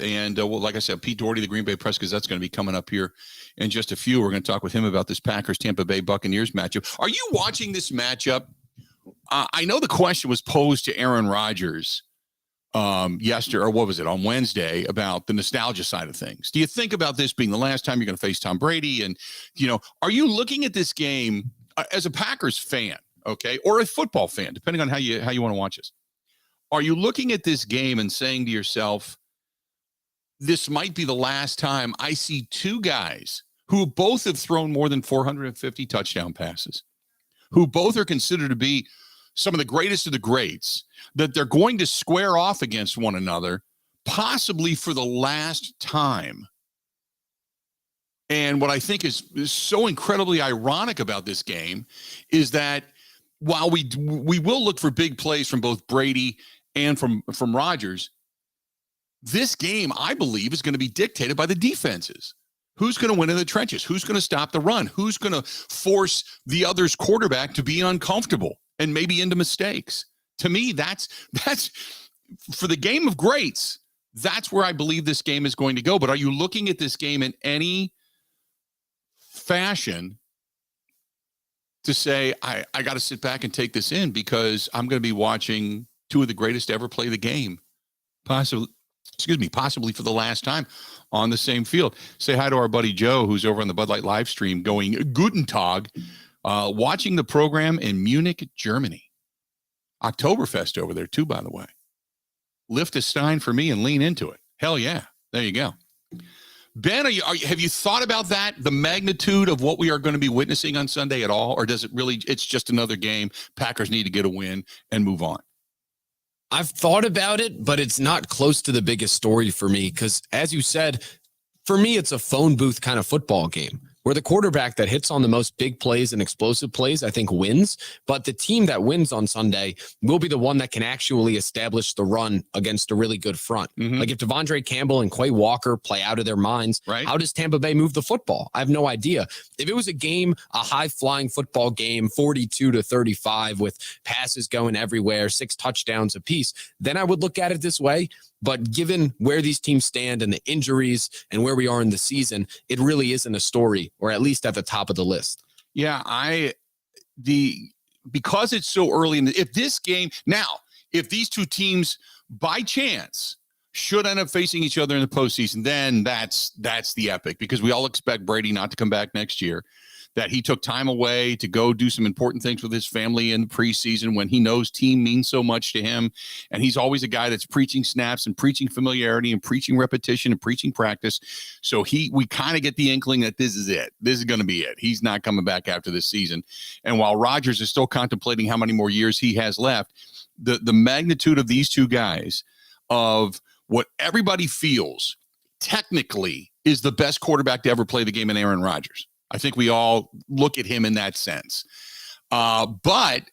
And well, like I said, Pete Doherty, the Green Bay Press Gazette's going to be coming up here in just a few. We're going to talk with him about this Packers-Tampa Bay Buccaneers matchup. Are you watching this matchup? I know the question was posed to Aaron Rodgers yesterday, or what was it, on Wednesday, about the nostalgia side of things. Do you think about this being the last time you're going to face Tom Brady? And, are you looking at this game as a Packers fan, okay, or a football fan, depending on how you want to watch this? Are you looking at this game and saying to yourself, this might be the last time I see two guys who both have thrown more than 450 touchdown passes, who both are considered to be some of the greatest of the greats, that they're going to square off against one another, possibly for the last time? And what I think is so incredibly ironic about this game is that while we will look for big plays from both Brady and from Rodgers, this game, I believe, is going to be dictated by the defenses. Who's going to win in the trenches? Who's going to stop the run? Who's going to force the other's quarterback to be uncomfortable and maybe into mistakes? To me, that's for the game of greats. That's where I believe this game is going to go. But are you looking at this game in any fashion to say, I got to sit back and take this in because I'm going to be watching two of the greatest to ever play the game, possibly for the last time on the same field? Say hi to our buddy Joe, who's over on the Bud Light live stream going Guten Tag, watching the program in Munich, Germany. Oktoberfest over there too, by the way. Lift a Stein for me and lean into it. Hell yeah. There you go. Ben, have you thought about that, the magnitude of what we are going to be witnessing on Sunday at all? Or does it really, it's just another game, Packers need to get a win and move on? I've thought about it, but it's not close to the biggest story for me because, as you said, for me, it's a phone booth kind of football game where the quarterback that hits on the most big plays and explosive plays, I think, wins. But the team that wins on Sunday will be the one that can actually establish the run against a really good front. Mm-hmm. Like if Devondre Campbell and Quay Walker play out of their minds, right, how does Tampa Bay move the football? I have no idea. If it was a high-flying football game, 42-35 with passes going everywhere, 6 touchdowns apiece, then I would look at it this way. But given where these teams stand and the injuries and where we are in the season, it really isn't a story, or at least at the top of the list. Yeah, because it's so early if these two teams by chance should end up facing each other in the postseason, then that's the epic, because we all expect Brady not to come back next year, that he took time away to go do some important things with his family in the preseason when he knows team means so much to him. And he's always a guy that's preaching snaps and preaching familiarity and preaching repetition and preaching practice. So we kind of get the inkling that this is it. This is going to be it. He's not coming back after this season. And while Rodgers is still contemplating how many more years he has left, the magnitude of these two guys, of what everybody feels technically is the best quarterback to ever play the game in Aaron Rodgers. I think we all look at him in that sense. But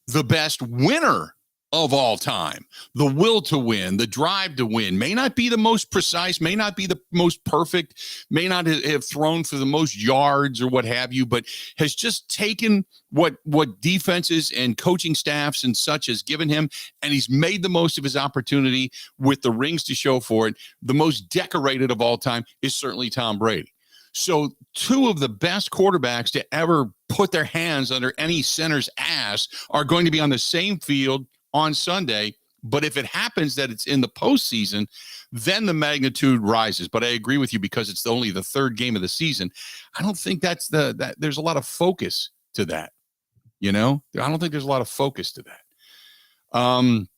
the best winner of all time, the will to win, the drive to win, may not be the most precise, may not be the most perfect, may not have thrown for the most yards or what have you, but has just taken what defenses and coaching staffs and such has given him, and he's made the most of his opportunity with the rings to show for it. The most decorated of all time is certainly Tom Brady. So two of the best quarterbacks to ever put their hands under any center's ass are going to be on the same field on Sunday. But if it happens that it's in the postseason, then the magnitude rises. But I agree with you, because it's only the third game of the season. I don't think that there's a lot of focus to that. I don't think there's a lot of focus to that.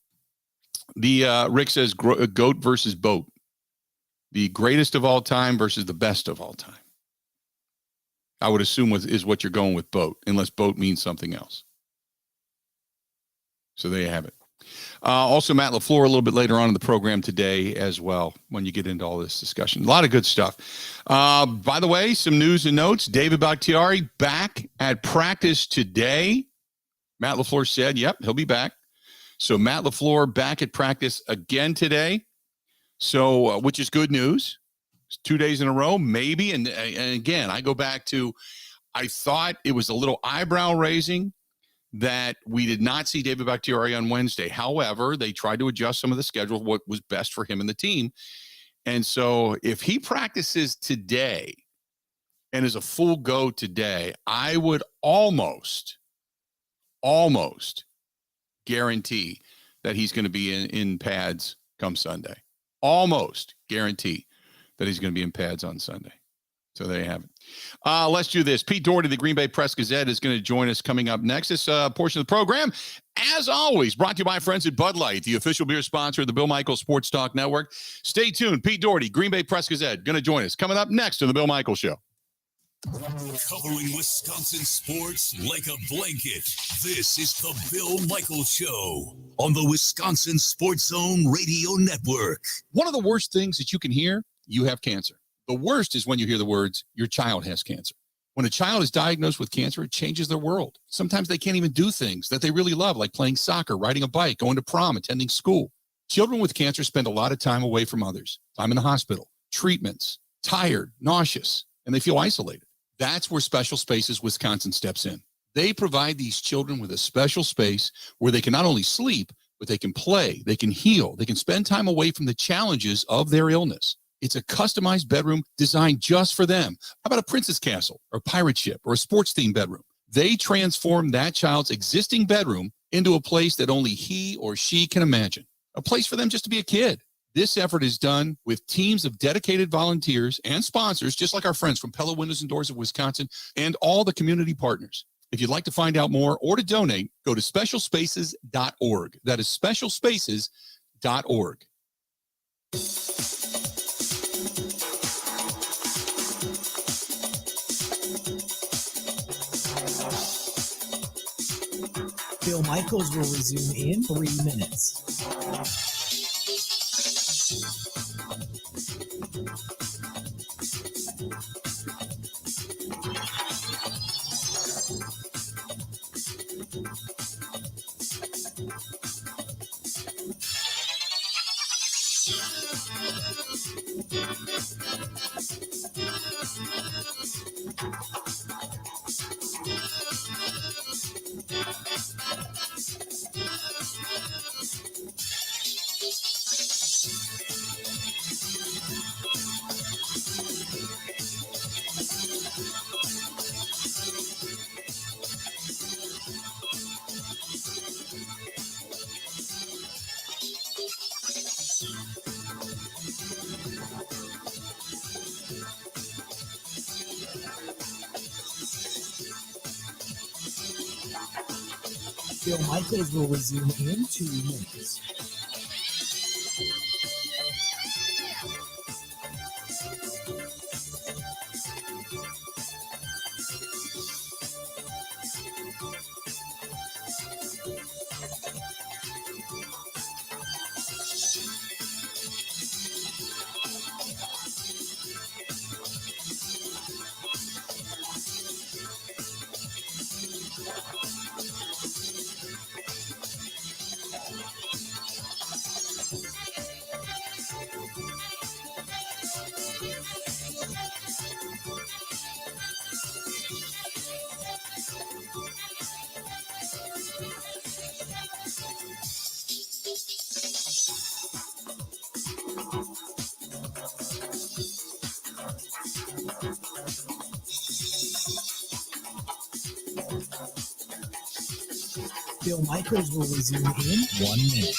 Rick says GOAT versus BOAT. The greatest of all time versus the best of all time. I would assume is what you're going with BOAT, unless BOAT means something else. So there you have it. Also, Matt LaFleur a little bit later on in the program today as well, when you get into all this discussion. A lot of good stuff. By the way, some news and notes. David Bakhtiari back at practice today. Matt LaFleur said, yep, he'll be back. So Matt LaFleur back at practice again today. So, which is good news. 2 days in a row, maybe. And again, I go back to, I thought it was a little eyebrow raising that we did not see David Bakhtiari on Wednesday. However, they tried to adjust some of the schedule, what was best for him and the team. And so if he practices today and is a full go today, I would almost guarantee that he's going to be in pads come Sunday. Almost guarantee that he's going to be in pads on Sunday. So there you have it. Let's do this. Pete Doherty, the Green Bay Press-Gazette, is going to join us coming up next. This portion of the program, as always, brought to you by friends at Bud Light, the official beer sponsor of the Bill Michaels Sports Talk Network. Stay tuned. Pete Doherty, Green Bay Press-Gazette, going to join us coming up next on the Bill Michaels Show. Covering Wisconsin sports like a blanket. This is the Bill Michaels Show on the Wisconsin Sports Zone Radio Network. One of the worst things that you can hear, you have cancer. The worst is when you hear the words, your child has cancer. When a child is diagnosed with cancer, it changes their world. Sometimes they can't even do things that they really love, like playing soccer, riding a bike, going to prom, attending school. Children with cancer spend a lot of time away from others, time in the hospital, treatments, tired, nauseous, and they feel isolated. That's where Special Spaces Wisconsin steps in. They provide these children with a special space where they can not only sleep, but they can play, they can heal, they can spend time away from the challenges of their illness. It's a customized bedroom designed just for them. How about a princess castle or a pirate ship or a sports-themed bedroom? They transform that child's existing bedroom into a place that only he or she can imagine, a place for them just to be a kid. This effort is done with teams of dedicated volunteers and sponsors, just like our friends from Pella Windows and Doors of Wisconsin and all the community partners. If you'd like to find out more or to donate, go to specialspaces.org. That is specialspaces.org. Bill Michaels will resume in 3 minutes. Bill Michaels will resume in 2 minutes. Bill Michaels will resume in 1 minute.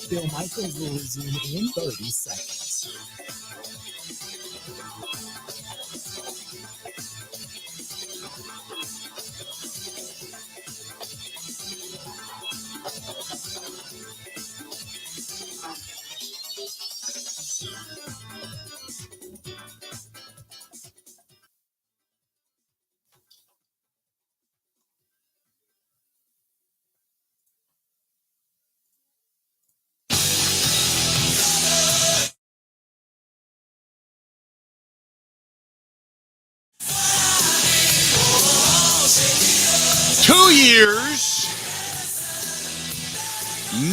Bill Michaels will resume in 30 seconds. years.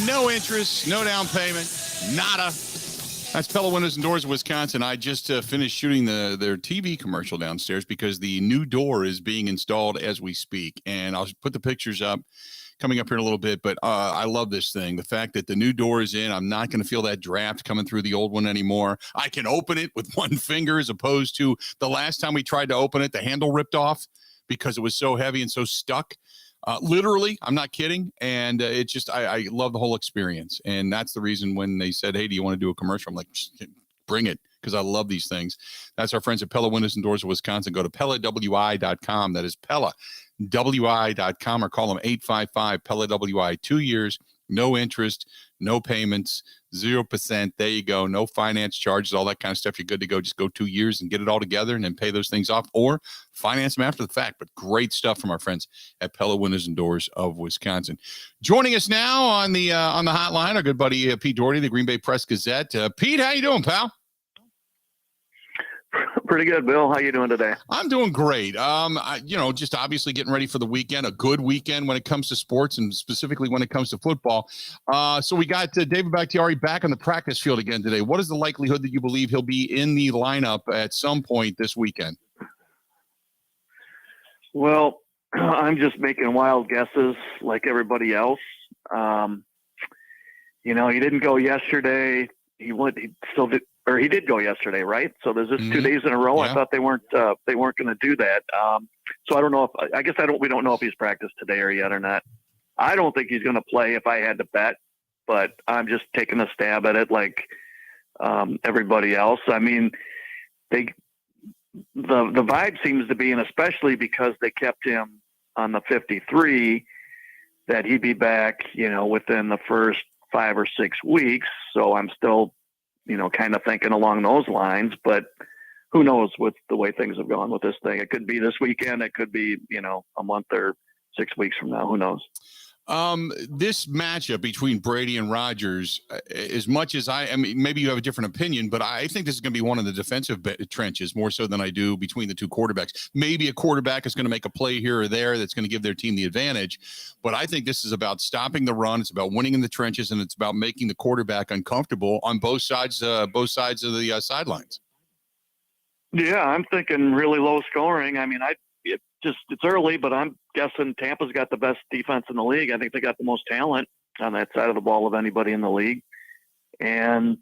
No interest, no down payment, nada. That's Pella Windows and Doors of Wisconsin. I just finished shooting their TV commercial downstairs because the new door is being installed as we speak. And I'll put the pictures up coming up here in a little bit. But I love this thing. The fact that the new door is in, I'm not going to feel that draft coming through the old one anymore. I can open it with one finger as opposed to the last time we tried to open it, the handle ripped off because it was so heavy and so stuck. Literally, I'm not kidding. And it just, I love the whole experience. And that's the reason when they said, hey, do you want to do a commercial? I'm like, bring it, because I love these things. That's our friends at Pella Windows and Doors of Wisconsin. Go to PellaWI.com. That is PellaWI.com, or call them 855-PELLA-WI. 2 years, no interest, no payments, 0%. There you go. No finance charges, all that kind of stuff. You're good to go. Just go 2 years and get it all together and then pay those things off, or finance them after the fact. But great stuff from our friends at Pella Windows and Doors of Wisconsin. Joining us now on the hotline, our good buddy Pete Doherty, the Green Bay Press Gazette. Pete, how you doing, pal? Pretty good, Bill. How you doing today? I'm doing great. Just obviously getting ready for the weekend, a good weekend when it comes to sports and specifically when it comes to football. So we got David Bakhtiari back on the practice field again today. What is the likelihood that you believe he'll be in the lineup at some point this weekend? Well, I'm just making wild guesses like everybody else. He didn't go yesterday. He still did. Or he did go yesterday, right? So there's just 2 days in a row. Yeah. I thought they weren't going to do that. So I don't know we don't know if he's practiced today or yet or not. I don't think he's going to play if I had to bet, but I'm just taking a stab at it like everybody else. I mean, the vibe seems to be, and especially because they kept him on the 53, that he'd be back, within the first 5 or 6 weeks. So I'm still kind of thinking along those lines, but who knows with the way things have gone with this thing. It could be this weekend. It could be, a month or 6 weeks from now. Who knows? This matchup between Brady and Rodgers, as much as I mean, maybe you have a different opinion, but I think this is going to be one of the defensive trenches more so than I do between the two quarterbacks. Maybe a quarterback is going to make a play here or there that's going to give their team the advantage, but I think this is about stopping the run. It's about winning in the trenches, and it's about making the quarterback uncomfortable on both sides of the sidelines. Yeah, I'm thinking really low scoring. I mean, it's early, but I'm guessing Tampa's got the best defense in the league. I think they got the most talent on that side of the ball of anybody in the league. And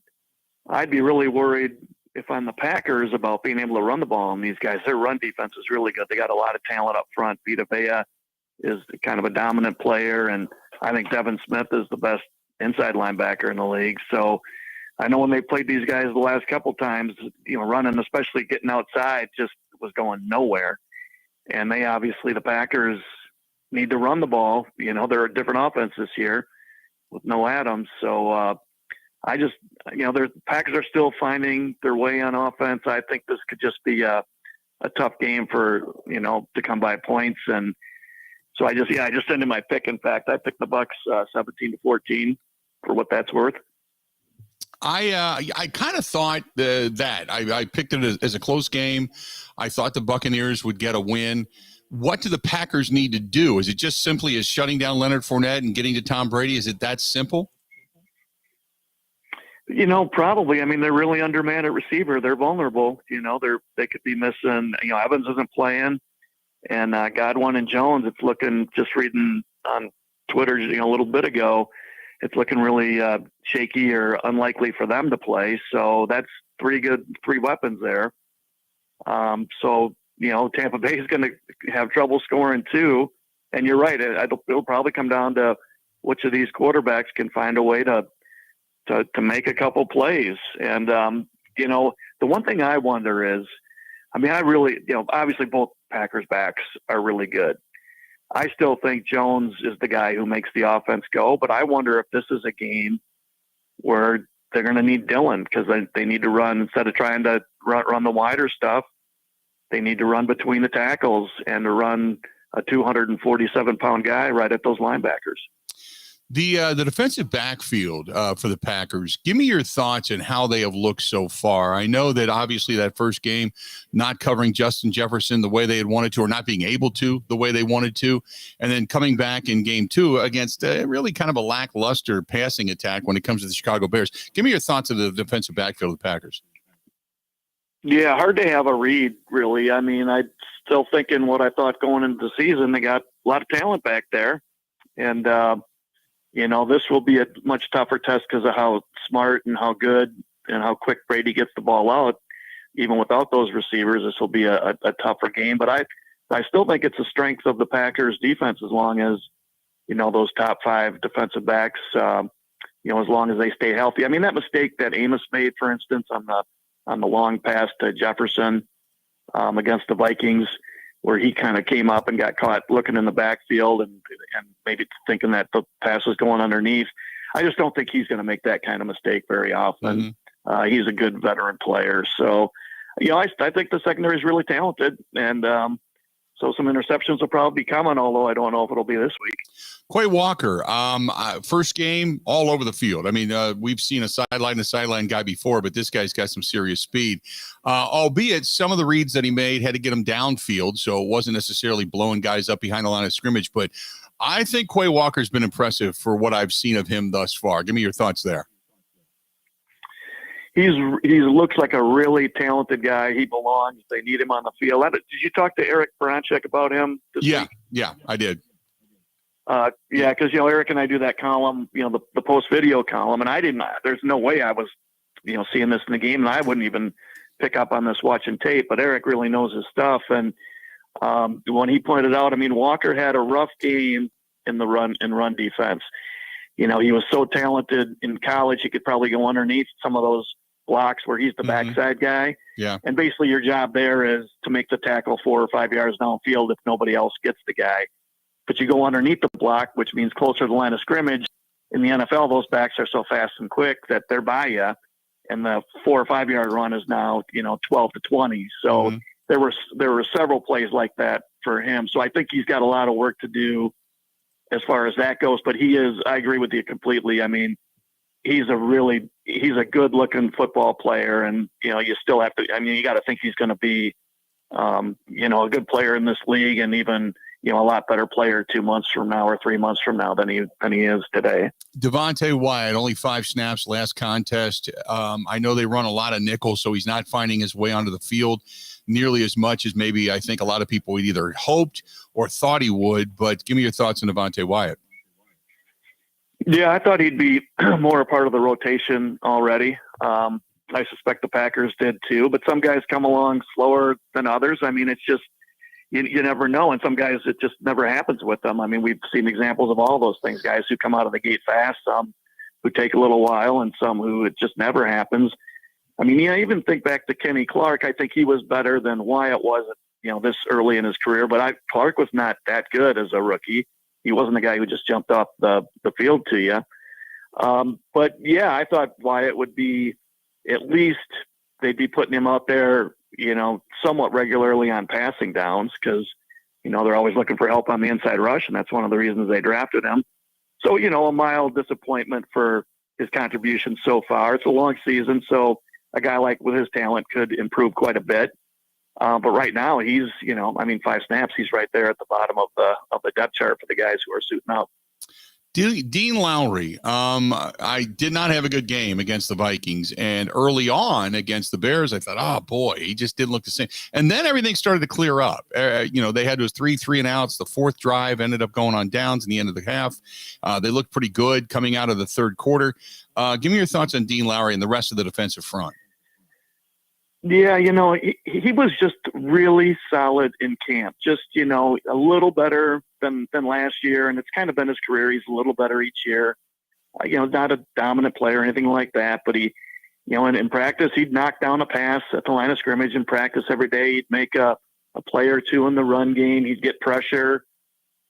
I'd be really worried if I'm the Packers about being able to run the ball on these guys. Their run defense is really good. They got a lot of talent up front. Vita Vea is kind of a dominant player, and I think Devin Smith is the best inside linebacker in the league. So I know when they played these guys the last couple times, running, especially getting outside, just was going nowhere. And the Packers need to run the ball. They're a different offense this year with no Adams. So the Packers are still finding their way on offense. I think this could just be a tough game for, to come by points. And so I just ended my pick. In fact, I picked the Bucks 17-14 for what that's worth. I kind of thought that I picked it as a close game. I thought the Buccaneers would get a win. What do the Packers need to do? Is it just simply as shutting down Leonard Fournette and getting to Tom Brady? Is it that simple? Probably. I mean, they're really undermanned at receiver. They're vulnerable. They could be missing. Evans isn't playing, and Godwin and Jones. It's looking, just reading on Twitter, a little bit ago, it's looking really shaky or unlikely for them to play. So that's three weapons there. Tampa Bay is going to have trouble scoring too. And you're right. It'll probably come down to which of these quarterbacks can find a way to make a couple plays. And, the one thing I wonder is, obviously both Packers backs are really good. I still think Jones is the guy who makes the offense go, but I wonder if this is a game where they're going to need Dillon because they need to run instead of trying to run the wider stuff. They need to run between the tackles and to run a 247-pound guy right at those linebackers. The defensive backfield for the Packers, give me your thoughts on how they have looked so far. I know that obviously that first game, not covering Justin Jefferson the way they had wanted to, or not being able to the way they wanted to, and then coming back in game 2 against really kind of a lackluster passing attack when it comes to the Chicago Bears. Give me your thoughts of the defensive backfield of the Packers. Yeah, hard to have a read, really. I mean, I'm still thinking what I thought going into the season. They got a lot of talent back there. And, this will be a much tougher test because of how smart and how good and how quick Brady gets the ball out. Even without those receivers, this will be a tougher game. But I still think it's a strength of the Packers defense as long as, those top 5 defensive backs, as long as they stay healthy. I mean, that mistake that Amos made, for instance, on the long pass to Jefferson against the Vikings, where he kind of came up and got caught looking in the backfield and maybe thinking that the pass was going underneath. I just don't think he's going to make that kind of mistake very often. Mm-hmm. He's a good veteran player. So, I think the secondary is really talented. And so some interceptions will probably be coming, although I don't know if it'll be this week. Quay Walker, first game all over the field. I mean, we've seen a sideline guy before, but this guy's got some serious speed. Albeit some of the reads that he made had to get him downfield, so it wasn't necessarily blowing guys up behind the line of scrimmage. But I think Quay Walker's been impressive for what I've seen of him thus far. Give me your thoughts there. He looks like a really talented guy. He belongs. They need him on the field. Did you talk to Eric Baranczyk about him this week? Yeah, I did. Because Eric and I do that column, the post video column, and there's no way I was, seeing this in the game, and I wouldn't even pick up on this watching tape. But Eric really knows his stuff, and when he pointed out, I mean, Walker had a rough game in the run defense. He was so talented in college, he could probably go underneath some of those blocks where he's the backside guy. Yeah. And basically your job there is to make the tackle 4 or 5 yards downfield if nobody else gets the guy. But you go underneath the block, which means closer to the line of scrimmage. In the NFL, those backs are so fast and quick that they're by you. And the 4 or 5 yard run is now, 12 to 20. So there were several plays like that for him. So I think he's got a lot of work to do as far as that goes. But I agree with you completely. I mean, he's a good looking football player. And, you still have to, you got to think he's going to be, a good player in this league and even, a lot better player 2 months from now or 3 months from now than he is today. Devontae Wyatt, only 5 snaps last contest. I know they run a lot of nickel, so he's not finding his way onto the field nearly as much as maybe I think a lot of people would either hoped or thought he would. But give me your thoughts on Devontae Wyatt. Yeah, I thought he'd be more a part of the rotation already. I suspect the Packers did too, but some guys come along slower than others. I mean, it's just, you never know. And some guys, it just never happens with them. I mean, we've seen examples of all those things, guys who come out of the gate fast, some who take a little while, and some who it just never happens. I mean, I even think back to Kenny Clark. I think he was better than Wyatt was, this early in his career, but Clark was not that good as a rookie. He wasn't the guy who just jumped off the field to you. But yeah, I thought Wyatt would be, at least they'd be putting him out there, somewhat regularly on passing downs because, they're always looking for help on the inside rush. And that's one of the reasons they drafted him. So, a mild disappointment for his contribution so far. It's a long season. So a guy with his talent could improve quite a bit. But right now he's, 5 snaps, he's right there at the bottom of the depth chart for the guys who are suiting up. Dean Lowry, I did not have a good game against the Vikings. And early on against the Bears, I thought, oh, boy, he just didn't look the same. And then everything started to clear up. They had those 3 and outs. The 4th drive ended up going on downs in the end of the half. They looked pretty good coming out of the 3rd quarter. Give me your thoughts on Dean Lowry and the rest of the defensive front. Yeah, he was just really solid in camp. Just, a little better than last year. And it's kind of been his career. He's a little better each year. Not a dominant player or anything like that. But he, in practice, he'd knock down a pass at the line of scrimmage in practice every day. He'd make a play or two in the run game. He'd get pressure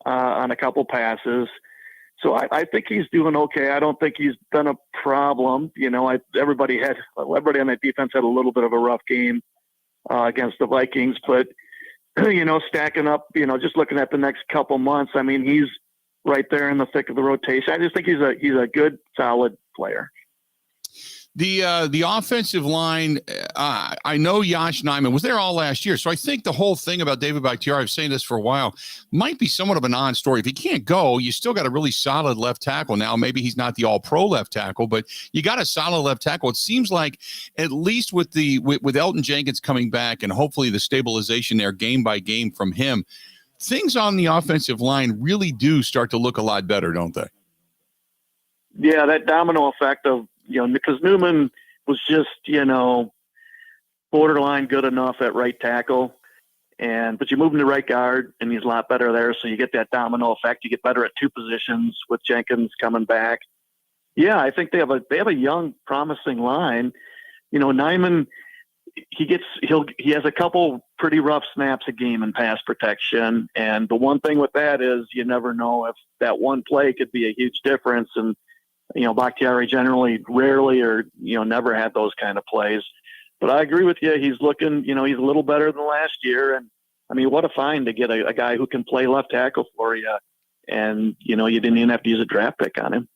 on a couple passes. So I think he's doing okay. I don't think he's been a problem. Everybody on that defense had a little bit of a rough game against the Vikings, but stacking up, just looking at the next couple months, I mean, right there in the thick of the rotation. I just think he's a good, solid player. The offensive line, I know Josh Nijman was there all last year. So I think the whole thing about David Bakhtiari, I've saying this for a while, might be somewhat of a non-story. If he can't go, you still got a really solid left tackle. Now, maybe he's not the all-pro left tackle, but you got a solid left tackle. It seems like at least with Elton Jenkins coming back and hopefully the stabilization there game by game from him, things on the offensive line really do start to look a lot better, don't they? Yeah, that domino effect of, because Newman was just, borderline good enough at right tackle, but you move him to right guard and he's a lot better there. So you get that domino effect. You get better at two positions with Jenkins coming back. Yeah, I think they have a young, promising line. Nijman, he has a couple pretty rough snaps a game in pass protection. And the one thing with that is you never know if that one play could be a huge difference. And, Bakhtiari generally rarely or, never had those kind of plays. But I agree with you. He's looking, he's a little better than last year. And, I mean, what a find to get a guy who can play left tackle for you. And, you didn't even have to use a draft pick on him.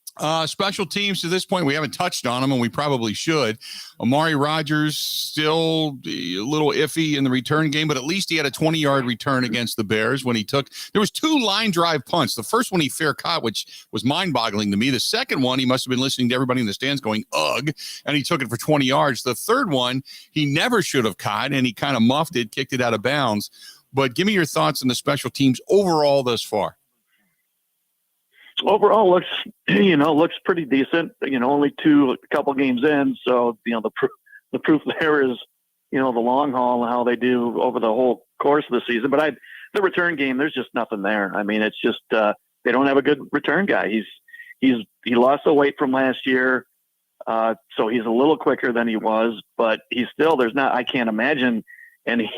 Special teams to this point, we haven't touched on them, and we probably should. Amari Rodgers still a little iffy in the return game, but at least he had a 20-yard return against the Bears when there was 2 line drive punts. The first one he fair caught, which was mind-boggling to me. The second one, he must have been listening to everybody in the stands going, ugh, and he took it for 20 yards. The third one, he never should have caught, and he kind of muffed it, kicked it out of bounds. But give me your thoughts on the special teams overall thus far. Overall looks pretty decent. Only a couple games in, so the proof there is the long haul and how they do over the whole course of the season. But the return game, there's just nothing there. I mean, it's just they don't have a good return guy. He lost the weight from last year, so he's a little quicker than he was. But he's still I can't imagine any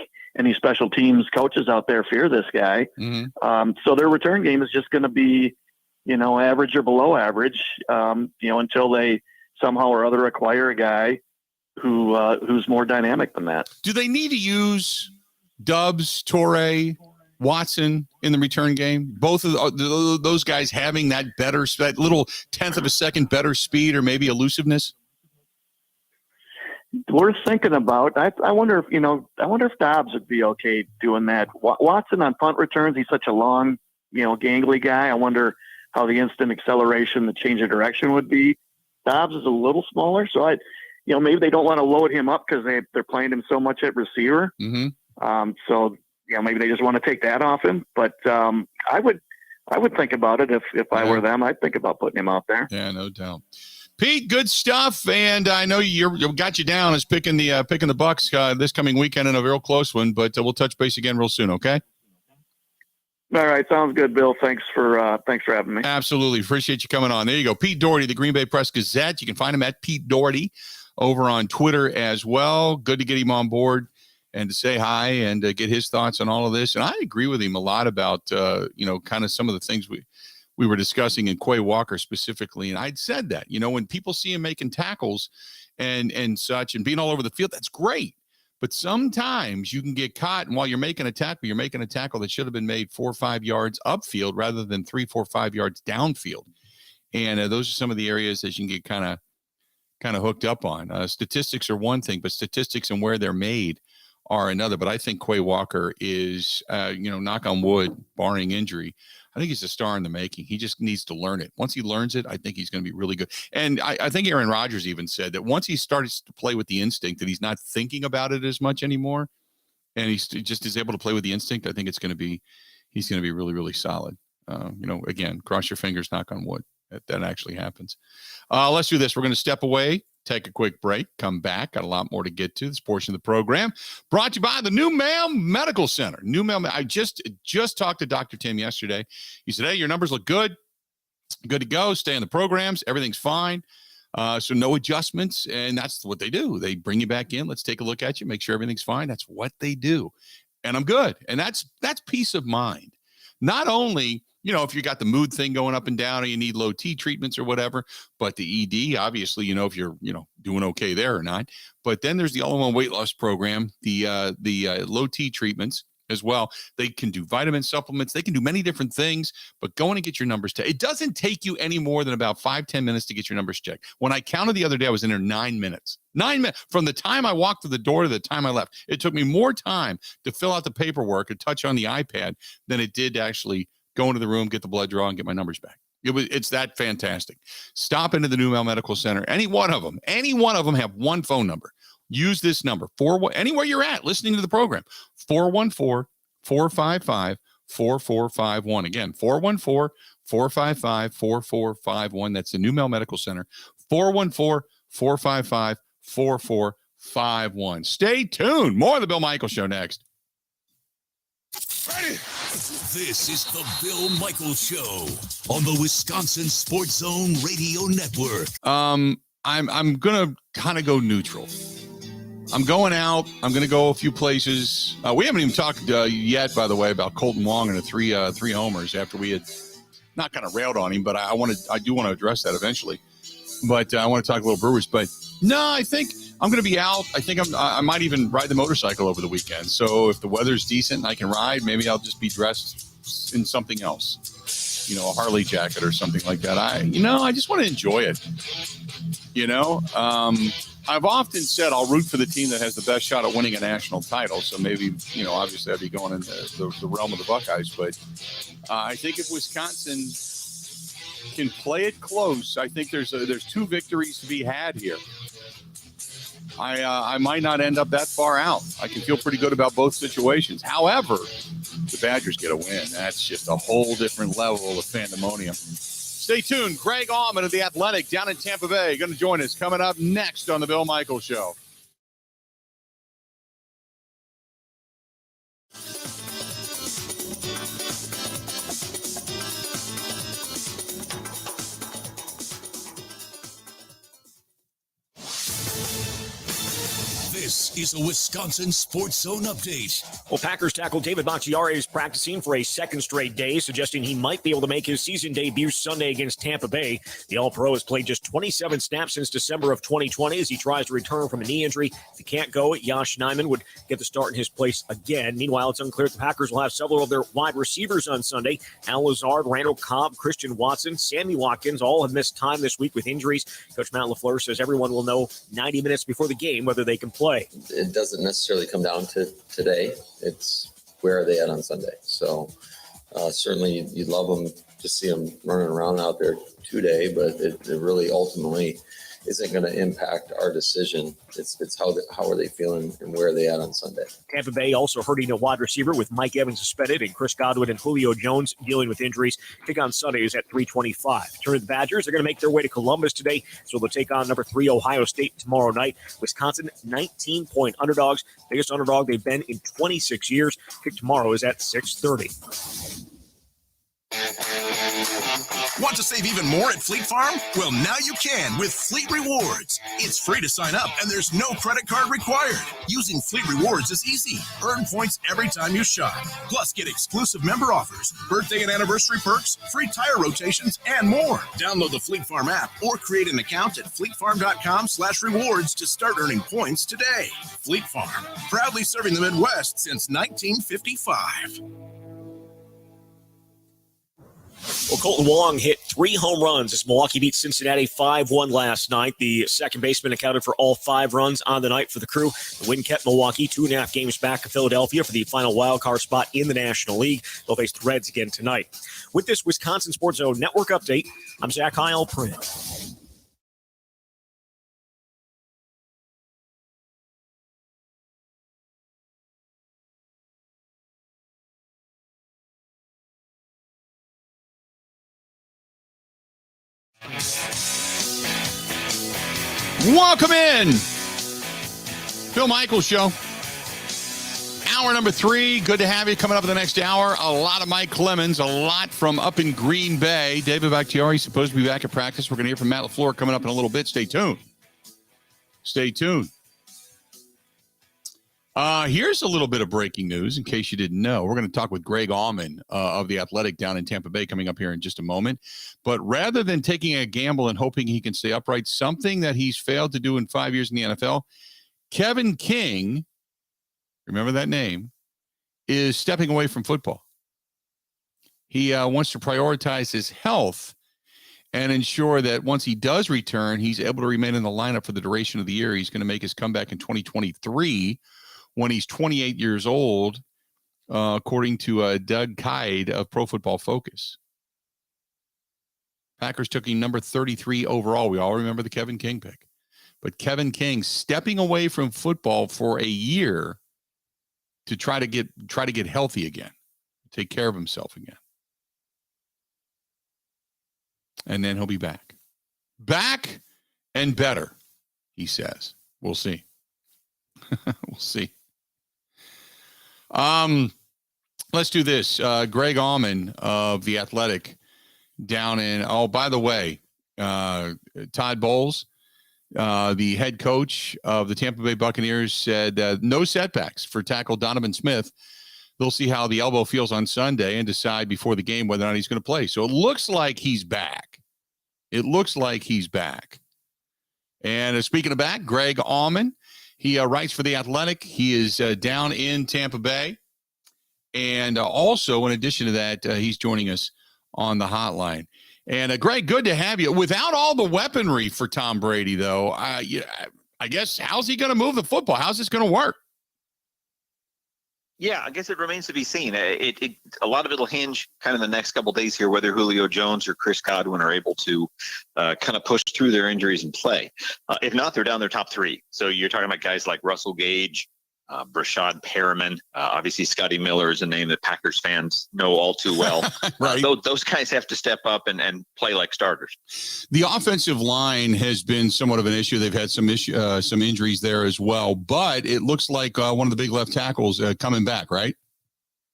special teams coaches out there fear this guy. Mm-hmm. So their return game is just going to be average or below average, until they somehow or other acquire a guy who's more dynamic than that. Do they need to use Dubs, Torrey, Watson in the return game? Both of those guys having that little 10th of a second better speed or maybe elusiveness? Worth thinking about. I wonder if Dobbs would be okay doing that. Watson on punt returns, he's such a long, gangly guy. I wonder how the instant acceleration, the change of direction would be. Dobbs is a little smaller, so maybe they don't want to load him up because they're playing him so much at receiver. Mm-hmm. So maybe they just want to take that off him. But I would think about it if I were them. I'd think about putting him out there. Yeah, no doubt. Pete, good stuff, and I know you got you down as picking the Bucks this coming weekend in a real close one. But we'll touch base again real soon. Okay. All right. Sounds good, Bill. Thanks for having me. Absolutely. Appreciate you coming on. There you go. Pete Doherty, the Green Bay Press Gazette. You can find him at Pete Doherty over on Twitter as well. Good to get him on board and to say hi and get his thoughts on all of this. And I agree with him a lot about, kind of some of the things we were discussing in Quay Walker specifically. And I'd said that, when people see him making tackles and such and being all over the field, that's great. But sometimes you can get caught, and while you're making a tackle that should have been made 4 or 5 yards upfield rather than 3, 4, 5 yards downfield. And those are some of the areas that you can get kind of hooked up on. Statistics are one thing, but statistics and where they're made are another. But I think Quay Walker is, knock on wood, barring injury, I think he's a star in the making. He just needs to learn it. Once he learns it, I think he's going to be really good. And I think Aaron Rodgers even said that once he starts to play with the instinct, that he's not thinking about it as much anymore, and he just is able to play with the instinct, I think he's going to be really, really solid. Again, cross your fingers, knock on wood, that actually happens. Let's do this. We're going to step away, take a quick break, come back. Got a lot more to get to this portion of the program. Brought to you by the New Male Medical Center. New Male. I just talked to Dr. Tim yesterday. He said, hey, your numbers look good. Good to go. Stay in the programs. Everything's fine. So no adjustments. And that's what they do. They bring you back in. Let's take a look at you. Make sure everything's fine. That's what they do. And I'm good. And that's peace of mind. Not only, if you got the mood thing going up and down or you need low T treatments or whatever, but the ED, obviously, if you're, doing okay there or not. But then there's the all-in-one weight loss program, the low T treatments, as well. They can do vitamin supplements. They can do many different things, but go in and get your numbers checked. It doesn't take you any more than about 5-10 minutes to get your numbers checked. When I counted the other day, I was in there 9 minutes. 9 minutes from the time I walked through the door to the time I left. It took me more time to fill out the paperwork and touch on the iPad than it did to actually go into the room, get the blood draw, and get my numbers back. It's that fantastic. Stop into the New Mel Medical Center. Any one of them have one phone number. Use this number anywhere you're at listening to the program. 414-455-4451. Again, 414-455-4451. That's the New Mel Medical Center. 414-455-4451. Stay tuned. More of the Bill Michaels Show next. Ready? This is the Bill Michaels Show on the Wisconsin Sports Zone Radio Network. I'm gonna kind of go neutral. I'm going out. I'm gonna go a few places. We haven't even talked yet, by the way, about Colton Wong and the three homers after we had not kind of railed on him, but I do want to address that eventually. But I want to talk a little Brewers. But no, I think I'm going to be out. I think I might even ride the motorcycle over the weekend. So if the weather's decent and I can ride, maybe I'll just be dressed in something else, a Harley jacket or something like that. I just want to enjoy it. I've often said I'll root for the team that has the best shot at winning a national title. So maybe, obviously I'd be going in the realm of the Buckeyes. But I think if Wisconsin can play it close, I think there's 2 victories to be had here. I might not end up that far out. I can feel pretty good about both situations. However, the Badgers get a win. That's just a whole different level of pandemonium. Stay tuned. Greg Allman of The Athletic down in Tampa Bay going to join us coming up next on the Bill Michaels Show. This is a Wisconsin Sports Zone update. Well, Packers tackle David Bakhtiari is practicing for a second straight day, suggesting he might be able to make his season debut Sunday against Tampa Bay. The All-Pro has played just 27 snaps since December of 2020 as he tries to return from a knee injury. If he can't go, Josh Nijman would get the start in his place again. Meanwhile, it's unclear if the Packers will have several of their wide receivers on Sunday. Al Lazard, Randall Cobb, Christian Watson, Sammy Watkins all have missed time this week with injuries. Coach Matt LaFleur says everyone will know 90 minutes before the game whether they can play. It doesn't necessarily come down to today. It's where are they at on Sunday. So certainly you'd love them to see them running around out there today, but it really ultimately isn't going to impact our decision. It's how are they feeling and where are they at on Sunday. Tampa Bay also hurting a wide receiver with Mike Evans suspended and Chris Godwin and Julio Jones dealing with injuries. Kick on Sunday is at 3:25. Turn to the Badgers. They're going to make their way to Columbus today, so they'll take on number 3 Ohio State tomorrow night. Wisconsin 19-point underdogs. Biggest underdog they've been in 26 years. Kick tomorrow is at 6:30. Want to save even more at Fleet Farm? Well, now you can with Fleet Rewards. It's free to sign up, and there's no credit card required. Using Fleet Rewards is easy. Earn points every time you shop. Plus, get exclusive member offers, birthday and anniversary perks, free tire rotations, and more. Download the Fleet Farm app or create an account at fleetfarm.com/rewards to start earning points today. Fleet Farm, proudly serving the Midwest since 1955. Well, Colton Wong hit 3 home runs as Milwaukee beat Cincinnati 5-1 last night. The second baseman accounted for all 5 runs on the night for the Crew. The win kept Milwaukee 2.5 games back of Philadelphia for the final wildcard spot in the National League. They'll face the Reds again tonight. With this Wisconsin Sports Zone Network update, I'm Zach Heilprin. Welcome in. Bill Michaels Show. Hour number 3. Good to have you coming up in the next hour. A lot of Mike Clemens, a lot from up in Green Bay. David Bakhtiari supposed to be back at practice. We're going to hear from Matt LaFleur coming up in a little bit. Stay tuned. Stay tuned. Here's a little bit of breaking news in case you didn't know. We're going to talk with Greg Allman of The Athletic down in Tampa Bay coming up here in just a moment. But rather than taking a gamble and hoping he can stay upright, something that he's failed to do in 5 years in the NFL, Kevin King, remember that name, is stepping away from football. He wants to prioritize his health and ensure that once he does return, he's able to remain in the lineup for the duration of the year. He's going to make his comeback in 2023 when he's 28 years old, according to Doug Kyed of Pro Football Focus. Packers took him number 33 overall. We all remember the Kevin King pick. But Kevin King stepping away from football for a year to try to get healthy again, take care of himself again. And then he'll be back. Back and better, he says. We'll see. We'll see. Let's do this. Greg Auman of The Athletic down in, by the way, Todd Bowles, the head coach of the Tampa Bay Buccaneers, said no setbacks for tackle Donovan Smith. They'll see how the elbow feels on Sunday and decide before the game whether or not he's going to play. So it looks like he's back. And speaking of back, Greg Auman, he writes for The Athletic. He is down in Tampa Bay. And also, in addition to that, he's joining us on the hotline. And Greg, good to have you. Without all the weaponry for Tom Brady, though, I guess, how's he going to move the football? How's this going to work? Yeah, I guess it remains to be seen. A lot of it will hinge kind of the next couple of days here, whether Julio Jones or Chris Godwin are able to kind of push through their injuries and play. If not, they're down their top three. So you're talking about guys like Russell Gage, Brashad Perriman, obviously Scotty Miller is a name that Packers fans know all too well. Right. Those guys have to step up and play like starters. The offensive line has been somewhat of an issue. They've had some injuries there as well, but it looks like one of the big left tackles coming back, right?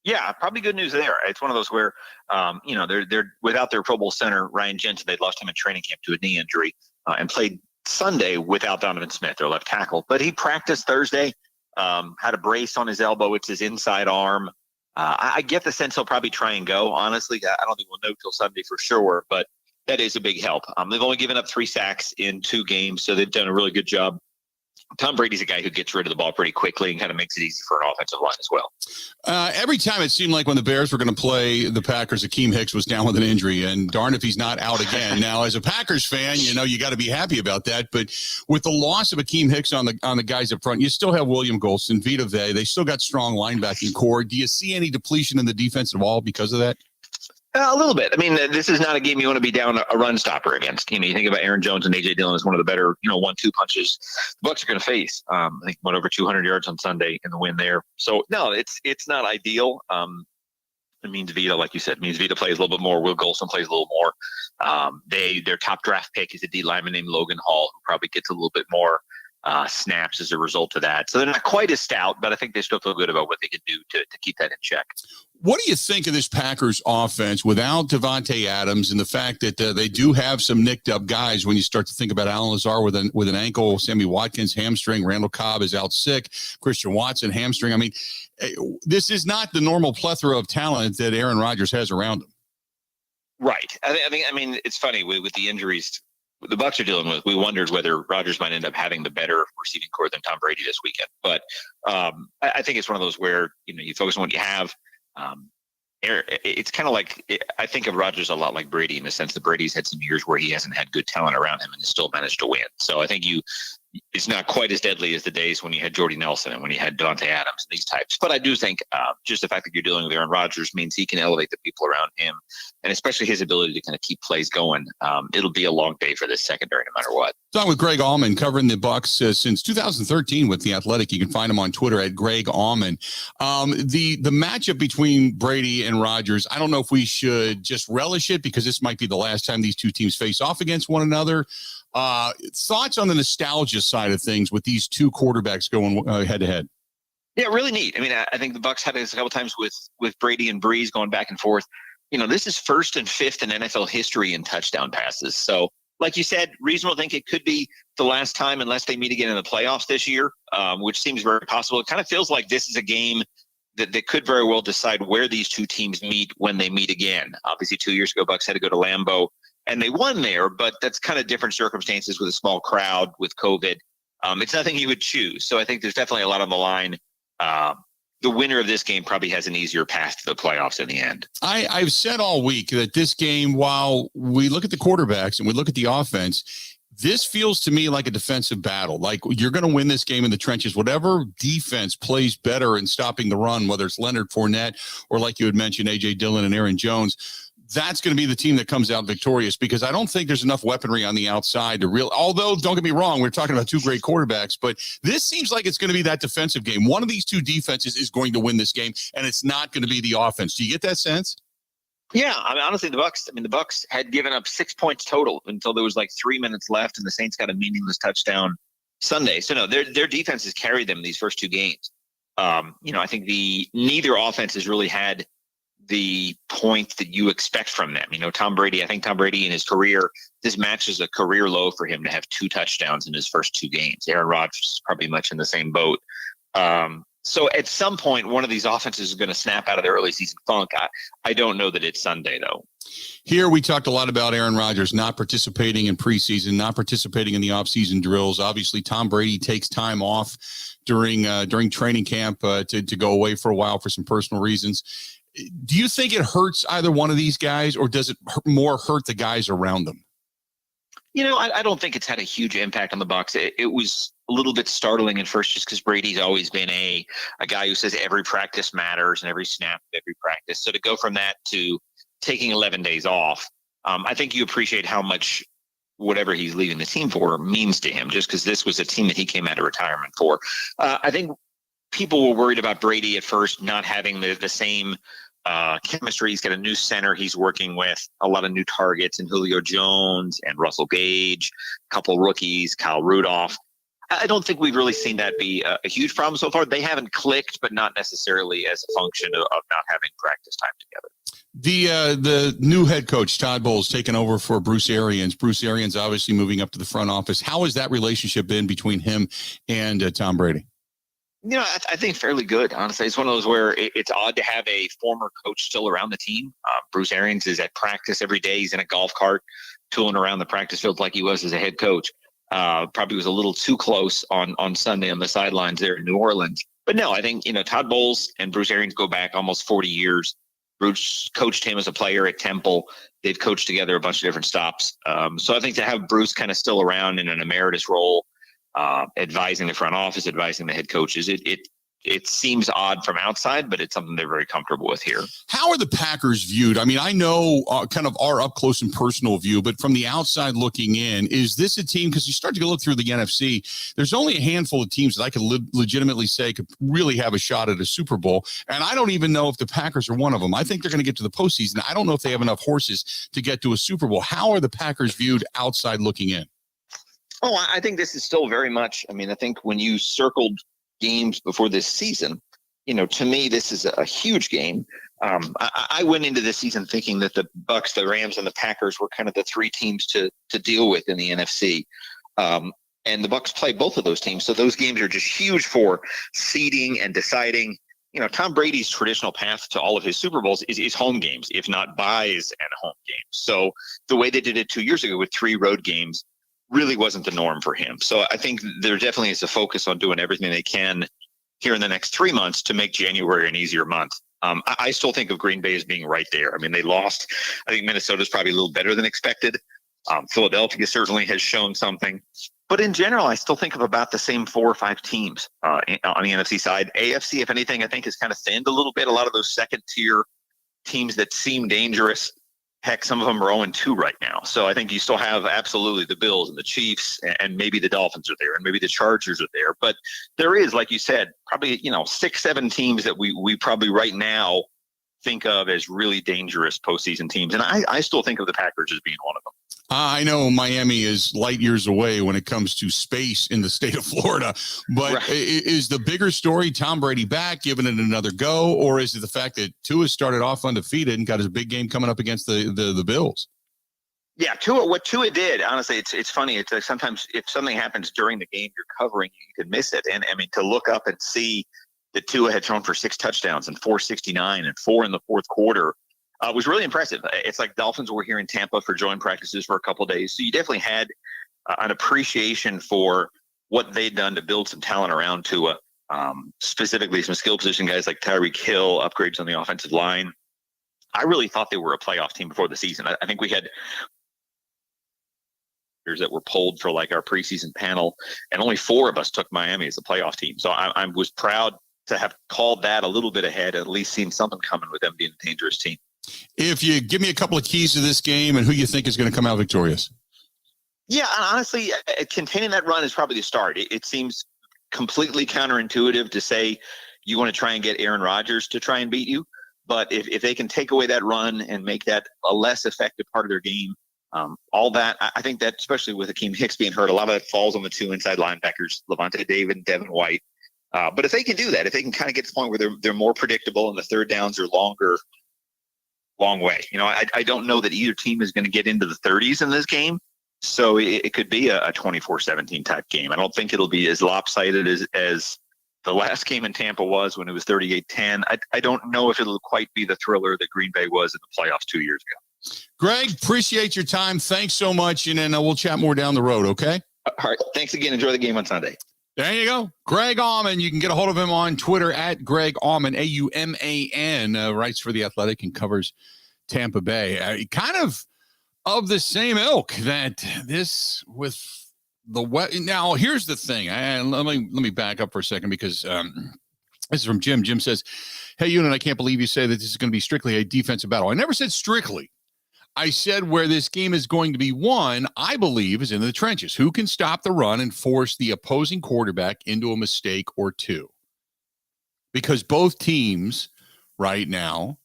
Yeah, probably good news there. It's one of those where, they're without their Pro Bowl center, Ryan Jensen. They'd lost him in training camp to a knee injury and played Sunday without Donovan Smith, their left tackle. But he practiced Thursday. Had a brace on his elbow. It's his inside arm. I get the sense he'll probably try and go. Honestly, I don't think we'll know till Sunday for sure, but that is a big help. They've only given up 3 sacks in 2 games, so they've done a really good job. Tom Brady's a guy who gets rid of the ball pretty quickly and kind of makes it easy for an offensive line as well. Every time it seemed like when the Bears were going to play the Packers, Akeem Hicks was down with an injury, and darn if he's not out again. Now, as a Packers fan, you got to be happy about that. But with the loss of Akeem Hicks on the guys up front, you still have William Golston, Vita Vea. They still got strong linebacking core. Do you see any depletion in the defensive wall because of that? A little bit. I mean, this is not a game you want to be down a run stopper against. You think about Aaron Jones and A.J. Dillon as one of the better, 1-2 punches the Bucs are going to face. I think went over 200 yards on Sunday in the win there. So, no, it's not ideal. It means Vita, like you said, means Vita plays a little bit more. Will Golston plays a little more. Their top draft pick is a D lineman named Logan Hall, who probably gets a little bit more snaps as a result of that. So they're not quite as stout, but I think they still feel good about what they can do to keep that in check. What do you think of this Packers offense without Devontae Adams and the fact that they do have some nicked up guys when you start to think about Alan Lazar with an ankle, Sammy Watkins hamstring, Randall Cobb is out sick, Christian Watson hamstring. I mean, this is not the normal plethora of talent that Aaron Rodgers has around him. Right. I mean, it's funny with the injuries the Bucs are dealing with. We wondered whether Rodgers might end up having the better receiving core than Tom Brady this weekend. But I think it's one of those where you focus on what you have. It's kind of like I think of Rodgers a lot like Brady in the sense that Brady's had some years where he hasn't had good talent around him and has still managed to win. So I think it's not quite as deadly as the days when you had Jordy Nelson and when you had Devontae Adams and these types. But I do think just the fact that you're dealing with Aaron Rodgers means he can elevate the people around him, and especially his ability to kind of keep plays going. It'll be a long day for this secondary no matter what. Talking with Greg Auman, covering the Bucs since 2013 with The Athletic. You can find him on Twitter at Greg Auman. The matchup between Brady and Rodgers, I don't know if we should just relish it because this might be the last time these two teams face off against one another. Thoughts on the nostalgia side of things with these two quarterbacks going head to head? Yeah, really neat. I mean, I think the Bucs had this a couple times with Brady and Breeze going back and forth. This is 1st and 5th in NFL history in touchdown passes. So, like you said, reasonable to think it could be the last time unless they meet again in the playoffs this year, which seems very possible. It kind of feels like this is a game that could very well decide where these two teams meet when they meet again. Obviously, 2 years ago, Bucs had to go to Lambeau. And they won there, but that's kind of different circumstances with a small crowd, with COVID. It's nothing you would choose. So I think there's definitely a lot on the line. the winner of this game probably has an easier path to the playoffs in the end. I've said all week that this game, while we look at the quarterbacks and we look at the offense, this feels to me like a defensive battle. Like you're going to win this game in the trenches. Whatever defense plays better in stopping the run, whether it's Leonard Fournette or like you had mentioned, A.J. Dillon and Aaron Jones, that's going to be the team that comes out victorious, because I don't think there's enough weaponry on the outside to although don't get me wrong, we're talking about two great quarterbacks, but this seems like it's going to be that defensive game. One of these two defenses is going to win this game, and it's not going to be the offense. Do you get that sense? Yeah, I mean, honestly, the Bucs had given up 6 points total until there was like 3 minutes left, and the Saints got a meaningless touchdown Sunday. So no, their defense has carried them these first two games. I think neither offense has really had the point that you expect from them. Tom Brady in his career, this matches a career low for him to have 2 touchdowns in his first 2 games. Aaron Rodgers is probably much in the same boat. So at some point, one of these offenses is going to snap out of their early season funk. I don't know that it's Sunday, though. Here we talked a lot about Aaron Rodgers not participating in preseason, not participating in the offseason drills. Obviously, Tom Brady takes time off during training camp to go away for a while for some personal reasons. Do you think it hurts either one of these guys, or does it more hurt the guys around them? I don't think it's had a huge impact on the Bucs. It was a little bit startling at first, just because Brady's always been a guy who says every practice matters and every snap of every practice. So to go from that to taking 11 days off, I think you appreciate how much whatever he's leaving the team for means to him, just because this was a team that he came out of retirement for. I think people were worried about Brady at first not having the same chemistry. He's got a new center he's working with, a lot of new targets in Julio Jones and Russell Gage, a couple rookies, Kyle Rudolph. I don't think we've really seen that be a huge problem so far. They haven't clicked, but not necessarily as a function of not having practice time together. The new head coach, Todd Bowles, taking over for Bruce Arians. Bruce Arians obviously moving up to the front office. How has that relationship been between him and Tom Brady? I think fairly good, honestly. It's one of those where it's odd to have a former coach still around the team. Bruce Arians is at practice every day. He's in a golf cart tooling around the practice field like he was as a head coach. Probably was a little too close on Sunday on the sidelines there in New Orleans. But no, I think, Todd Bowles and Bruce Arians go back almost 40 years. Bruce coached him as a player at Temple. They've coached together a bunch of different stops. So I think to have Bruce kind of still around in an emeritus role, advising the front office, advising the head coaches, it seems odd from outside, but it's something they're very comfortable with here. How are the Packers viewed? I mean, I know kind of our up close and personal view, but from the outside looking in, is this a team, because you start to look through the NFC, there's only a handful of teams that I could legitimately say could really have a shot at a Super Bowl. And I don't even know if the Packers are one of them. I think they're going to get to the postseason. I don't know if they have enough horses to get to a Super Bowl. How are the Packers viewed outside looking in? Oh, I think this is still very much, I think when you circled games before this season, to me, this is a huge game. I went into this season thinking that the Bucs, the Rams, and the Packers were kind of the 3 teams to deal with in the NFC. And the Bucs play both of those teams. So those games are just huge for seeding and deciding. Tom Brady's traditional path to all of his Super Bowls is home games, if not buys and home games. So the way they did it 2 years ago with 3 road games really wasn't the norm for him. So I think there definitely is a focus on doing everything they can here in the next 3 months to make January an easier month. I still think of Green Bay as being right there. They lost. I think Minnesota's probably a little better than expected. Philadelphia certainly has shown something. But in general, I still think of about the same 4 or 5 teams on the NFC side. AFC, if anything, I think has kind of thinned a little bit. A lot of those second-tier teams that seem dangerous, heck, some of them are 0-2 right now. So I think you still have absolutely the Bills and the Chiefs, and maybe the Dolphins are there, and maybe the Chargers are there. But there is, like you said, probably 6-7 teams that we probably right now think of as really dangerous postseason teams. And I still think of the Packers as being one of them. I know Miami is light years away when it comes to space in the state of Florida, but right. Is the bigger story Tom Brady back, giving it another go, or is it the fact that Tua started off undefeated and got his big game coming up against the Bills? Yeah, what Tua did, honestly, it's funny. It's like sometimes if something happens during the game you're covering, you could miss it. And to look up and see that Tua had thrown for 6 touchdowns and 469 and 4 in the fourth quarter, was really impressive. It's like Dolphins were here in Tampa for joint practices for a couple of days. So you definitely had an appreciation for what they'd done to build some talent around Tua. specifically some skill position guys like Tyreek Hill, upgrades on the offensive line. I really thought they were a playoff team before the season. I think we had that were polled for like our preseason panel, and only 4 of us took Miami as a playoff team. So I was proud to have called that a little bit ahead, at least seen something coming with them being a dangerous team. If you give me a couple of keys to this game and who you think is going to come out victorious. Yeah, honestly, containing that run is probably the start. It seems completely counterintuitive to say you want to try and get Aaron Rodgers to try and beat you. But if they can take away that run and make that a less effective part of their game, all that, I think that especially with Akeem Hicks being hurt, a lot of that falls on the 2 inside linebackers, Levante David and Devin White. But if they can do that, if they can kind of get to the point where they're more predictable and the third downs are longer, long way. I don't know that either team is going to get into the 30s in this game. So it could be a 24-17 type game. I don't think it'll be as lopsided as the last game in Tampa was when it was 38-10. I don't know if it'll quite be the thriller that Green Bay was in the playoffs 2 years ago. Greg, appreciate your time. Thanks so much. And then we'll chat more down the road, okay? All right. Thanks again. Enjoy the game on Sunday. There you go. Greg Auman. You can get a hold of him on Twitter at Greg Auman, Auman, writes for The Athletic and covers Tampa Bay. Kind of the same ilk that this with the wet. Now, here's the thing. Let me back up for a second because this is from Jim. Jim says, hey, Ewan, I can't believe you say that this is going to be strictly a defensive battle. I never said strictly. I said where this game is going to be won, I believe, is in the trenches. Who can stop the run and force the opposing quarterback into a mistake or two? Because both teams right now,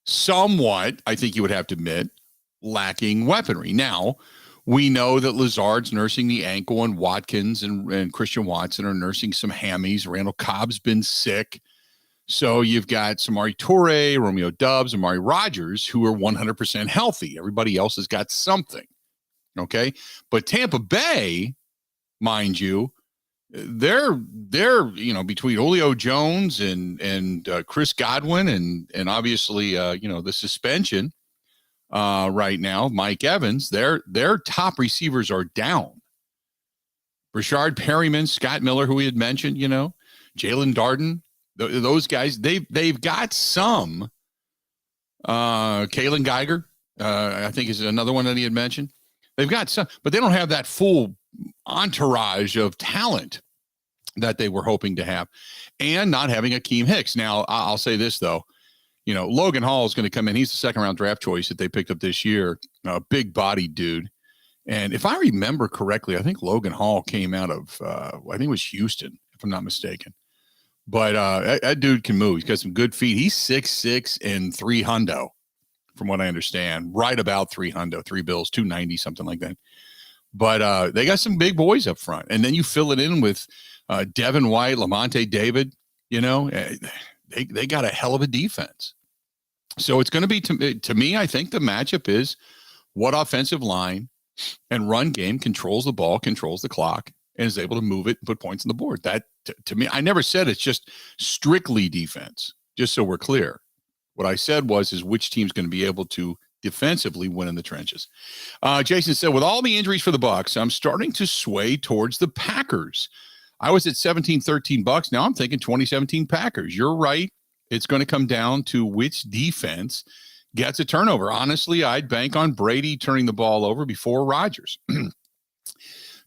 somewhat, I think you would have to admit, lacking weaponry. Now, we know that Lazard's nursing the ankle and Watkins and Christian Watson are nursing some hammies. Randall Cobb's been sick. So you've got Samori Toure, Romeo Doubs, Amari Rodgers, who are 100% healthy. Everybody else has got something. Okay. But Tampa Bay, mind you, they're between Julio Jones and Chris Godwin and obviously the suspension right now, Mike Evans, their top receivers are down. Brashard Perryman, Scott Miller, who we had mentioned, Jalen Darden. Those guys, they've got some. Kalen Geiger, I think, is another one that he had mentioned. They've got some, but they don't have that full entourage of talent that they were hoping to have, and not having Akeem Hicks. Now, I'll say this, though. Logan Hall is going to come in. He's the second-round draft choice that they picked up this year, a big-bodied dude. And if I remember correctly, I think Logan Hall came out of, I think it was Houston, if I'm not mistaken. But that dude can move. He's got some good feet. He's 6'6" and 3 hundo, from what I understand. Right about 3 hundo, 3 bills, 290, something like that. But they got some big boys up front. And then you fill it in with Devin White, Levante David. They got a hell of a defense. So it's going to be, to me, I think the matchup is what offensive line and run game controls the ball, controls the clock, and is able to move it and put points on the board. That, to me, I never said it's just strictly defense, just so we're clear. What I said is which team's going to be able to defensively win in the trenches. Jason said, with all the injuries for the Bucs, I'm starting to sway towards the Packers. I was at $17-13. Now I'm thinking 2017 Packers. You're right. It's going to come down to which defense gets a turnover. Honestly, I'd bank on Brady turning the ball over before Rodgers.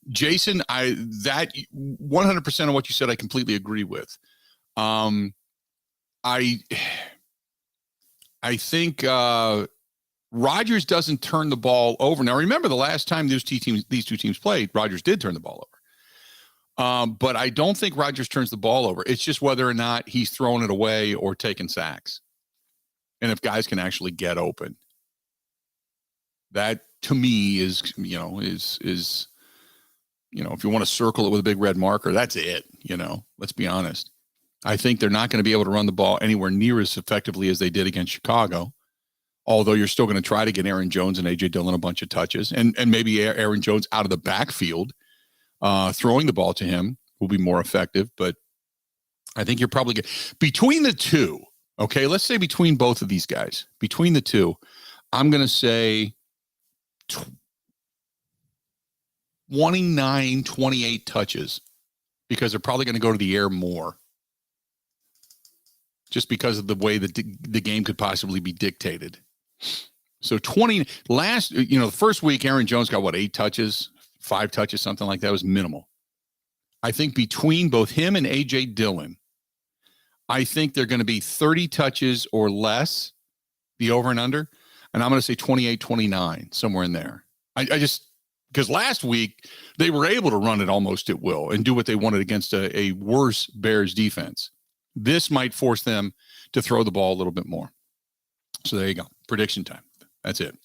Jason, that 100% of what you said, I completely agree with. I think Rodgers doesn't turn the ball over. Now, remember the last time these two teams played, Rodgers did turn the ball over. But I don't think Rodgers turns the ball over. It's just whether or not he's throwing it away or taking sacks. And if guys can actually get open. That to me is if you want to circle it with a big red marker, that's it. Let's be honest. I think they're not going to be able to run the ball anywhere near as effectively as they did against Chicago. Although you're still going to try to get Aaron Jones and A.J. Dillon a bunch of touches. And maybe Aaron Jones out of the backfield. Throwing the ball to him will be more effective, but I think you're probably good. Between the two, okay, let's say between both of these guys, between the two, I'm going to say 29, 28 touches because they're probably going to go to the air more just because of the way that the game could possibly be dictated. So the first week, Aaron Jones got 8 touches, 5 touches, something like that. It was minimal. I think between both him and A.J. Dillon, I think they're going to be 30 touches or less, the over and under. And I'm going to say 28-29, somewhere in there. I just, because last week they were able to run it almost at will and do what they wanted against a worse Bears defense. This might force them to throw the ball a little bit more. So there you go. Prediction time. That's it.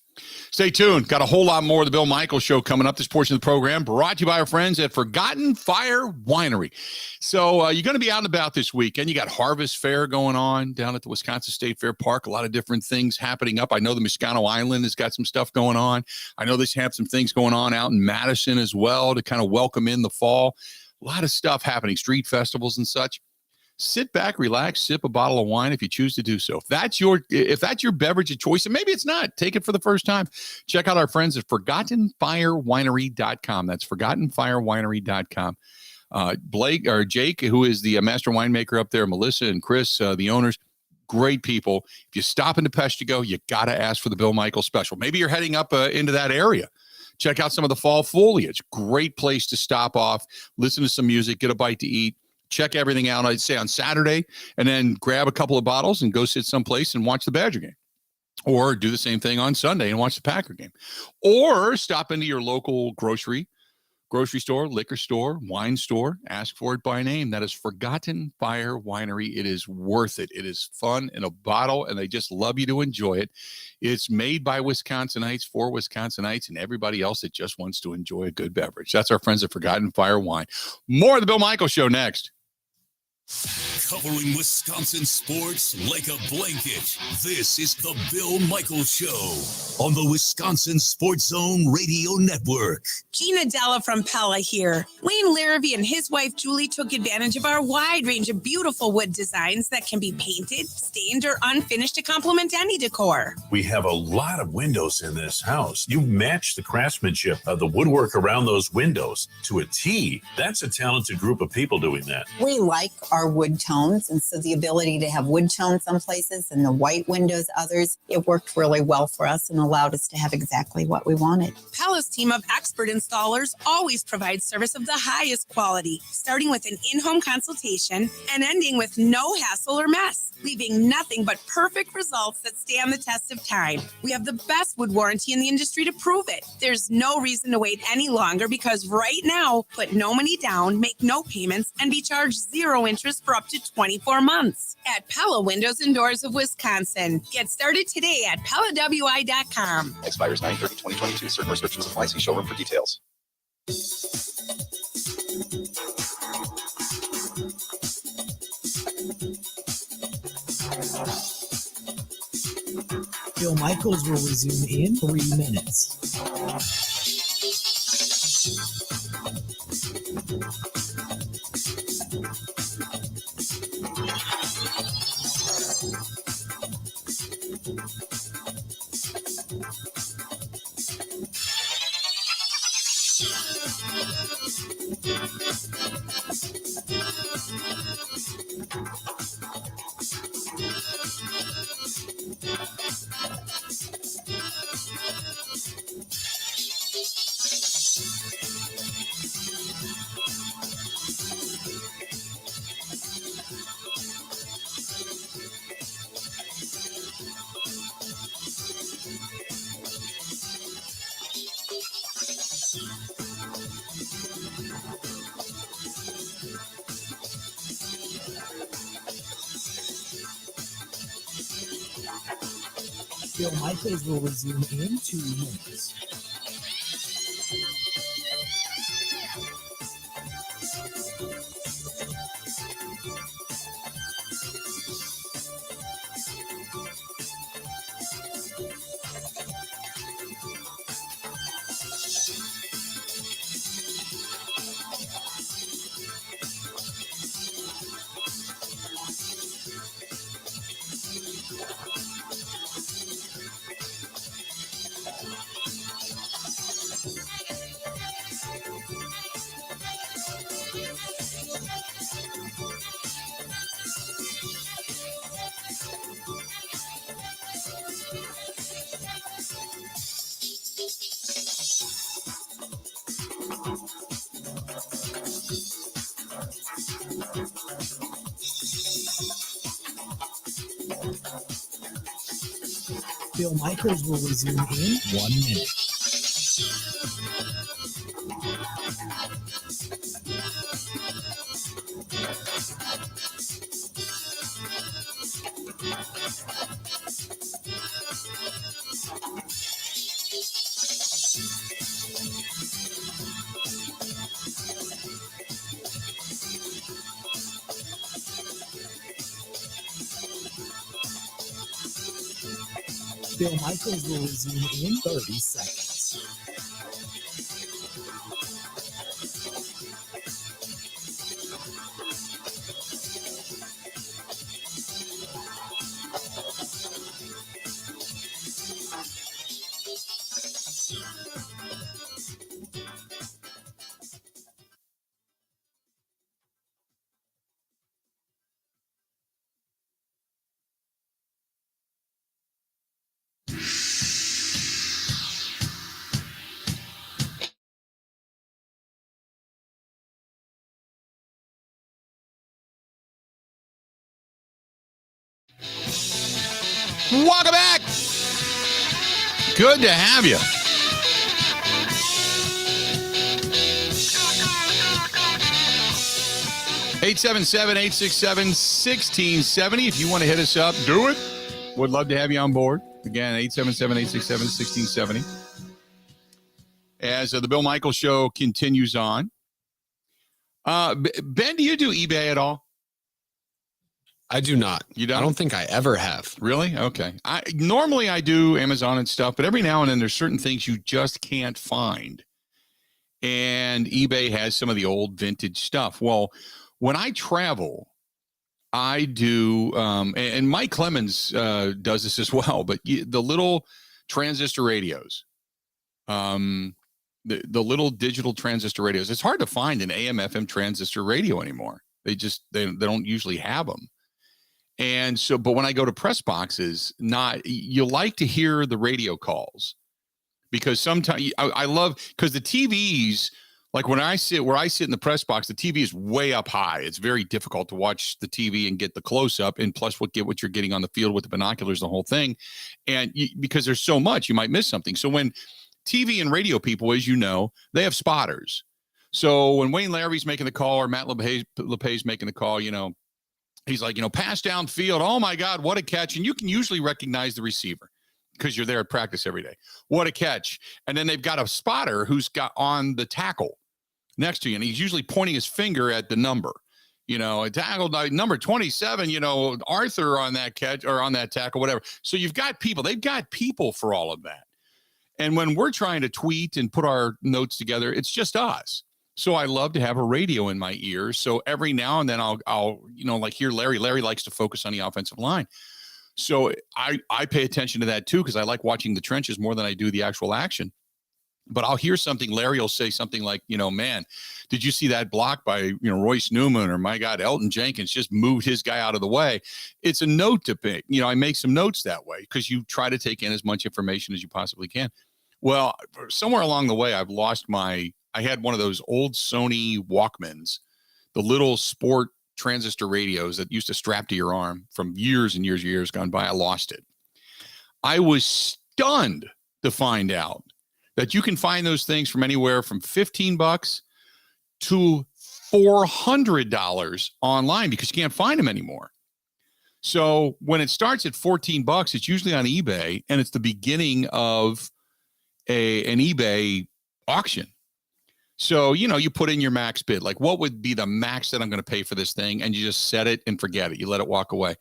Stay tuned. Got a whole lot more of the Bill Michaels Show coming up. This portion of the program brought to you by our friends at Forgotten Fire Winery. So you're going to be out and about this weekend. You got Harvest Fair going on down at the Wisconsin State Fair Park. A lot of different things happening up. I know the Miscano Island has got some stuff going on. I know they have some things going on out in Madison as well to kind of welcome in the fall. A lot of stuff happening, street festivals and such. Sit back, relax, sip a bottle of wine if you choose to do so. If that's your beverage of choice, and maybe it's not, take it for the first time. Check out our friends at ForgottenFireWinery.com. That's ForgottenFireWinery.com. Jake, who is the master winemaker up there, Melissa and Chris, the owners, great people. If you stop into Peshtigo, you got to ask for the Bill Michaels special. Maybe you're heading up into that area. Check out some of the fall foliage. Great place to stop off, listen to some music, get a bite to eat. Check everything out, I'd say, on Saturday, and then grab a couple of bottles and go sit someplace and watch the Badger game. Or do the same thing on Sunday and watch the Packer game. Or stop into your local grocery store, liquor store, wine store. Ask for it by name. That is Forgotten Fire Winery. It is worth it. It is fun in a bottle, and they just love you to enjoy it. It's made by Wisconsinites for Wisconsinites and everybody else that just wants to enjoy a good beverage. That's our friends at Forgotten Fire Wine. More of the Bill Michaels Show next. Covering Wisconsin sports like a blanket. This is the Bill Michaels Show on the Wisconsin Sports Zone Radio Network. Gina Della from Pella here. Wayne Larrabee and his wife Julie took advantage of our wide range of beautiful wood designs that can be painted, stained, or unfinished to complement any decor. We have a lot of windows in this house. You match the craftsmanship of the woodwork around those windows to a T. That's a talented group of people doing that. We like our wood tones, and so the ability to have wood tones some places and the white windows others, it worked really well for us and allowed us to have exactly what we wanted. Pella's team of expert installers always provides service of the highest quality, starting with an in-home consultation and ending with no hassle or mess, leaving nothing but perfect results that stand the test of time. We have the best wood warranty in the industry to prove it. There's no reason to wait any longer because right now, put no money down, make no payments, and be charged 0 interest for up to 24 months at Pella Windows and Doors of Wisconsin. Get started today at PellaWI.com. Expires 9/30/2022. Certain restrictions apply. See showroom for details. Bill Michaels will resume in 3 minutes. Bill Michaels will resume in 2 minutes. Bill Michaels will resume in 1 minute. Bill Michaels will resume in 30 seconds. Welcome back. Good to have you. (877-867-1670). If you want to hit us up, do it. Would love to have you on board. Again, 877-867-1670. As the Bill Michaels Show continues on. Ben, do you do eBay at all? I do not. You don't? I don't think I ever have. Really? Okay. Normally I do Amazon and stuff, but every now and then there's certain things you just can't find. And eBay has some of the old vintage stuff. Well, when I travel, I do, and Mike Clemens does this as well, but the little transistor radios, the little digital transistor radios, it's hard to find an AM FM transistor radio anymore. They don't usually have them. And so, but when I go to press boxes, you like to hear the radio calls, because sometimes I love, because the TVs, like where I sit in the press box, the TV is way up high. It's very difficult to watch the TV and get the close up, and plus what you're getting on the field with the binoculars, the whole thing. And because there's so much, you might miss something. So when TV and radio people, as you know, they have spotters. So when Wayne Larry's making the call or Matt LePay's making the call, he's like, pass downfield. Oh my God, what a catch. And you can usually recognize the receiver because you're there at practice every day. What a catch. And then they've got a spotter who's got on the tackle next to you. And he's usually pointing his finger at the number, a tackle number 27, Arthur on that catch or on that tackle, whatever. So they've got people for all of that. And when we're trying to tweet and put our notes together, it's just us. So I love to have a radio in my ears. So every now and then I'll like hear Larry. Larry likes to focus on the offensive line. So I pay attention to that too, because I like watching the trenches more than I do the actual action. But I'll hear something. Larry will say something like, man, did you see that block by, Royce Newman, or my God, Elton Jenkins just moved his guy out of the way. It's a note to pick. I make some notes that way because you try to take in as much information as you possibly can. Well, somewhere along the way, I had one of those old Sony Walkmans, the little sport transistor radios that used to strap to your arm from years and years gone by. I lost it. I was stunned to find out that you can find those things from anywhere from $15 to $400 online because you can't find them anymore. So when it starts at $14, it's usually on eBay, and it's the beginning of an eBay auction. So, you put in your max bid, like what would be the max that I'm going to pay for this thing? And you just set it and forget it. You let it walk away.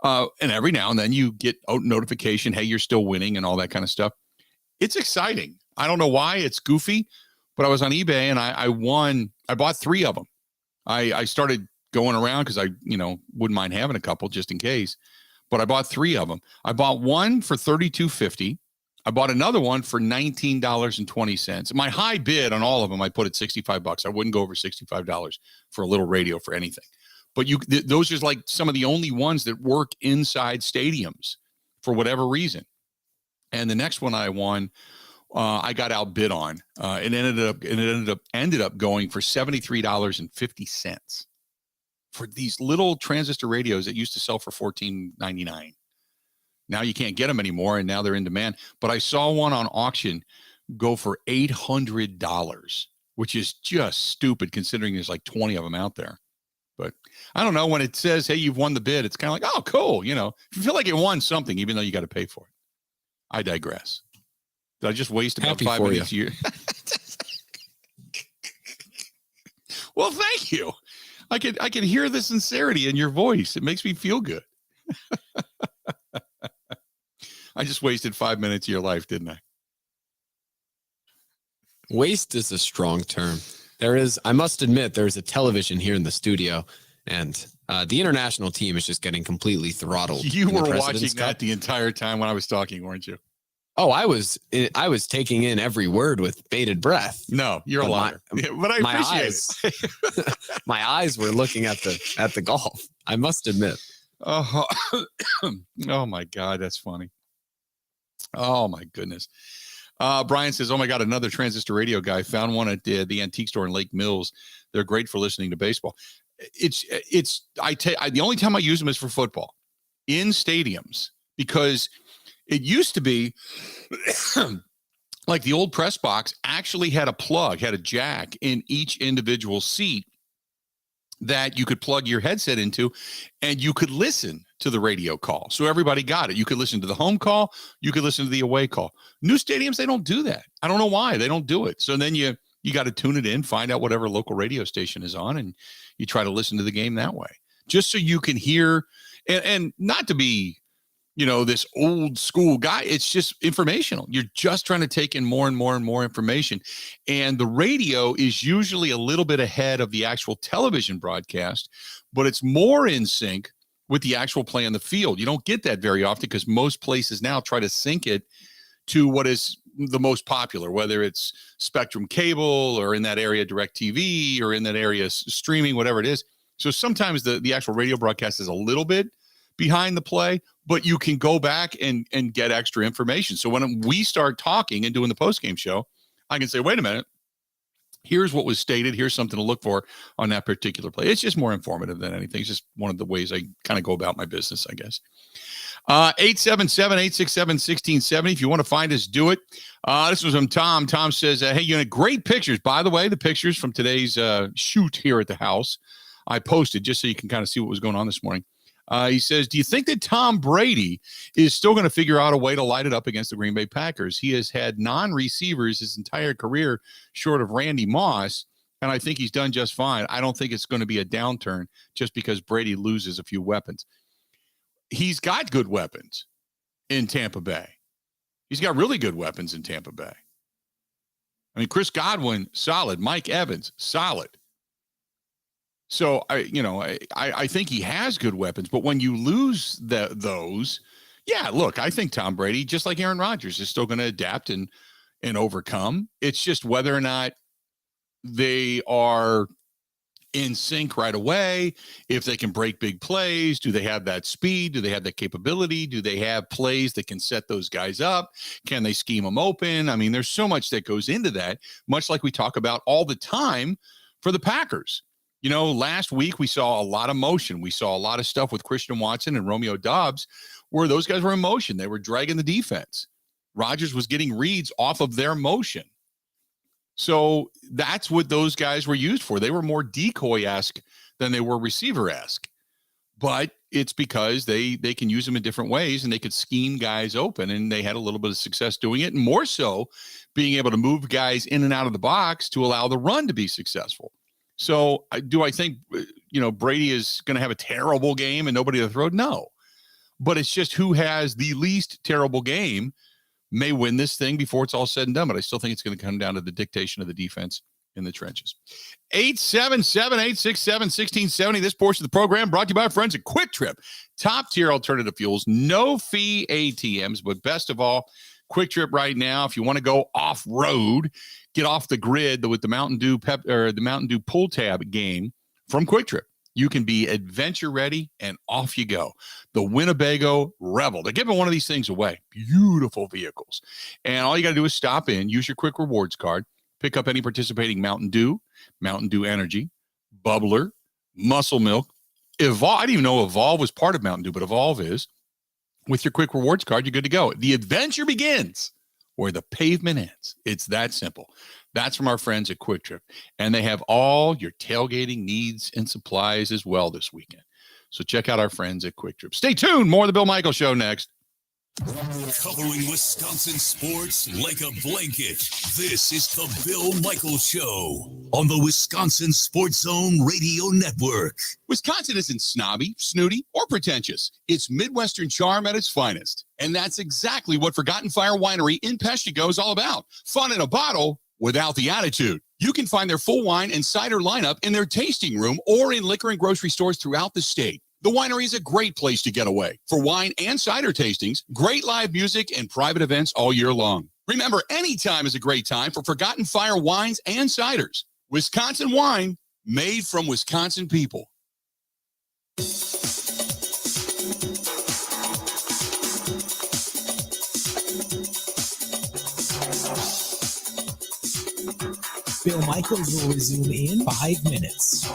And every now and then you get a notification, hey, you're still winning and all that kind of stuff. It's exciting. I don't know why. It's goofy, but I was on eBay and I won. I bought 3 of them. I started going around because I, wouldn't mind having a couple just in case, but I bought 3 of them. I bought one for $32.50. I bought another one for $19.20. My high bid on all of them, I put at $65. I wouldn't go over $65 for a little radio for anything. But those are like some of the only ones that work inside stadiums for whatever reason. And the next one I won, I got outbid on. It ended up going for $73.50 for these little transistor radios that used to sell for $14.99. Now you can't get them anymore, and now they're in demand. But I saw one on auction go for $800, which is just stupid considering there's like 20 of them out there. But I don't know, when it says, hey, you've won the bid, it's kind of like, oh, cool. You know, you feel like you won something, even though you got to pay for it. I digress. Did I just waste about 5 minutes here? Well, thank you. I can hear the sincerity in your voice. It makes me feel good. I just wasted 5 minutes of your life, didn't I? Waste is a strong term. I must admit, there's a television here in the studio, and the international team is just getting completely throttled. You were watching that the entire time when I was talking, weren't you? Oh, I was taking in every word with bated breath. No, you're a liar. But I appreciate it. My eyes were looking at the golf. I must admit. Oh, oh my God, that's funny. Oh my goodness. Brian says, oh my God, another transistor radio guy. Found one at the antique store in Lake Mills. They're great for listening to baseball. The only time I use them is for football in stadiums, because it used to be like the old press box actually had a jack in each individual seat that you could plug your headset into, and you could listen to the radio call. So everybody got it. You could listen to the home call. You could listen to the away call. New stadiums, they don't do that. I don't know why they don't do it. So then you got to tune it in, find out whatever local radio station is on, and you try to listen to the game that way, just so you can hear, and not to be, this old school guy. It's just informational. You're just trying to take in more and more and more information. And the radio is usually a little bit ahead of the actual television broadcast, but it's more in sync with the actual play on the field. You don't get that very often because most places now try to sync it to what is the most popular, whether it's Spectrum Cable or in that area DirecTV or in that area streaming, whatever it is. So sometimes the actual radio broadcast is a little bit behind the play, but you can go back and get extra information. So when we start talking and doing the postgame show, I can say, wait a minute, here's what was stated. Here's something to look for on that particular play. It's just more informative than anything. It's just one of the ways I kind of go about my business, I guess. 877-867-1670. If you want to find us, do it. This was from Tom. Tom says, hey, you had great pictures. By the way, the pictures from today's shoot here at the house, I posted just so you can kind of see what was going on this morning. He says, do you think that Tom Brady is still going to figure out a way to light it up against the Green Bay Packers? He has had non-receivers his entire career short of Randy Moss, and I think he's done just fine. I don't think it's going to be a downturn just because Brady loses a few weapons. He's got good weapons in Tampa Bay. He's got really good weapons in Tampa Bay. I mean, Chris Godwin, solid. Mike Evans, solid. So I think he has good weapons, but when you lose those, yeah, look, I think Tom Brady, just like Aaron Rodgers, is still going to adapt and overcome. It's just whether or not they are in sync right away. If they can break big plays, do they have that speed? Do they have that capability? Do they have plays that can set those guys up? Can they scheme them open? I mean, there's so much that goes into that, much like we talk about all the time for the Packers. Last week we saw a lot of motion. We saw a lot of stuff with Christian Watson and Romeo Doubs where those guys were in motion. They were dragging the defense. Rodgers was getting reads off of their motion. So that's what those guys were used for. They were more decoy-esque than they were receiver-esque. But it's because they can use them in different ways, and they could scheme guys open, and they had a little bit of success doing it, and more so being able to move guys in and out of the box to allow the run to be successful. So do I think, Brady is going to have a terrible game and nobody to throw? No. But it's just who has the least terrible game may win this thing before it's all said and done. But I still think it's going to come down to the dictation of the defense in the trenches. 877-867-1670. This portion of the program brought to you by our friends at Quick Trip. Top tier alternative fuels, no fee ATMs, but best of all, Quick Trip right now. If you want to go off-road, get off the grid with the Mountain Dew the Mountain Dew pull tab game from Quick Trip. You can be adventure ready and off you go. The Winnebago Rebel. They're giving one of these things away. Beautiful vehicles. And all you got to do is stop in, use your Quick Rewards card, pick up any participating Mountain Dew Energy, Bubbler, Muscle Milk, Evolve. I didn't even know Evolve was part of Mountain Dew, but Evolve is. With your Quick Rewards card, you're good to go. The adventure begins where the pavement ends. It's that simple. That's from our friends at Quick Trip. And they have all your tailgating needs and supplies as well this weekend. So check out our friends at Quick Trip. Stay tuned. More of the Bill Michaels Show next. Covering Wisconsin sports like a blanket. This is the Bill Michaels Show on the Wisconsin Sports Zone Radio Network. Wisconsin isn't snobby, snooty, or pretentious. It's Midwestern charm at its finest. And that's exactly what Forgotten Fire Winery in Peshtigo is all about. Fun in a bottle without the attitude. You can find their full wine and cider lineup in their tasting room or in liquor and grocery stores throughout the state. The winery is a great place to get away for wine and cider tastings, great live music, and private events all year long. Remember, any time is a great time for Forgotten Fire wines and ciders. Wisconsin wine made from Wisconsin people. Bill Michaels will resume in 5 minutes.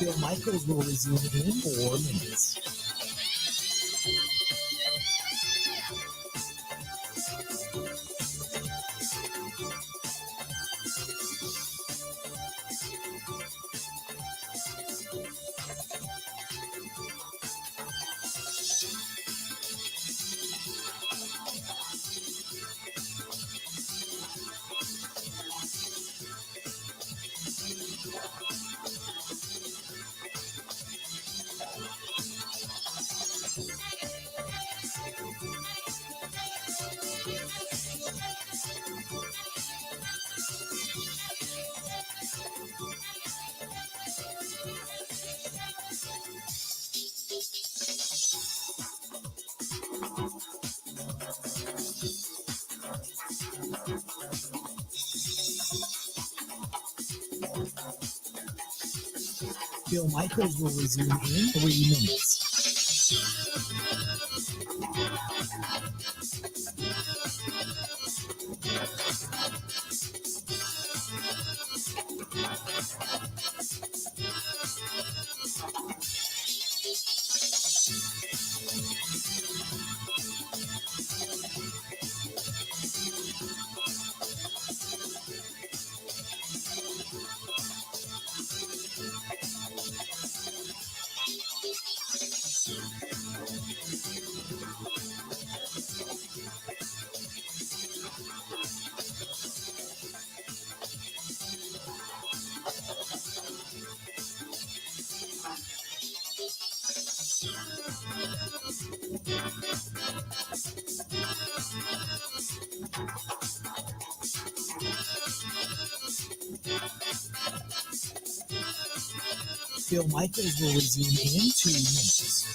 Bill Michaels will resume in 4 minutes. Bill Michaels will resume in 3 minutes. Bill Michaels will resume in 2 minutes.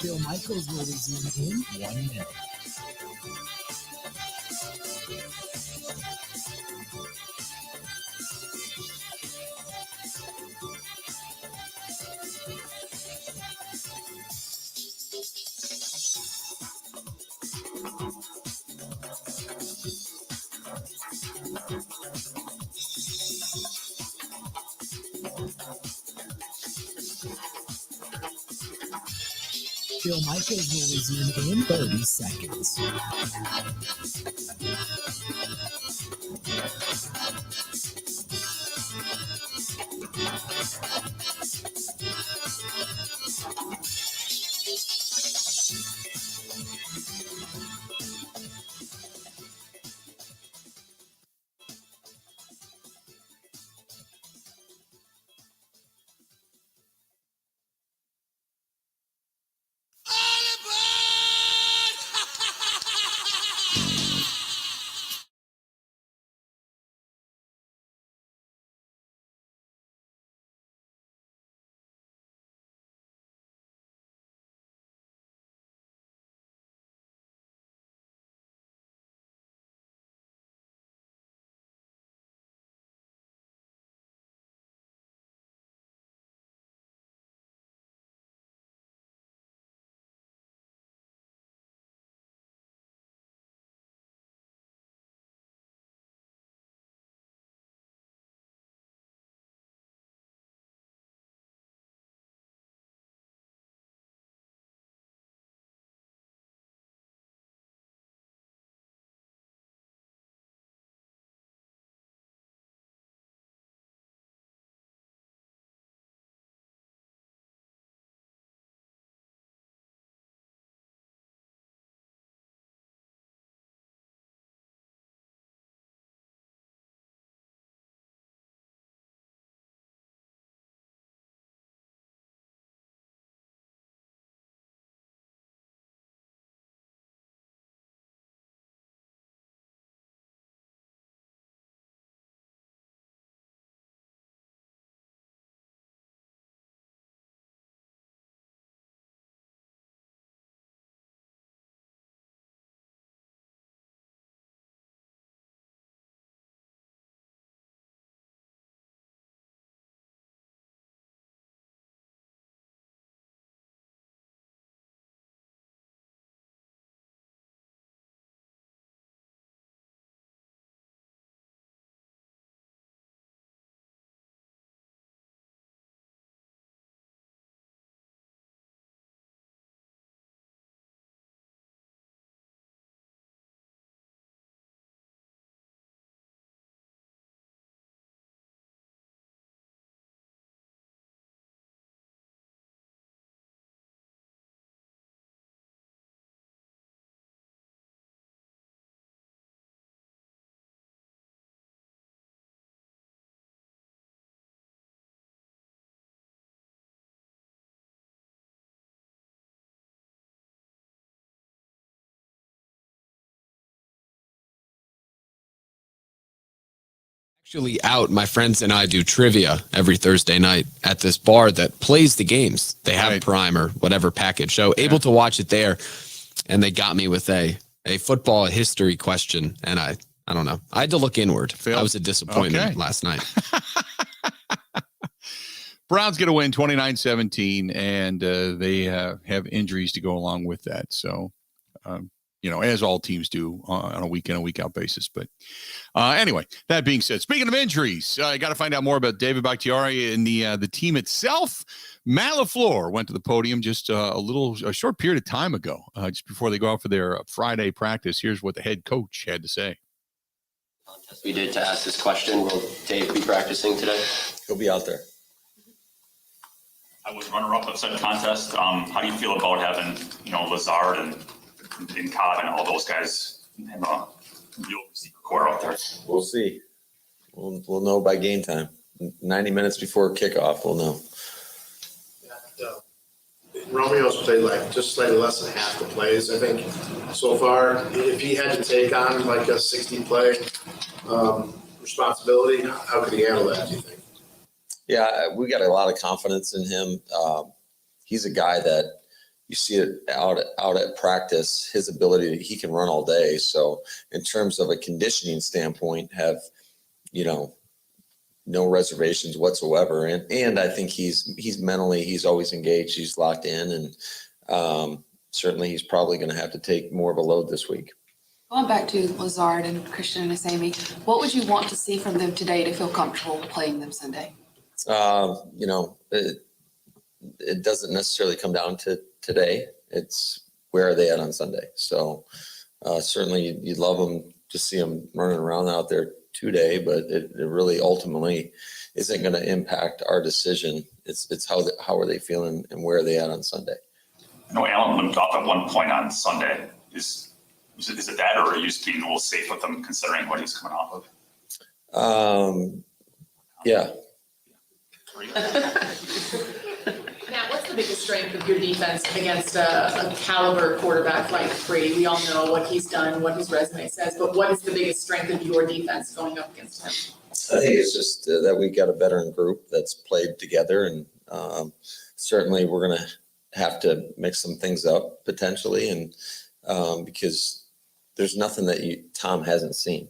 Bill Michaels will resume in 1 minute. Bill Michaels will resume in 30 seconds. Actually out, my friends and I do trivia every Thursday night at this bar that plays the games. They have Prime or whatever package. So able to watch it there. And they got me with a football history question. And I don't know. I had to look inward. I was a disappointment last night. Browns get a win 29-17, and they have injuries to go along with that. So, as all teams do on a week in, a week out basis. But anyway, that being said, speaking of injuries, I got to find out more about David Bakhtiari and the team itself. Matt LaFleur went to the podium just a short period of time ago, just before they go out for their Friday practice. Here's what the head coach had to say. We did to ask this question. Will Dave be practicing today? He'll be out there. I was runner-up of said contest. How do you feel about having, Lazard and Cobb and all those guys in the receiver core out there? We'll see. We'll know by game time. 90 minutes before kickoff, we'll know. Romeo's played just slightly less than half the plays, I think, so far. If he had to take on like a 60-play responsibility, how could he handle that, do you think? Yeah, we got a lot of confidence in him. He's a guy that, you see it out at practice, his ability, he can run all day. So in terms of a conditioning standpoint, have, no reservations whatsoever. And I think he's mentally, he's always engaged, he's locked in, and certainly he's probably going to have to take more of a load this week. Going back to Lazard and Christian and Sammy, what would you want to see from them today to feel comfortable playing them Sunday? It doesn't necessarily come down to today. It's where are they at on Sunday? So certainly you'd love them to see them running around out there today, but it really ultimately isn't going to impact our decision. It's how are they feeling and where are they at on Sunday? I know Allen limped off at one point on Sunday. Is it that, or are you just being a little safe with him considering what he's coming off of? Yeah. Matt, what's the biggest strength of your defense against a caliber quarterback like Brady? We all know what he's done, what his resume says, but what is the biggest strength of your defense going up against him? I think it's just that we got a veteran group that's played together, and certainly we're going to have to mix some things up potentially, and because there's nothing that Tom hasn't seen.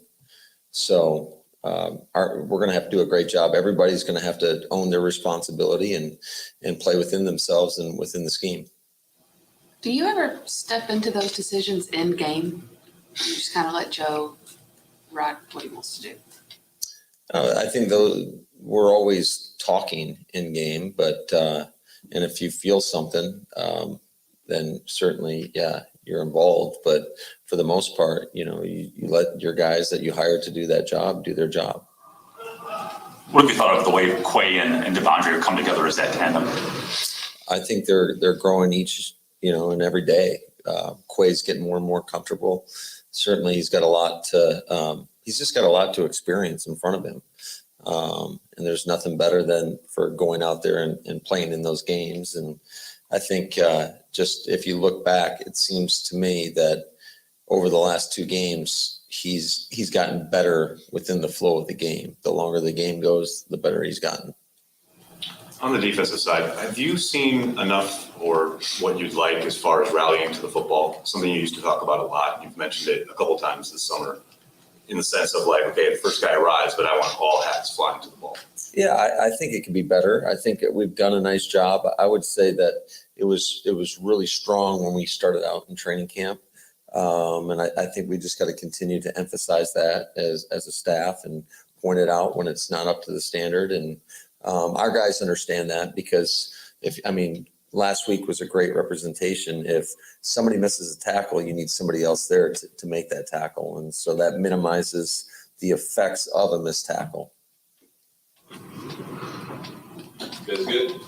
So we're going to have to do a great job. Everybody's going to have to own their responsibility and play within themselves and within the scheme. Do you ever step into those decisions in game? You just kind of let Joe ride what he wants to do? I think we're always talking in game, but and if you feel something, then certainly, yeah, you're involved. But for the most part, you let your guys that you hired to do that job do their job. What have you thought of the way Quay and Devondre come together as that tandem? I think they're growing each, and every day. Quay's getting more and more comfortable. Certainly, he's got a lot to. He's just got a lot to experience in front of him, and there's nothing better than for going out there and playing in those games. And I think just if you look back, it seems to me that over the last two games, he's gotten better within the flow of the game. The longer the game goes, the better he's gotten. On the defensive side, have you seen enough or what you'd like as far as rallying to the football? Something you used to talk about a lot. You've mentioned it a couple times this summer in the sense of like, okay, the first guy arrives, but I want all hats flying to the ball. Yeah, I think it can be better. I think we've done a nice job. I would say that it was really strong when we started out in training camp. And I think we just got to continue to emphasize that as a staff and point it out when it's not up to the standard. And our guys understand that because last week was a great representation. If somebody misses a tackle, you need somebody else there to make that tackle. And so that minimizes the effects of a missed tackle. That's good.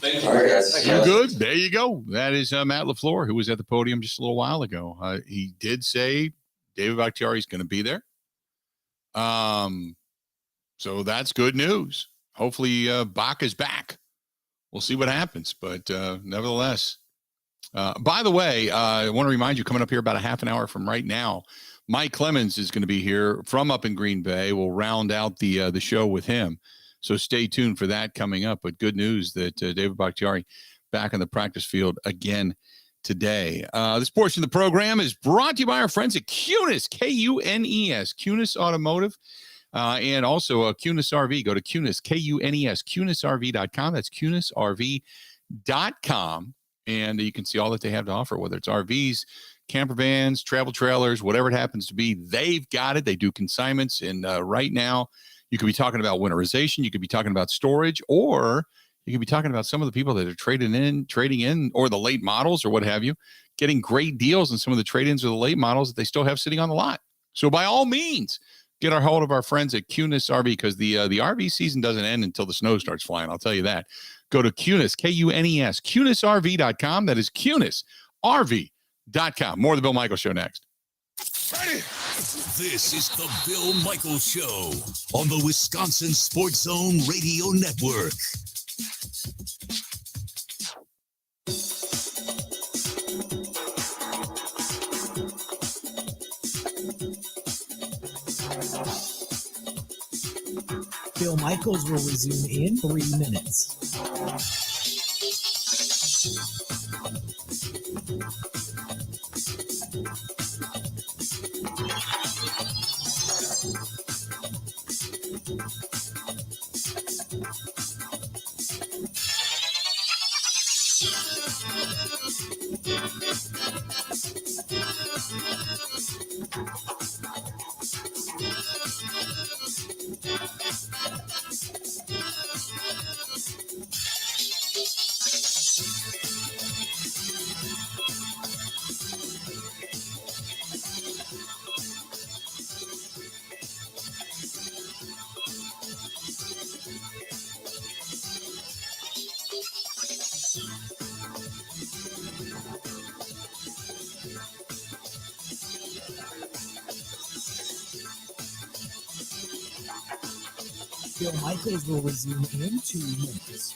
Thank you. All right, guys. You're good. There you go. That is Matt LaFleur, who was at the podium just a little while ago. He did say David Bakhtiari is going to be there. So that's good news. Hopefully Bach is back. We'll see what happens. But nevertheless, by the way, I want to remind you, coming up here about a half an hour from right now, Mike Clemens is going to be here from up in Green Bay. We'll round out the show with him. So stay tuned for that coming up. But good news that David Bakhtiari back in the practice field again today. This portion of the program is brought to you by our friends at Kunes, Kunes, Kunes Automotive, and also Kunes RV. Go to Kunes, Kunes, KunesRV.com. That's KunesRV.com. And you can see all that they have to offer, whether it's RVs, camper vans, travel trailers, whatever it happens to be. They've got it. They do consignments. And right now, you could be talking about winterization. You could be talking about storage, or you could be talking about some of the people that are trading in, or the late models or what have you, getting great deals on some of the trade-ins or the late models that they still have sitting on the lot. So by all means, get a hold of our friends at Kunes RV, because the RV season doesn't end until the snow starts flying. I'll tell you that. Go to Kunes, Kunes, KunesRV.com. That is KunesRV.com. More of the Bill Michaels Show next. Ready? This is the Bill Michaels Show on the Wisconsin Sports Zone Radio Network. Bill Michaels will resume in 3 minutes. Bill Michaels will resume in 2 minutes.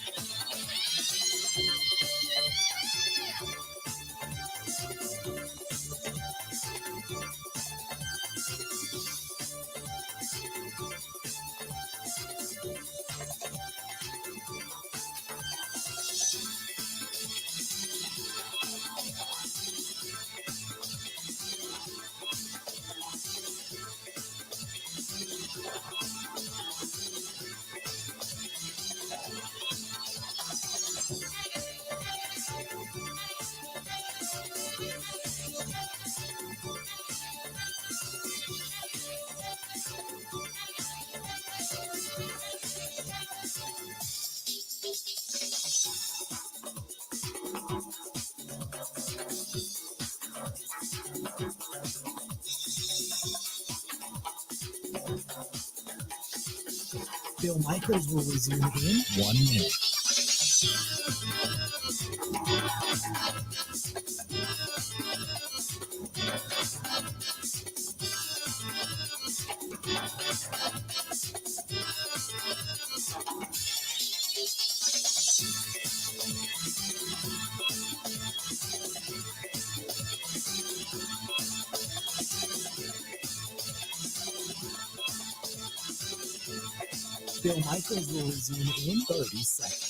Bill Michaels will resume in 1 minute. Bill Michaels will resume in 30 seconds.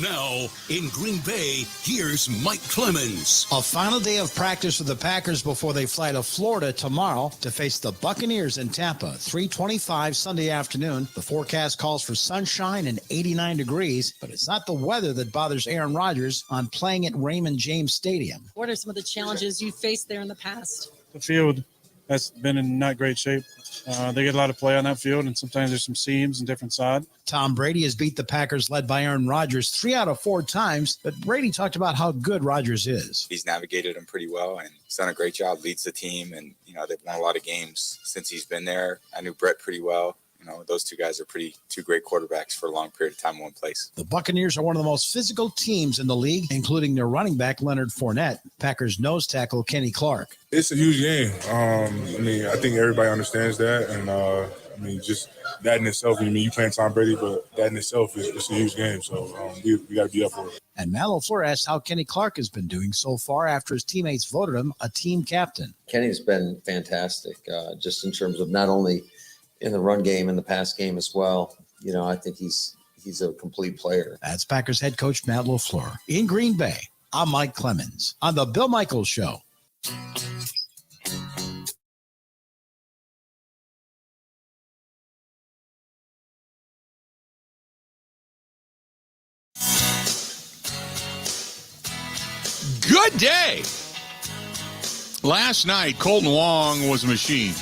Now, in Green Bay, here's Mike Clemens. A final day of practice for the Packers before they fly to Florida tomorrow to face the Buccaneers in Tampa. 3:25 Sunday afternoon. The forecast calls for sunshine and 89 degrees, but it's not the weather that bothers Aaron Rodgers on playing at Raymond James Stadium. What are some of the challenges you faced there in the past? The field has been in not great shape. They get a lot of play on that field, and sometimes there's some seams and different side. Tom Brady has beat the Packers led by Aaron Rodgers 3 out of 4 times, but Brady talked about how good Rodgers is. He's navigated them pretty well, and he's done a great job, leads the team, and, they've won a lot of games since he's been there. I knew Brett pretty well. Those two guys are two great quarterbacks for a long period of time in one place. The Buccaneers are one of the most physical teams in the league, including their running back, Leonard Fournette, Packers nose tackle, Kenny Clark. It's a huge game. I think everybody understands that. And, just that in itself, you playing Tom Brady, but that in itself is a huge game. So we got to be up for it. And Matt LaFleur asked how Kenny Clark has been doing so far after his teammates voted him a team captain. Kenny's been fantastic, just in terms of not only in the run game and the pass game as well. I think he's a complete player. That's Packers head coach Matt LaFleur. In Green Bay, I'm Mike Clemens on the Bill Michaels Show. Good day. Last night, Colton Wong was a machine.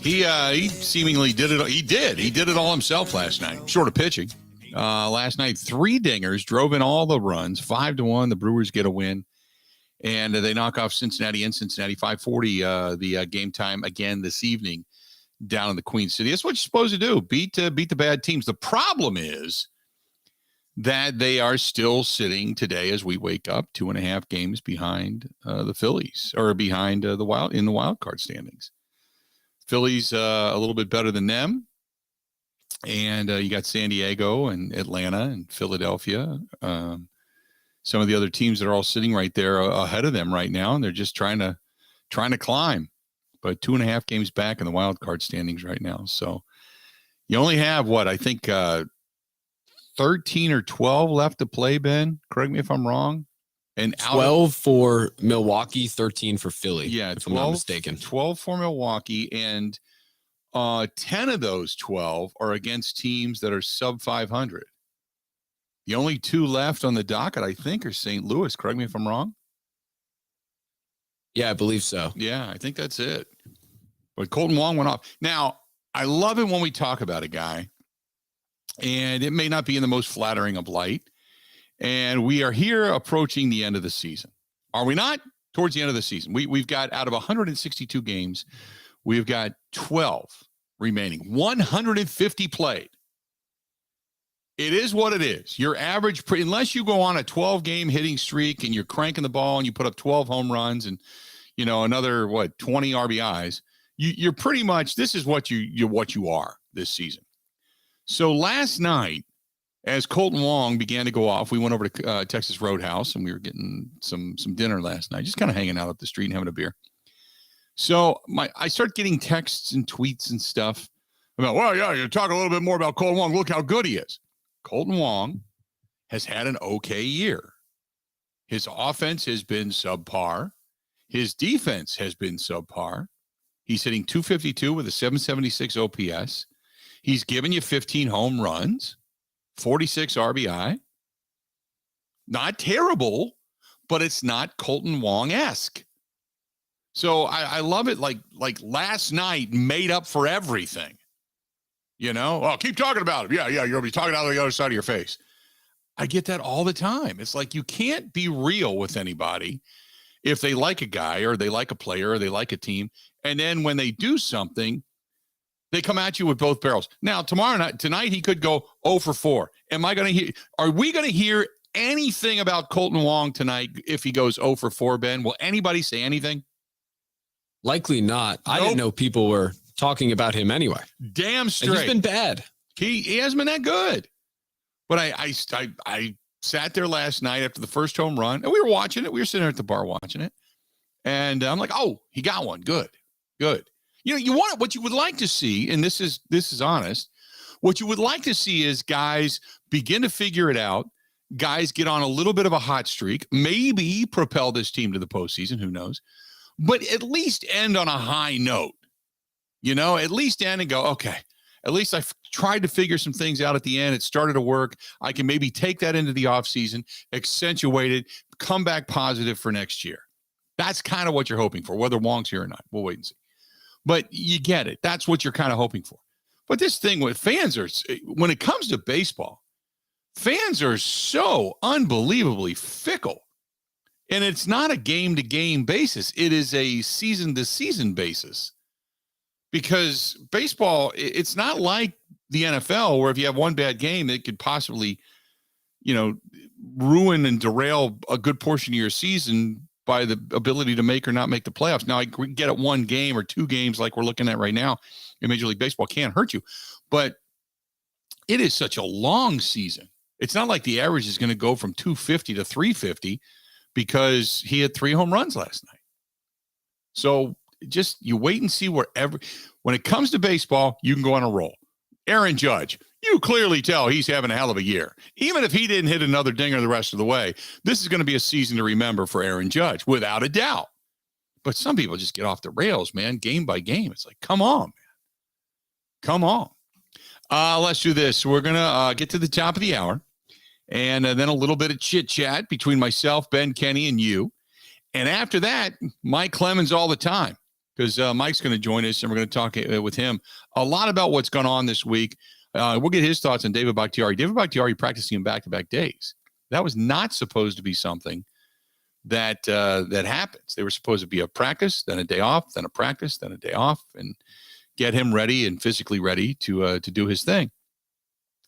He seemingly did it. He did it all himself last night, short of pitching. Last night, 3 dingers, drove in all the runs, 5-1. The Brewers get a win, and they knock off Cincinnati in Cincinnati, 5:40. The game time again this evening down in the Queen City. That's what you're supposed to do. Beat the bad teams. The problem is that they are still sitting today as we wake up 2.5 games behind the Phillies, or behind the wild card standings. Phillies a little bit better than them. And you got San Diego and Atlanta and Philadelphia. Some of the other teams that are all sitting right there ahead of them right now, and they're just trying to climb. But 2.5 games back in the wild card standings right now. So you only have I think 13 or 12 left to play, Ben. Correct me if I'm wrong. And 12 for Milwaukee, 13 for Philly. Yeah, if I'm not mistaken. 12 for Milwaukee, and 10 of those 12 are against teams that are sub 500. The only 2 left on the docket, I think, are St. Louis. Correct me if I'm wrong. Yeah, I believe so. Yeah, I think that's it. But Colton Wong went off. Now, I love it when we talk about a guy, and it may not be in the most flattering of light. And we are here approaching the end of the season. Are we not? Towards the end of the season. We've got, out of 162 games, we've got 12 remaining. 150 played. It is what it is. Your average, unless you go on a 12-game hitting streak and you're cranking the ball and you put up 12 home runs and, another, 20 RBIs, you're pretty much, this is what you are this season. So last night, as Colton Wong began to go off, we went over to Texas Roadhouse, and we were getting some dinner last night, just kind of hanging out up the street and having a beer. So I start getting texts and tweets and stuff about, well, yeah, you're talking a little bit more about Colton Wong. Look how good he is. Colton Wong has had an okay year. His offense has been subpar. His defense has been subpar. He's hitting .252 with a .776 OPS. He's given you 15 home runs. 46 RBI. Not terrible, but it's not Colton Wong-esque. So I love it. Like last night made up for everything. Oh, keep talking about him. Yeah, you're going to be talking out of the other side of your face. I get that all the time. It's like you can't be real with anybody if they like a guy or they like a player or they like a team. And then when they do something, they come at you with both barrels. Now, tonight, he could go 0 for 4. Are we going to hear anything about Colton Wong tonight if he goes 0 for 4, Ben? Will anybody say anything? Likely not. Nope. I didn't know people were talking about him anyway. Damn straight. And he's been bad. He hasn't been that good. But I sat there last night after the first home run, and we were watching it. We were sitting there at the bar watching it. And I'm like, oh, he got one. Good. You want what you would like to see, and this is honest. What you would like to see is guys begin to figure it out. Guys get on a little bit of a hot streak, maybe propel this team to the postseason. Who knows? But at least end on a high note. At least end and go, okay, at least I tried to figure some things out at the end. It started to work. I can maybe take that into the offseason, accentuate it, come back positive for next year. That's kind of what you're hoping for, whether Wong's here or not. We'll wait and see. But you get it. That's what you're kind of hoping for. But this thing with fans when it comes to baseball, fans are so unbelievably fickle. And it's not a game-to-game basis. It is a season-to-season basis. Because baseball, it's not like the NFL where if you have one bad game, it could possibly, ruin and derail a good portion of your season by the ability to make or not make the playoffs. Now, I get it, 1 game or 2 games like we're looking at right now in Major League Baseball can't hurt you. But it is such a long season. It's not like the average is going to go from 250 to 350 because he had 3 home runs last night. So just you wait and see when it comes to baseball, you can go on a roll. Aaron Judge, you clearly tell he's having a hell of a year. Even if he didn't hit another dinger the rest of the way, this is going to be a season to remember for Aaron Judge, without a doubt. But some people just get off the rails, man, game by game. It's like, come on, man. Come on. Let's do this. We're going to get to the top of the hour, and then a little bit of chit-chat between myself, Ben, Kenny, and you. And after that, Mike Clemens all the time, because Mike's going to join us, and we're going to talk with him a lot about what's gone on this week. We'll get his thoughts on David Bakhtiari. David Bakhtiari practicing in back-to-back days. That was not supposed to be something that happens. They were supposed to be a practice, then a day off, then a practice, then a day off, and get him ready and physically ready to do his thing.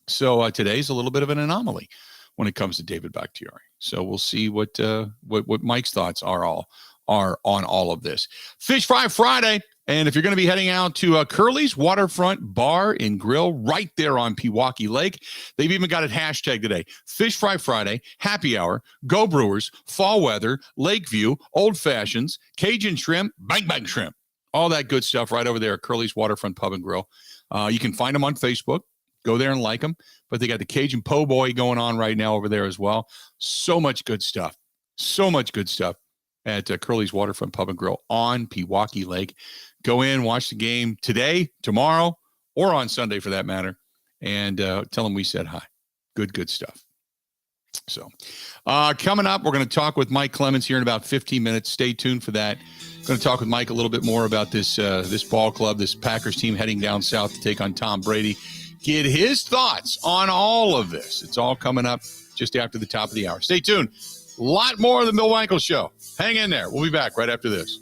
So today's a little bit of an anomaly. when it comes to David Bakhtiari. So we'll see what Mike's thoughts are on all of this. Fish Fry Friday. And if you're going to be heading out to Curly's Waterfront Bar and Grill right there on Pewaukee Lake, they've even got it hashtag today. Fish Fry Friday, happy hour, Go Brewers, fall weather, Lakeview, old fashions, Cajun shrimp, bang bang shrimp. All that good stuff right over there at Curly's Waterfront Pub and Grill. You can find them on Facebook. Go there and like them. But they got the Cajun Po' Boy going on right now over there as well. So much good stuff. So much good stuff at Curly's Waterfront Pub and Grill on Pewaukee Lake. Go in, watch the game today, tomorrow, or on Sunday for that matter, and tell them we said hi. Good stuff. So coming up, we're going to talk with Mike Clemens here in about 15 minutes. Stay tuned for that. Going to talk with Mike a little bit more about this ball club, this Packers team heading down south to take on Tom Brady. Get his thoughts on all of this. It's all coming up just after the top of the hour. Stay tuned. A lot more of the Bill Michaels Show. Hang in there. We'll be back right after this.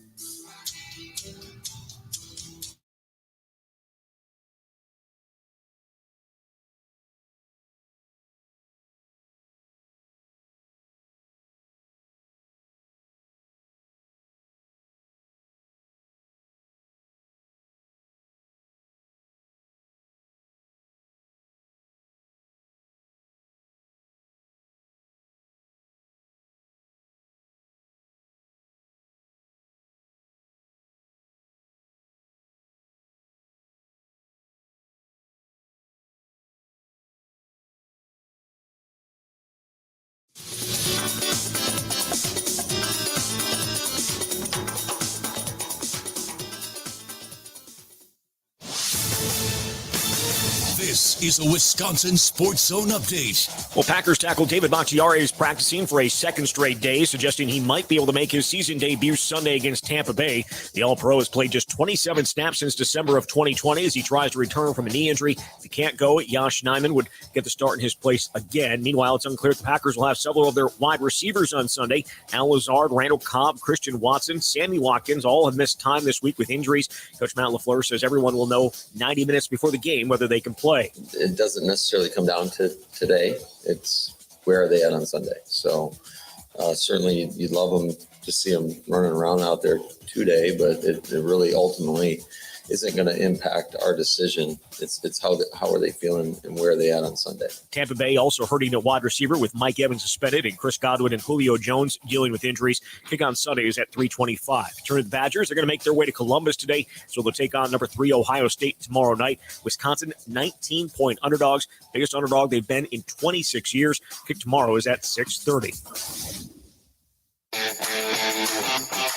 This is a Wisconsin Sports Zone update. Well, Packers tackle David Bakhtiari is practicing for a second straight day, suggesting he might be able to make his season debut Sunday against Tampa Bay. The All-Pro has played just 27 snaps since December of 2020 as he tries to return from a knee injury. If he can't go, Josh Nijman would get the start in his place again. Meanwhile, it's unclear if the Packers will have several of their wide receivers on Sunday. Al Lazard, Randall Cobb, Christian Watson, Sammy Watkins all have missed time this week with injuries. Coach Matt LaFleur says everyone will know 90 minutes before the game whether they can play. It doesn't necessarily come down to today. It's where are they at on Sunday. So certainly you'd love them to see them running around out there today, but it really ultimately isn't going to impact our decision. It's how are they feeling and where are they at on Sunday. Tampa Bay also hurting a wide receiver with Mike Evans suspended and Chris Godwin and Julio Jones dealing with injuries. Kick on Sunday is at 3:25. Turn to the Badgers. They're going to make their way to Columbus today, so they'll take on number 3 Ohio State tomorrow night. Wisconsin 19-point underdogs, biggest underdog they've been in 26 years. Kick tomorrow is at 6:30.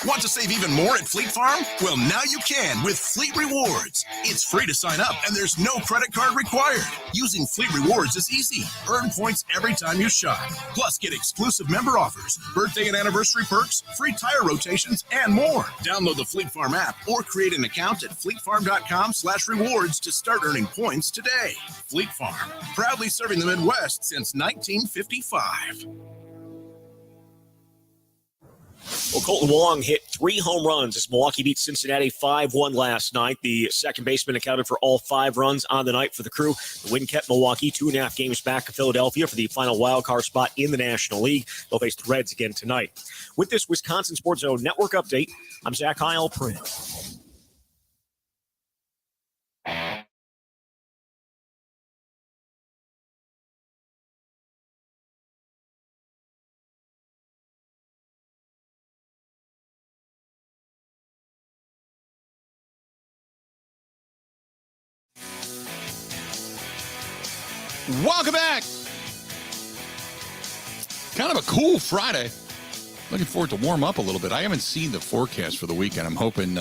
Want to save even more at Fleet Farm? Well, now you can with Fleet Rewards. It's free to sign up, and there's no credit card required. Using Fleet Rewards is easy. Earn points every time you shop. Plus, get exclusive member offers, birthday and anniversary perks, free tire rotations, and more. Download the Fleet Farm app or create an account at fleetfarm.com/rewards to start earning points today. Fleet Farm, proudly serving the Midwest since 1955. Well, Colton Wong hit 3 home runs as Milwaukee beat Cincinnati 5-1 last night. The second baseman accounted for all 5 runs on the night for the Crew. The win kept Milwaukee 2.5 games back of Philadelphia for the final wildcard spot in the National League. They'll face the Reds again tonight. With this Wisconsin Sports Zone Network update, I'm Zach Heilprin. Welcome back. Kind of a cool Friday. Looking forward to warm up a little bit. I haven't seen the forecast for the weekend. I'm hoping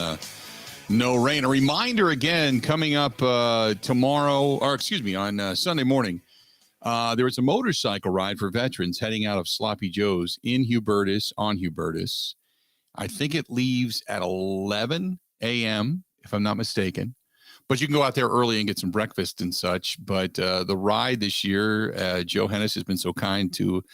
no rain. A reminder again, coming up tomorrow, or excuse me, on Sunday morning, there is a motorcycle ride for veterans heading out of Sloppy Joe's in Hubertus, on Hubertus. I think it leaves at 11 a.m., if I'm not mistaken. But you can go out there early and get some breakfast and such. But the ride this year, Joe Hennis has been so kind to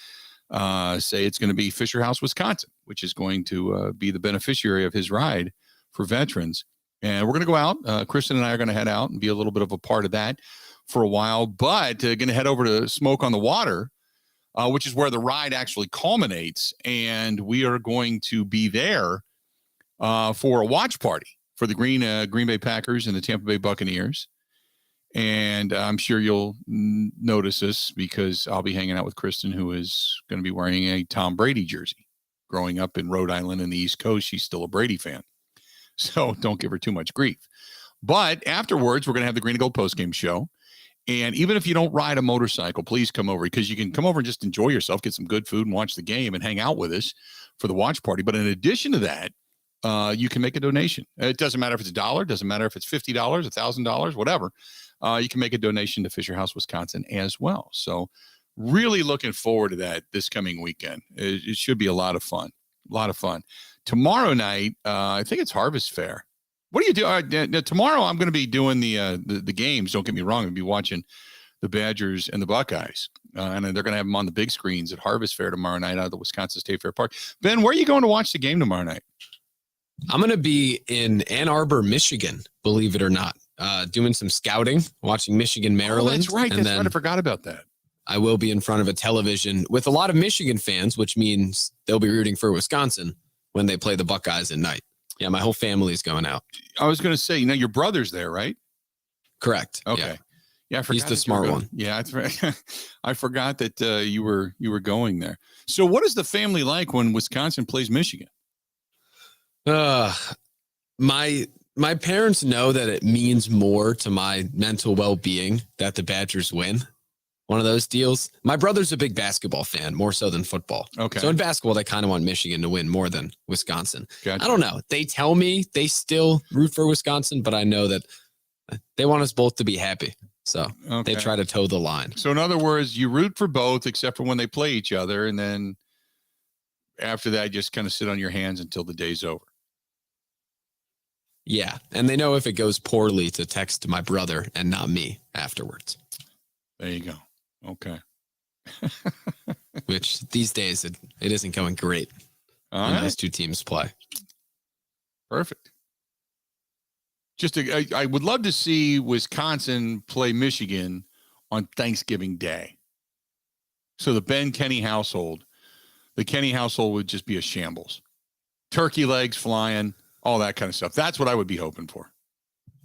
say it's going to be Fisher House, Wisconsin, which is going to be the beneficiary of his ride for veterans. And we're going to go out. Kristen and I are going to head out and be a little bit of a part of that for a while. But going to head over to Smoke on the Water which is where the ride actually culminates. And we are going to be there for a watch party for the Green Bay Packers and the Tampa Bay Buccaneers. And I'm sure you'll notice this because I'll be hanging out with Kristen, who is going to be wearing a Tom Brady jersey. Growing up in Rhode Island and the East Coast, she's still a Brady fan. So don't give her too much grief. But afterwards, we're going to have the Green and Gold postgame show. And even if you don't ride a motorcycle, please come over, because you can come over and just enjoy yourself, get some good food and watch the game and hang out with us for the watch party. But in addition to that, you can make a donation. It doesn't matter if it's $1, doesn't matter if it's $50, $1,000, whatever. You can make a donation to Fisher House, Wisconsin as well. So really looking forward to that this coming weekend. It should be a lot of fun. A lot of fun. Tomorrow night, I think it's Harvest Fair. What do you do? Tomorrow I'm going to be doing the games. Don't get me wrong. I'm going to be watching the Badgers and the Buckeyes. And they're going to have them on the big screens at Harvest Fair tomorrow night out of the Wisconsin State Fair Park. Ben, where are you going to watch the game tomorrow night? I'm going to be in Ann Arbor, Michigan, believe it or not, doing some scouting, watching Michigan, Maryland. Oh, that's right. That's right. I forgot about that. I will be in front of a television with a lot of Michigan fans, which means they'll be rooting for Wisconsin when they play the Buckeyes at night. Yeah, my whole family's going out. I was going to say, your brother's there, right? Correct. Okay. Yeah, I forgot he's the smart one. Yeah, that's right. I forgot that you were going there. So what is the family like when Wisconsin plays Michigan? My parents know that it means more to my mental well-being that the Badgers win. One of those deals. My brother's a big basketball fan, more so than football. Okay. So in basketball, they kind of want Michigan to win more than Wisconsin. Gotcha. I don't know. They tell me they still root for Wisconsin, but I know that they want us both to be happy. So they try to toe the line. So in other words, you root for both except for when they play each other. And then after that, just kind of sit on your hands until the day's over. Yeah. And they know if it goes poorly to text my brother and not me afterwards. There you go. Okay. Which these days, it isn't going great when those two teams play. Perfect. I would love to see Wisconsin play Michigan on Thanksgiving Day. So the Ben Kenny household would just be a shambles. Turkey legs flying, all that kind of stuff. That's what I would be hoping for.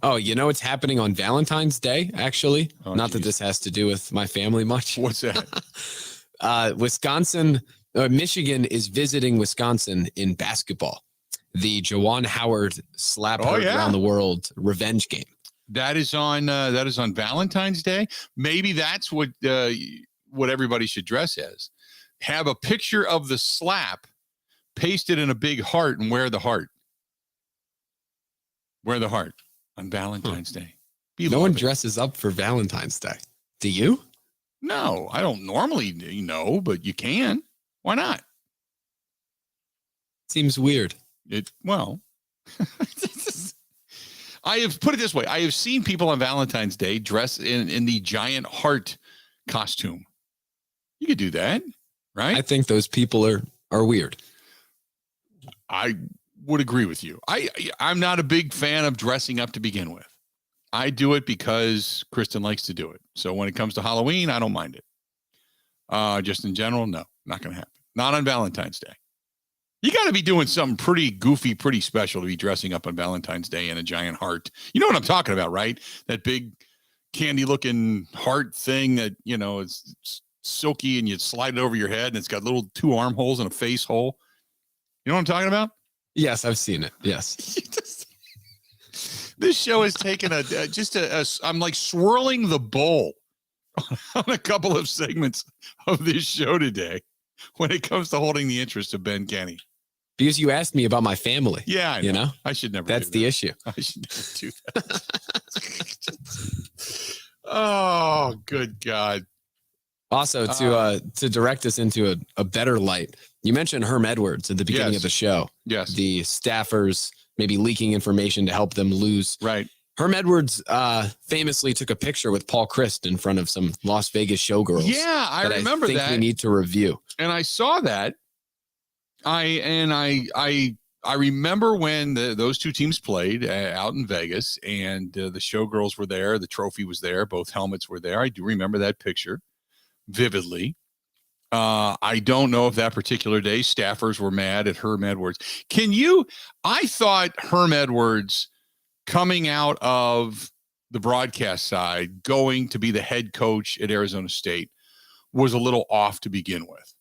Oh, it's happening on Valentine's Day, actually. Not that this has to do with my family much. What's that? Michigan is visiting Wisconsin in basketball. The Juwan Howard slap heard around the world revenge game. That is on Valentine's Day. Maybe that's what everybody should dress as. Have a picture of the slap, paste it in a big heart, and wear the heart. Wear the heart on Valentine's Day. No one dresses up for Valentine's Day. Do you? No, I don't normally but you can. Why not? Seems weird. I have put it this way. I have seen people on Valentine's Day dress in the giant heart costume. You could do that, right? I think those people are weird. I would agree with you. I'm not a big fan of dressing up to begin with. I do it because Kristen likes to do it. So when it comes to Halloween, I don't mind it. Just in general, no, not going to happen. Not on Valentine's Day. You got to be doing something pretty goofy, pretty special to be dressing up on Valentine's Day in a giant heart. You know what I'm talking about, right? That big candy-looking heart thing that, it's silky and you slide it over your head and it's got little 2 armholes and a face hole. You know what I'm talking about? Yes, I've seen it. Yes. This show has taken I'm like swirling the bowl on a couple of segments of this show today when it comes to holding the interest of Ben Kenny. Because you asked me about my family. Yeah, I know. I should never. That's the issue. I should never do that. Oh, good God. Also, to direct us into a better light, you mentioned Herm Edwards at the beginning of the show. Yes. The staffers maybe leaking information to help them lose. Right. Herm Edwards famously took a picture with Paul Christ in front of some Las Vegas showgirls. Yeah, I remember that. I think we need to review. And I saw that. I remember when those two teams played out in Vegas, and the showgirls were there. The trophy was there. Both helmets were there. I do remember that picture vividly. I don't know if that particular day staffers were mad at Herm Edwards. I thought Herm Edwards coming out of the broadcast side, going to be the head coach at Arizona State was a little off to begin with.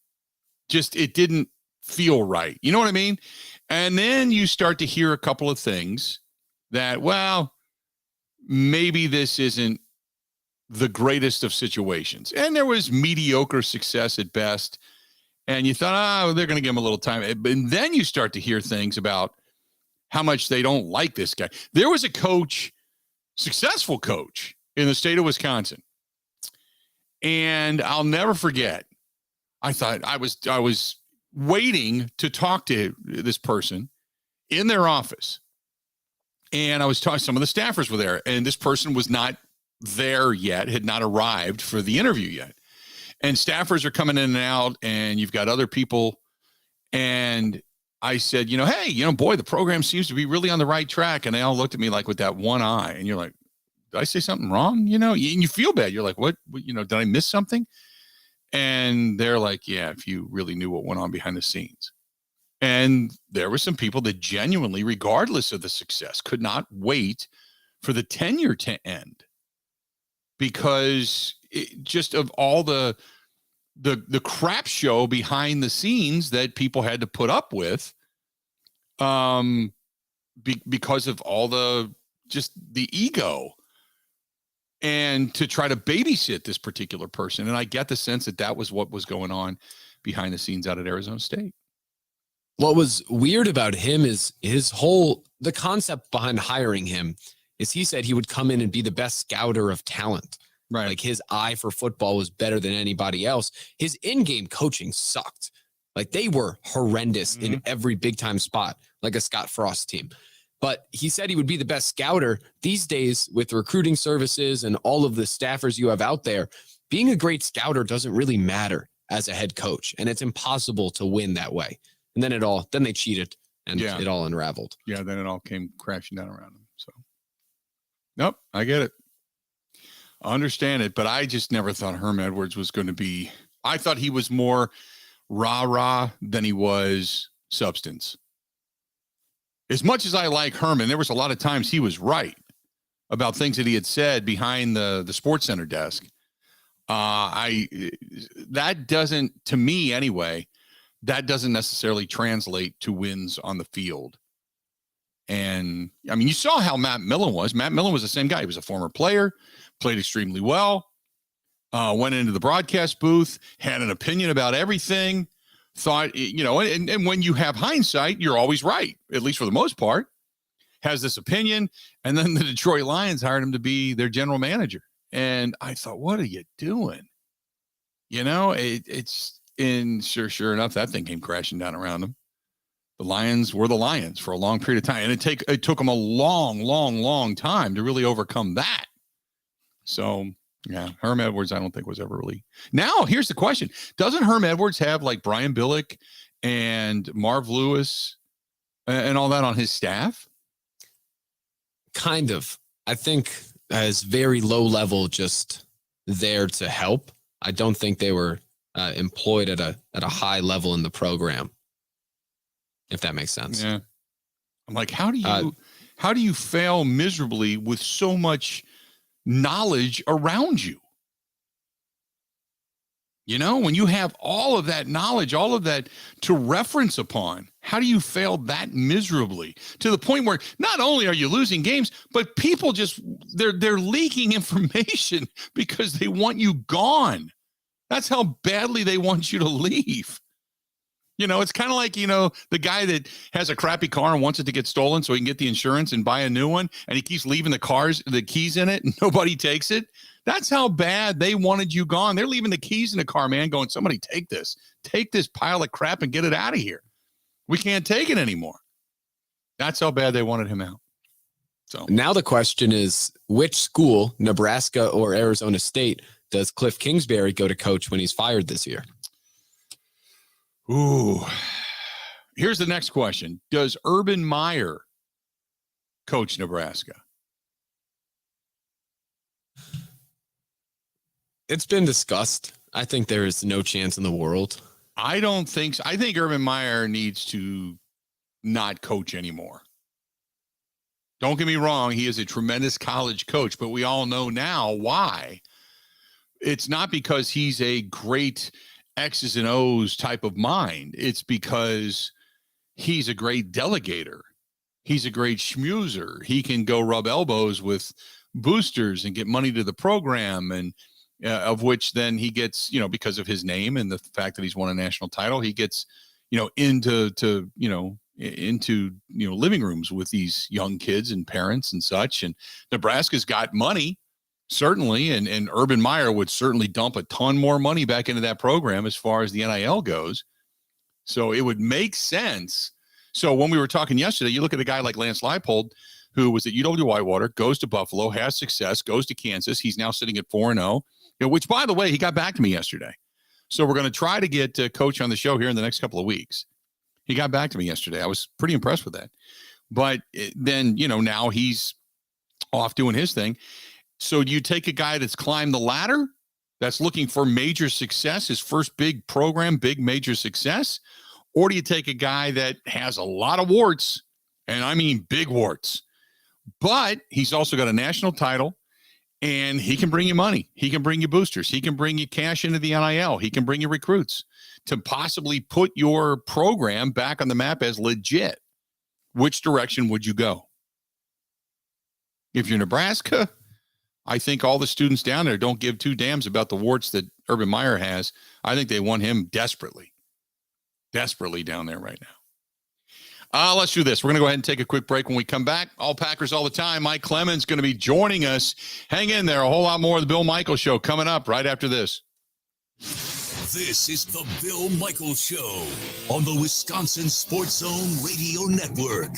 Just, it didn't feel right. You know what I mean? And then you start to hear a couple of things that, well, maybe this isn't the greatest of situations. And there was mediocre success at best. And you thought, they're going to give him a little time. And then you start to hear things about how much they don't like this guy. There was a coach, successful coach in the state of Wisconsin. And I'll never forget, I thought I was waiting to talk to this person in their office. And I was talking, some of the staffers were there, and this person was not there yet, had not arrived for the interview yet. And staffers are coming in and out, and you've got other people. And I said, hey, boy, the program seems to be really on the right track. And they all looked at me like with that one eye. And you're like, did I say something wrong? And you feel bad. You're like, what, did I miss something? And they're like, yeah, if you really knew what went on behind the scenes. And there were some people that genuinely, regardless of the success, could not wait for the tenure to end because just of all the crap show behind the scenes that people had to put up with, because of all the ego and to try to babysit this particular person. And I get the sense that was what was going on behind the scenes out at Arizona State. What was weird about him is the concept behind hiring him is he said he would come in and be the best scouter of talent. Right. Like his eye for football was better than anybody else. His in-game coaching sucked. Like they were horrendous in every big time spot, like a Scott Frost team. But he said he would be the best scouter. These days with recruiting services and all of the staffers you have out there, being a great scouter doesn't really matter as a head coach. And it's impossible to win that way. And then they cheated and it all unraveled. Yeah. Then it all came crashing down around them. So, nope, I get it. I understand it, but I just never thought Herm Edwards was going to be, I thought he was more rah-rah than he was substance. As much as I like Herman, there was a lot of times he was right about things that he had said behind the Sports Center desk. That doesn't, to me anyway, that doesn't necessarily translate to wins on the field. And I mean, you saw how Matt Millen was. Matt Millen was the same guy. He was a former player, played extremely well, went into the broadcast booth, had an opinion about everything, thought, and when you have hindsight, you're always right, at least for the most part, has this opinion. And then the Detroit Lions hired him to be their general manager. And I thought, what are you doing? Sure enough, that thing came crashing down around them. The Lions were the Lions for a long period of time. And it took them a long time to really overcome that. So, yeah, Herm Edwards, I don't think was ever really. Now, here's the question. Doesn't Herm Edwards have like Brian Billick and Marv Lewis and all that on his staff? Kind of. I think as very low level, just there to help. I don't think they were employed at a high level in the program, if that makes sense. Yeah. I'm like, how do you fail miserably with so much knowledge around you? When you have all of that knowledge, all of that to reference upon, how do you fail that miserably to the point where not only are you losing games, but people they're leaking information because they want you gone. That's how badly they want you to leave. It's kind of like, the guy that has a crappy car and wants it to get stolen so he can get the insurance and buy a new one. And he keeps leaving the keys in it and nobody takes it. That's how bad they wanted you gone. They're leaving the keys in the car, man, going, somebody take this pile of crap and get it out of here. We can't take it anymore. That's how bad they wanted him out. So now the question is, which school, Nebraska or Arizona State, does Cliff Kingsbury go to coach when he's fired this year? Ooh, here's the next question. Does Urban Meyer coach Nebraska? It's been discussed. I think there is no chance in the world. I don't think so. I think Urban Meyer needs to not coach anymore. Don't get me wrong. He is a tremendous college coach, but we all know now why. It's not because he's a great X's and O's type of mind. It's because he's a great delegator. He's a great schmoozer. He can go rub elbows with boosters and get money to the program, and of which then he gets, because of his name and the fact that he's won a national title, he gets, into living rooms with these young kids and parents and such. And Nebraska's got money, certainly, and Urban Meyer would certainly dump a ton more money back into that program as far as the NIL goes. So it would make sense. So when we were talking yesterday, you look at a guy like Lance Leipold, who was at UW-Whitewater, goes to Buffalo, has success, goes to Kansas. He's now sitting at 4-0, which, by the way, he got back to me yesterday. So we're going to try to get Coach on the show here in the next couple of weeks. He got back to me yesterday. I was pretty impressed with that. But then, now he's off doing his thing. So do you take a guy that's climbed the ladder, that's looking for major success, his first big program, big major success? Or do you take a guy that has a lot of warts, and I mean big warts, but he's also got a national title, and he can bring you money. He can bring you boosters. He can bring you cash into the NIL. He can bring you recruits to possibly put your program back on the map as legit. Which direction would you go? If you're Nebraska, I think all the students down there don't give two damns about the warts that Urban Meyer has. I think they want him desperately down there right now. Let's do this. We're going to go ahead and take a quick break. When we come back, all Packers all the time. Mike Clemens going to be joining us. Hang in there. A whole lot more of the Bill Michaels Show coming up right after this. This is the Bill Michaels Show on the Wisconsin Sports Zone Radio Network.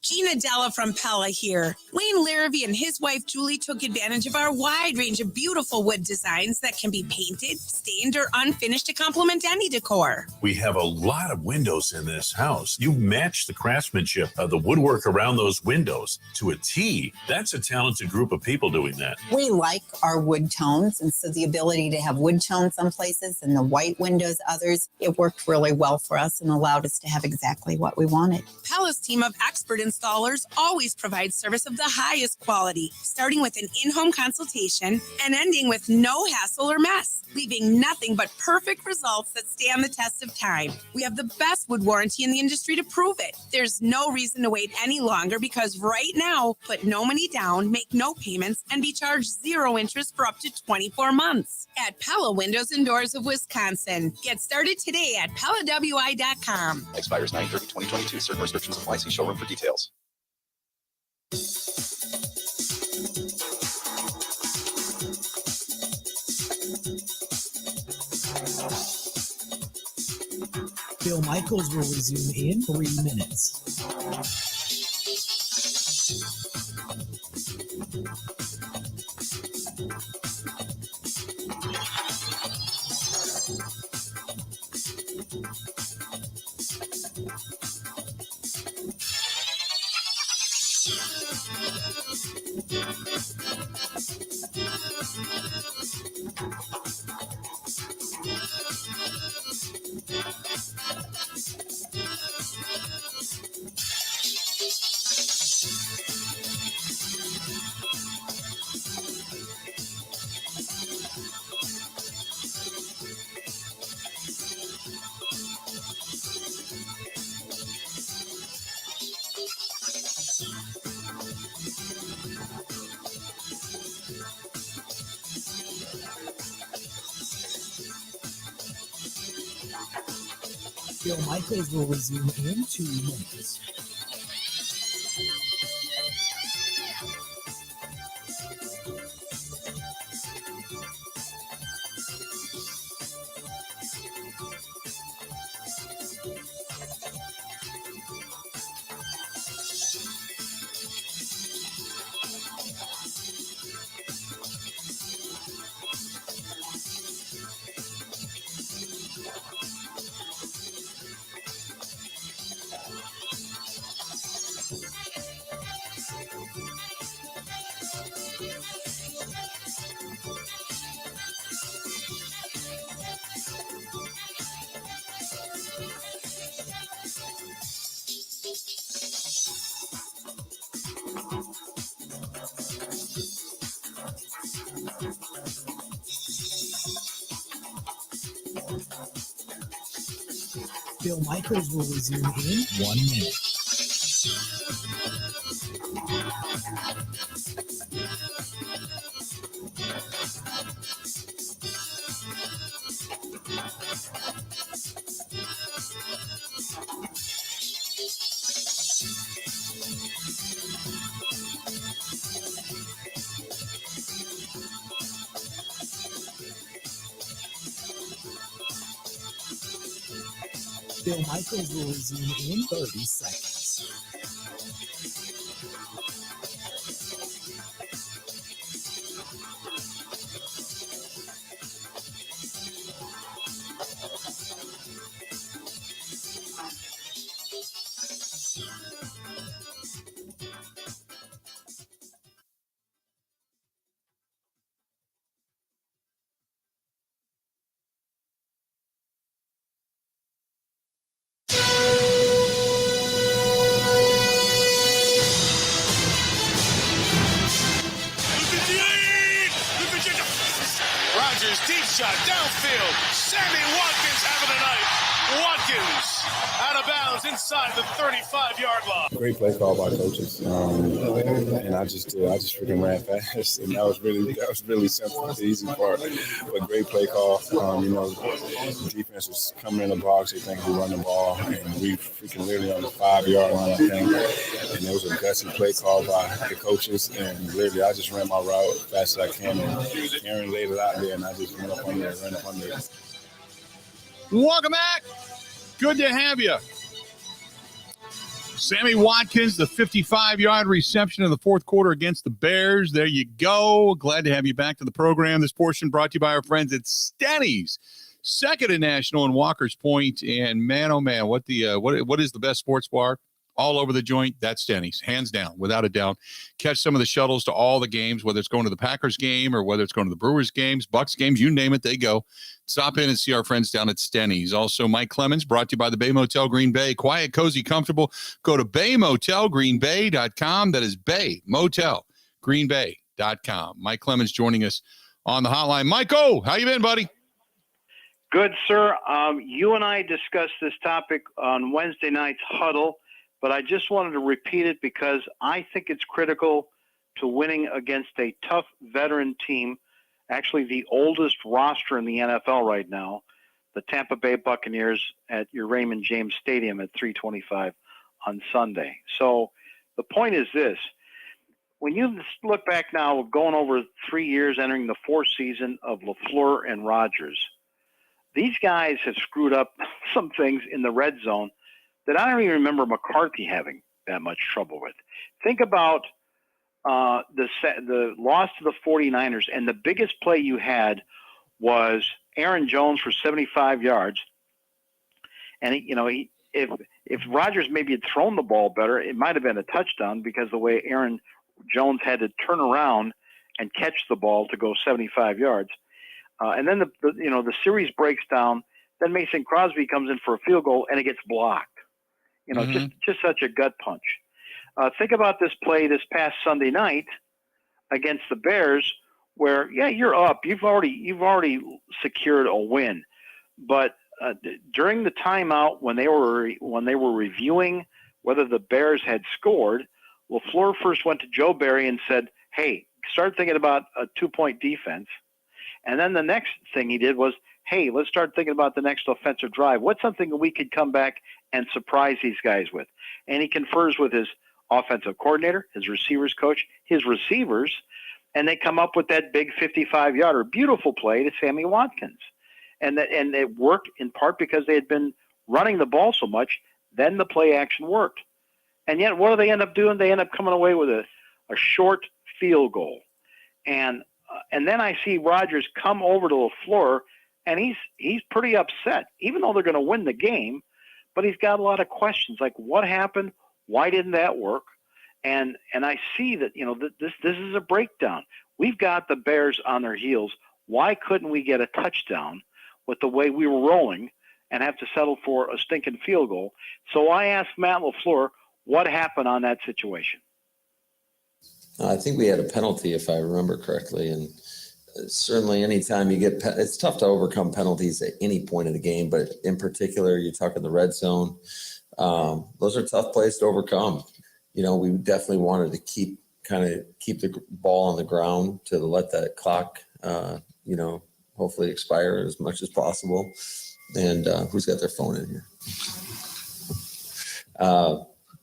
Gina Della from Pella here. Wayne Larrabee and his wife Julie took advantage of our wide range of beautiful wood designs that can be painted, stained, or unfinished to complement any decor. We have a lot of windows in this house. You match the craftsmanship of the woodwork around those windows to a T. That's a talented group of people doing that. We like our wood tones, and so the ability to have wood tones some places and the white windows others, it worked really well for us and allowed us to have exactly what we wanted. Pella's team of expert installers always provides service of the highest quality, starting with an in-home consultation and ending with no hassle or mess, leaving nothing but perfect results that stand the test of time. We have the best wood warranty in the industry to prove it. There's no reason to wait any longer because right now, put no money down, make no payments, and be charged 0 interest for up to 24 months. At Pella Windows and Doors of Wisconsin. Get started today at PellaWI.com. Expires 9/30/2022. Certain restrictions apply. See showroom for details. Bill Michaels will resume in 3 minutes. Bill Michaels will resume in 2 minutes. Bill Michaels will resume in 1 minute. Bill Michaels will resume in 30 seconds. Rodgers, deep shot, downfield. Sammy Watkins having a night. Watkins out of bounds inside the 35-yard line. Great play call by coaches, and I just freaking ran fast, and that was really simple, the easy part. But great play call. The defense was coming in the box. They think we run the ball, and we freaking literally on the 5-yard line, I think. And it was a gutsy play call by the coaches, and literally I just ran my route as fast as I can, and Aaron laid it out there, and I just went up under it, ran up under it. Welcome back. Good to have you. Sammy Watkins, the 55-yard reception in the fourth quarter against the Bears. There you go. Glad to have you back to the program. This portion brought to you by our friends at Stenny's, second in National in Walker's Point. And man, oh man, what is the best sports bar? All over the joint, that's Stenny's, hands down, without a doubt. Catch some of the shuttles to all the games, whether it's going to the Packers game or whether it's going to the Brewers games, Bucks games, you name it, they go. Stop in and see our friends down at Stenny's. Also, Mike Clemens, brought to you by the Bay Motel Green Bay. Quiet, cozy, comfortable. Go to baymotelgreenbay.com. That is baymotelgreenbay.com. Mike Clemens joining us on the hotline. Michael, how you been, buddy? Good, sir. You and I discussed this topic on Wednesday night's huddle, but I just wanted to repeat it because I think it's critical to winning against a tough veteran team, actually the oldest roster in the NFL right now, the Tampa Bay Buccaneers at your Raymond James Stadium at 3:25 on Sunday. So the point is this. When you look back now, going over 3 years, entering the fourth season of LaFleur and Rodgers, these guys have screwed up some things in the red zone that I don't even remember McCarthy having that much trouble with. Think about the loss to the 49ers, and the biggest play you had was Aaron Jones for 75 yards. And, if Rodgers maybe had thrown the ball better, it might have been a touchdown because the way Aaron Jones had to turn around and catch the ball to go 75 yards. And then the series breaks down. Then Mason Crosby comes in for a field goal, and it gets blocked. Just such a gut punch. Think about this play this past Sunday night against the Bears, where you're up, you've already secured a win, but during the timeout when they were reviewing whether the Bears had scored, LaFleur first went to Joe Barry and said, "Hey, start thinking about a 2-point defense," and then the next thing he did was, "Hey, let's start thinking about the next offensive drive. What's something that we could come back and surprise these guys with?" And he confers with his offensive coordinator, his receivers coach, his receivers, and they come up with that big 55-yarder, beautiful play to Sammy Watkins. And it worked in part because they had been running the ball so much, then the play action worked. And yet what do they end up doing? They end up coming away with a short field goal. And then I see Rodgers come over to LaFleur, and he's pretty upset, even though they're going to win the game, but he's got a lot of questions like what happened, why didn't that work? And I see that this is a breakdown. We've got the Bears on their heels. Why couldn't we get a touchdown with the way we were rolling and have to settle for a stinking field goal? So I asked Matt LaFleur what happened on that situation. I think we had a penalty, if I remember correctly, and Certainly, anytime you get, it's tough to overcome penalties at any point of the game, but in particular, you're talking the red zone. Those are tough plays to overcome. You know, we definitely wanted to keep the ball on the ground to let that clock, hopefully expire as much as possible. And who's got their phone in here?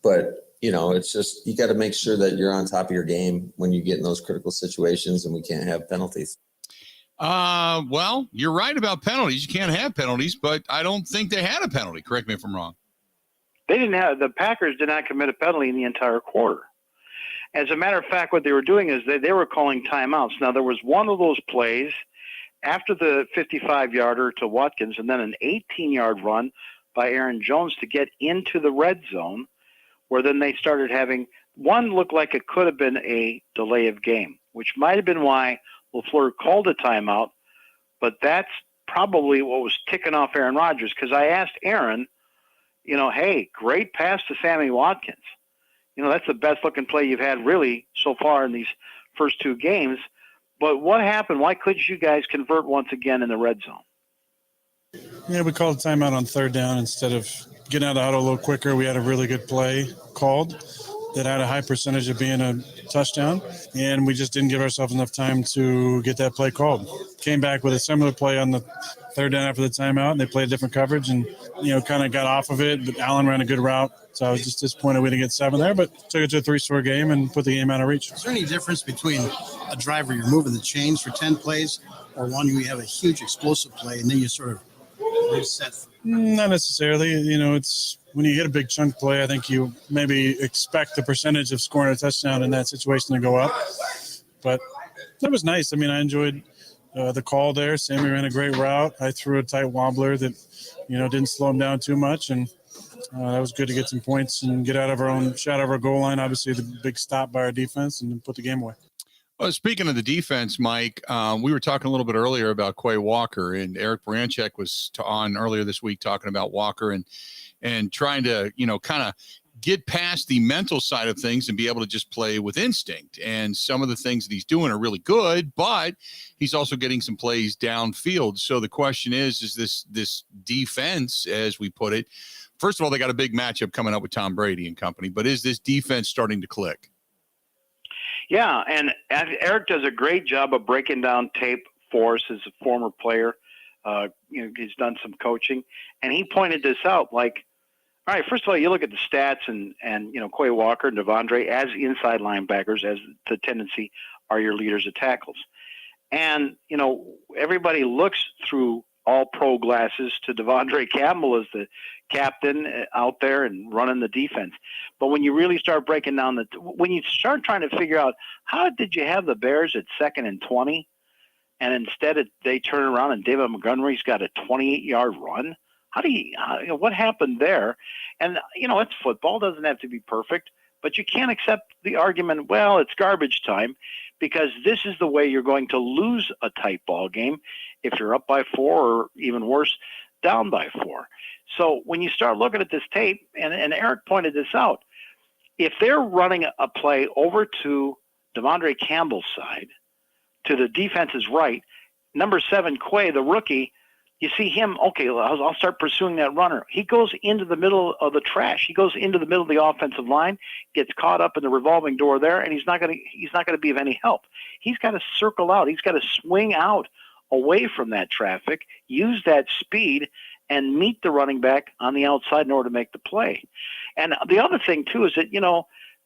But it's just, you got to make sure that you're on top of your game when you get in those critical situations, and we can't have penalties. Well, you're right about penalties. You can't have penalties, but I don't think they had a penalty. Correct me if I'm wrong. The Packers did not commit a penalty in the entire quarter. As a matter of fact, what they were doing is they were calling timeouts. Now, there was one of those plays after the 55-yarder to Watkins, and then an 18-yard run by Aaron Jones to get into the red zone, where then they started having one look like it could have been a delay of game, which might have been why LaFleur called a timeout, but that's probably what was ticking off Aaron Rodgers, because I asked Aaron, hey, great pass to Sammy Watkins. That's the best-looking play you've had really so far in these first two games. But what happened? Why couldn't you guys convert once again in the red zone? Yeah, we called a timeout on third down instead of getting out of the huddle a little quicker. We had a really good play called that had a high percentage of being a touchdown, and we just didn't give ourselves enough time to get that play called. Came back with a similar play on the third down after the timeout, and they played different coverage and, kind of got off of it. But Allen ran a good route, so I was just disappointed we didn't get 7 there, but took it to a 3-score game and put the game out of reach. Is there any difference between a drive where you're moving the chains for 10 plays or one where you have a huge explosive play and then you sort of reset? Not necessarily. It's when you hit a big chunk play, I think you maybe expect the percentage of scoring a touchdown in that situation to go up. But that was nice. I mean, I enjoyed the call there. Sammy ran a great route. I threw a tight wobbler that, didn't slow him down too much. And that was good to get some points and get out of our own shot of our goal line. Obviously, the big stop by our defense and put the game away. Well, speaking of the defense, Mike, we were talking a little bit earlier about Quay Walker, and Eric Baranchek was on earlier this week talking about Walker and trying to, kind of get past the mental side of things and be able to just play with instinct. And some of the things that he's doing are really good, but he's also getting some plays downfield. So the question is this defense, as we put it, first of all, they got a big matchup coming up with Tom Brady and company, but is this defense starting to click? Yeah, and Eric does a great job of breaking down tape for us as a former player. He's done some coaching, and he pointed this out. Like, all right, first of all, you look at the stats, and Quay Walker and Devondre as inside linebackers, as the tendency are your leaders of tackles, and everybody looks through all pro glasses to Devondre Campbell as the captain out there and running the defense. But when you really start breaking down when you start trying to figure out how did you have the Bears at 2nd and 20, and instead they turn around and David Montgomery's got a 28-yard run. What happened there? And, it's football, doesn't have to be perfect, but you can't accept the argument, well, it's garbage time, because this is the way you're going to lose a tight ball game if you're up by 4 or even worse, down by 4. So when you start looking at this tape, and Eric pointed this out, if they're running a play over to Devondre Campbell's side, to the defense's right, number 7, Quay, the rookie, you see him, okay, I'll start pursuing that runner. He goes into the middle of the trash. He goes into the middle of the offensive line, gets caught up in the revolving door there, and he's not going to be of any help. He's got to circle out. He's got to swing out away from that traffic, use that speed, and meet the running back on the outside in order to make the play. And the other thing, too, is that,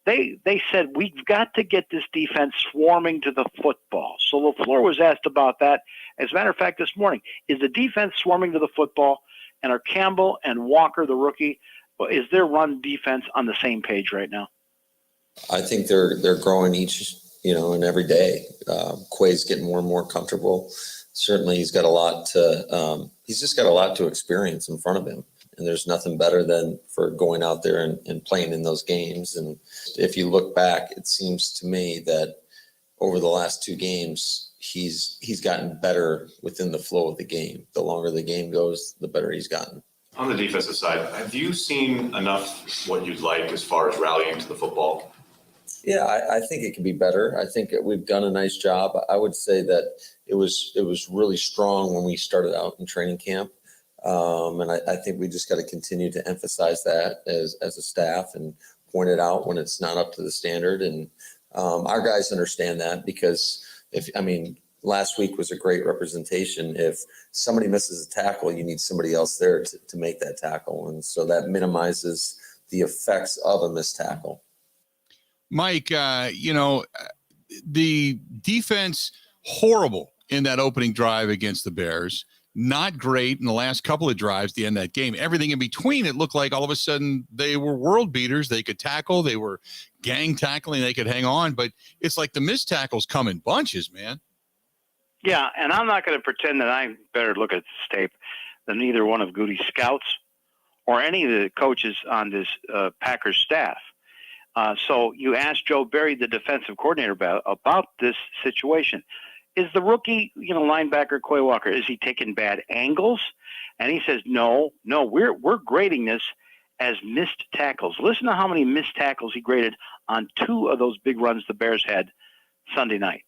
they said we've got to get this defense swarming to the football. So LaFleur was asked about that. As a matter of fact, this morning, is the defense swarming to the football, and are Campbell and Walker, the rookie, is their run defense on the same page right now? I think they're growing each, and every day. Quay's getting more and more comfortable. Certainly he's got a lot he's just got a lot to experience in front of him. And there's nothing better than for going out there and playing in those games. And if you look back, it seems to me that over the last 2 games, he's gotten better within the flow of the game. The longer the game goes, the better he's gotten. On the defensive side, have you seen enough what you'd like as far as rallying to the football? Yeah, I think it can be better. I think we've done a nice job. I would say that it was really strong when we started out in training camp. And I think we just got to continue to emphasize that as a staff and point it out when it's not up to the standard. And our guys understand that, because last week was a great representation. If somebody misses a tackle, you need somebody else there to make that tackle. And so that minimizes the effects of a missed tackle. Mike, the defense, horrible in that opening drive against the Bears. Not great in the last couple of drives to end that game. Everything in between, it looked like all of a sudden they were world beaters. They could tackle. They were gang tackling. They could hang on. But it's like the missed tackles come in bunches, man. Yeah, and I'm not going to pretend that I better look at this tape than either one of Goody's scouts or any of the coaches on this Packers staff. So you asked Joe Barry, the defensive coordinator, about this situation. Is the rookie, linebacker Quay Walker, is he taking bad angles? And he says, no, we're grading this as missed tackles. Listen to how many missed tackles he graded on 2 of those big runs the Bears had Sunday night.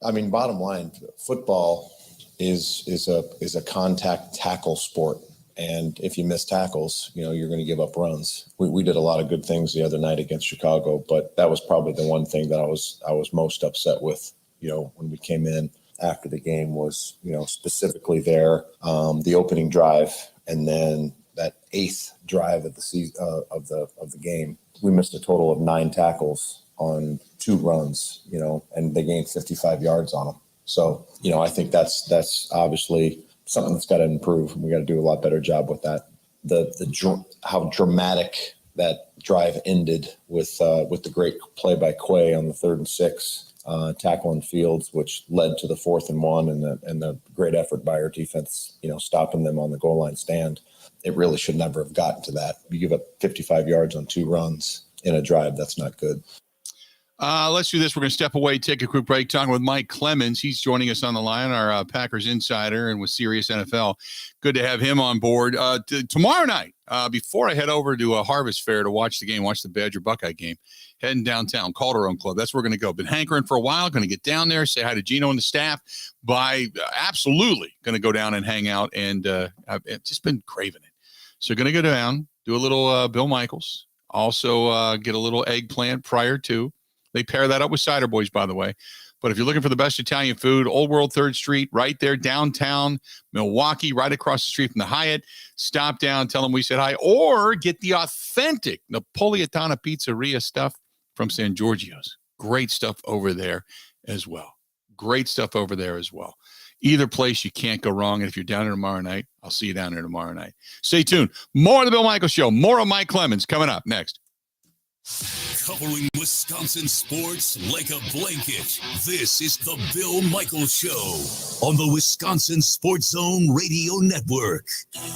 Bottom line, football is a contact tackle sport. And if you miss tackles, you're going to give up runs. We did a lot of good things the other night against Chicago, but that was probably the one thing that I was most upset with, when we came in after the game was, specifically there, the opening drive, and then that 8th drive of the game. We missed a total of 9 tackles on 2 runs, and they gained 55 yards on them. So, I think that's obviously something that's got to improve. We got to do a lot better job with that. How dramatic that drive ended with the great play by Quay on the 3rd and 6, tackling Fields, which led to the 4th and 1, and the great effort by our defense, stopping them on the goal line stand. It really should never have gotten to that. You give up 55 yards on 2 runs in a drive. That's not good. Let's do this. We're going to step away, take a quick break, talking with Mike Clemens. He's joining us on the line, our Packers insider, and with Sirius NFL. Good to have him on board. Tomorrow night, before I head over to a Harvest Fair to watch the game, watch the Badger Buckeye game, heading downtown, Calderon Club. That's where we're going to go. Been hankering for a while. Going to get down there, say hi to Gino and the staff. Absolutely going to go down and hang out, and I've just been craving it. So going to go down, do a little Bill Michaels, also get a little eggplant prior to. They pair that up with Cider Boys, by the way. But if you're looking for the best Italian food, Old World 3rd Street, right there, downtown Milwaukee, right across the street from the Hyatt. Stop down, tell them we said hi, or get the authentic Napolitana Pizzeria stuff from San Giorgio's. Great stuff over there as well. Either place, you can't go wrong. And if you're down there tomorrow night, I'll see you down there tomorrow night. Stay tuned. More of the Bill Michaels Show. More of Mike Clemens coming up next. Covering Wisconsin sports like a blanket. This is the Bill Michaels Show on the Wisconsin Sports Zone Radio Network.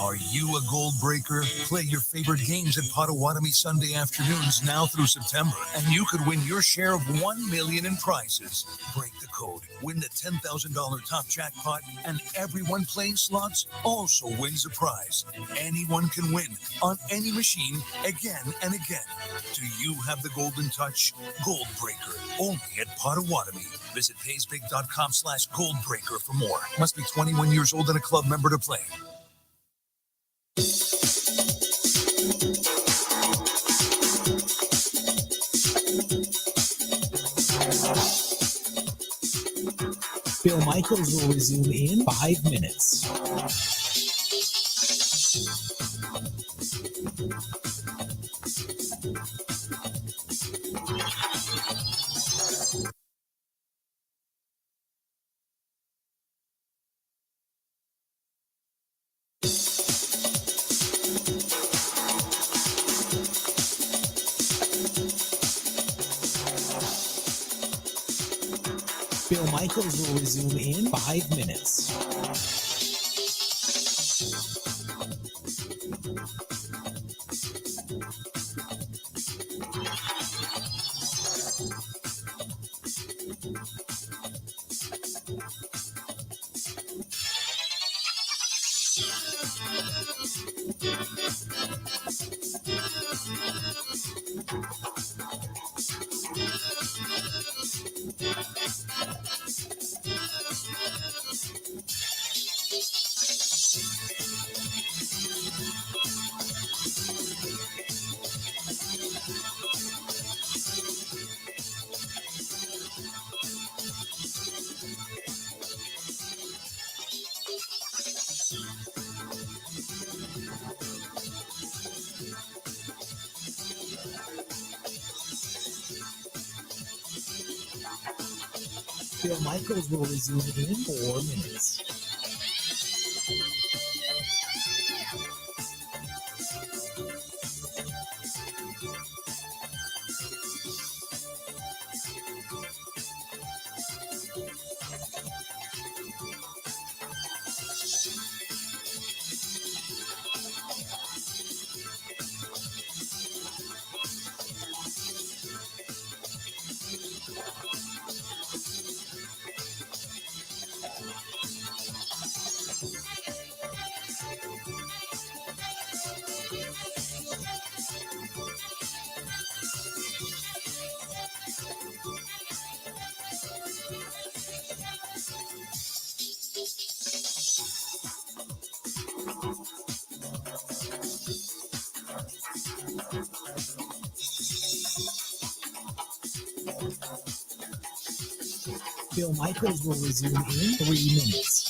Are you a gold breaker? Play your favorite games at Potawatomi Sunday afternoons now through September, and you could win your share of $1 million in prizes. Break the code, win the $10,000 top jackpot, and everyone playing slots also wins a prize. Anyone can win on any machine again and again. Do you have the golden touch? Gold Breaker, only at Potawatomi. Visit paysbig.com/goldbreaker for more. Must be 21 years old and a club member to play. Bill Michaels will resume in 5 minutes. Bill Michaels will resume in 5 minutes. Bill Michaels will resume in 4 minutes. Bill Michaels will resume in 3 minutes.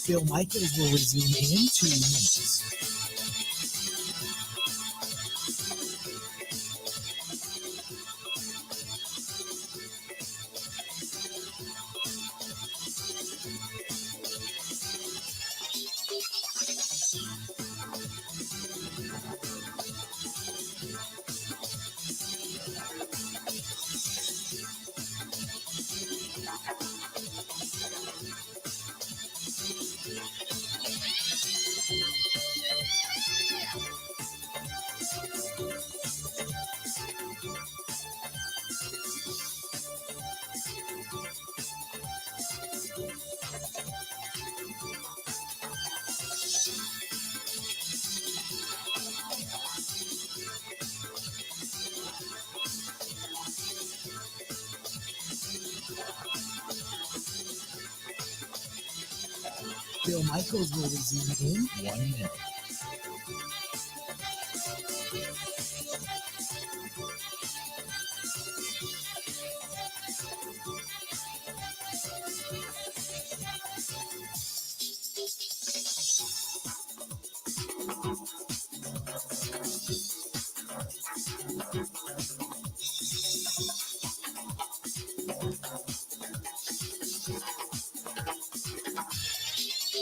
Bill Michaels will resume in 2 minutes. Bill Michaels will resume in 1 minute.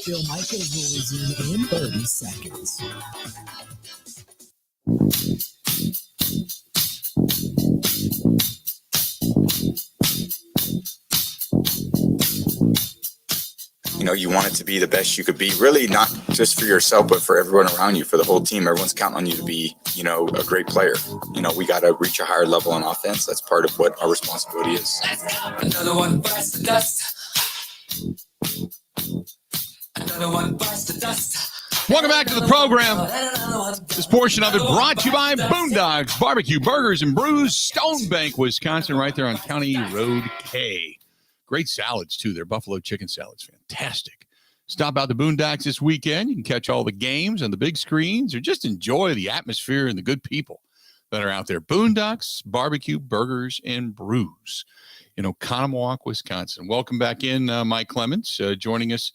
Bill Michaels will resume in 30 seconds. You know, you want it to be the best you could be, really not just for yourself, but for everyone around you, for the whole team. Everyone's counting on you to be, you know, a great player. You know, we got to reach a higher level on offense. That's part of what our responsibility is. Another one bites the dust. Another one bites the dust. Welcome back to the program. This portion of it brought to you by Boondocks Barbecue Burgers and Brews, Stonebank, Wisconsin, right there on County Road K. Great salads, too. Their buffalo chicken salads, fantastic. Stop out the Boondocks this weekend. You can catch all the games on the big screens or just enjoy the atmosphere and the good people that are out there. Boondocks Barbecue Burgers and Brews. Conomowoc, Wisconsin. Welcome back in, Mike Clemens, joining us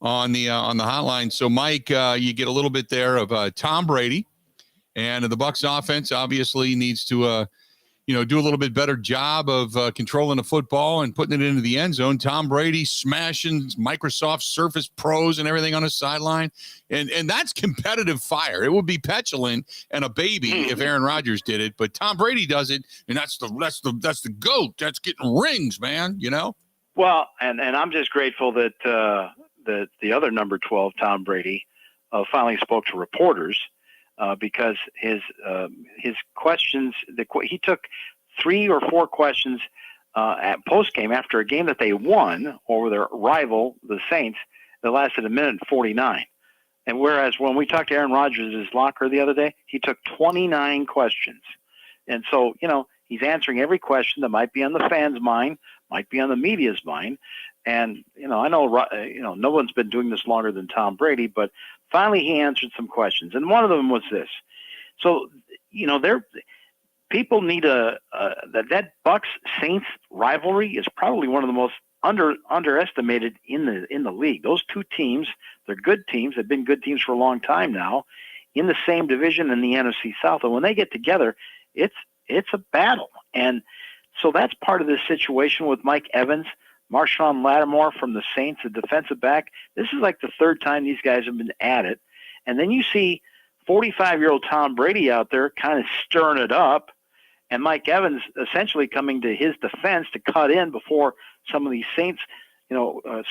on the hotline. So, Mike, you get a little bit there of Tom Brady, and the Bucs offense obviously needs to do a little bit better job of controlling the football and putting it into the end zone. Tom Brady smashing Microsoft Surface Pros and everything on his sideline. And that's competitive fire. It would be petulant and a baby if Aaron Rodgers did it, but Tom Brady does it, and that's the GOAT. That's getting rings, man, Well, and I'm just grateful that the other number 12, Tom Brady, finally spoke to reporters. Because his questions, he took 3 or 4 questions at postgame after a game that they won over their rival, the Saints, that lasted 1:49. And whereas when we talked to Aaron Rodgers in his locker the other day, he took 29 questions. And so, he's answering every question that might be on the fans' mind, might be on the media's mind. And, I know, no one's been doing this longer than Tom Brady, but finally he answered some questions. And one of them was this. So, people need that Bucs-Saints rivalry is probably one of the most underestimated in the league. Those two teams, they're good teams. They've been good teams for a long time now in the same division in the NFC South. And when they get together, it's a battle. And so that's part of this situation with Mike Evans, Marshawn Lattimore from the Saints, the defensive back. This is like the third time these guys have been at it. And then you see 45-year-old Tom Brady out there kind of stirring it up, and Mike Evans essentially coming to his defense to cut in before some of these Saints,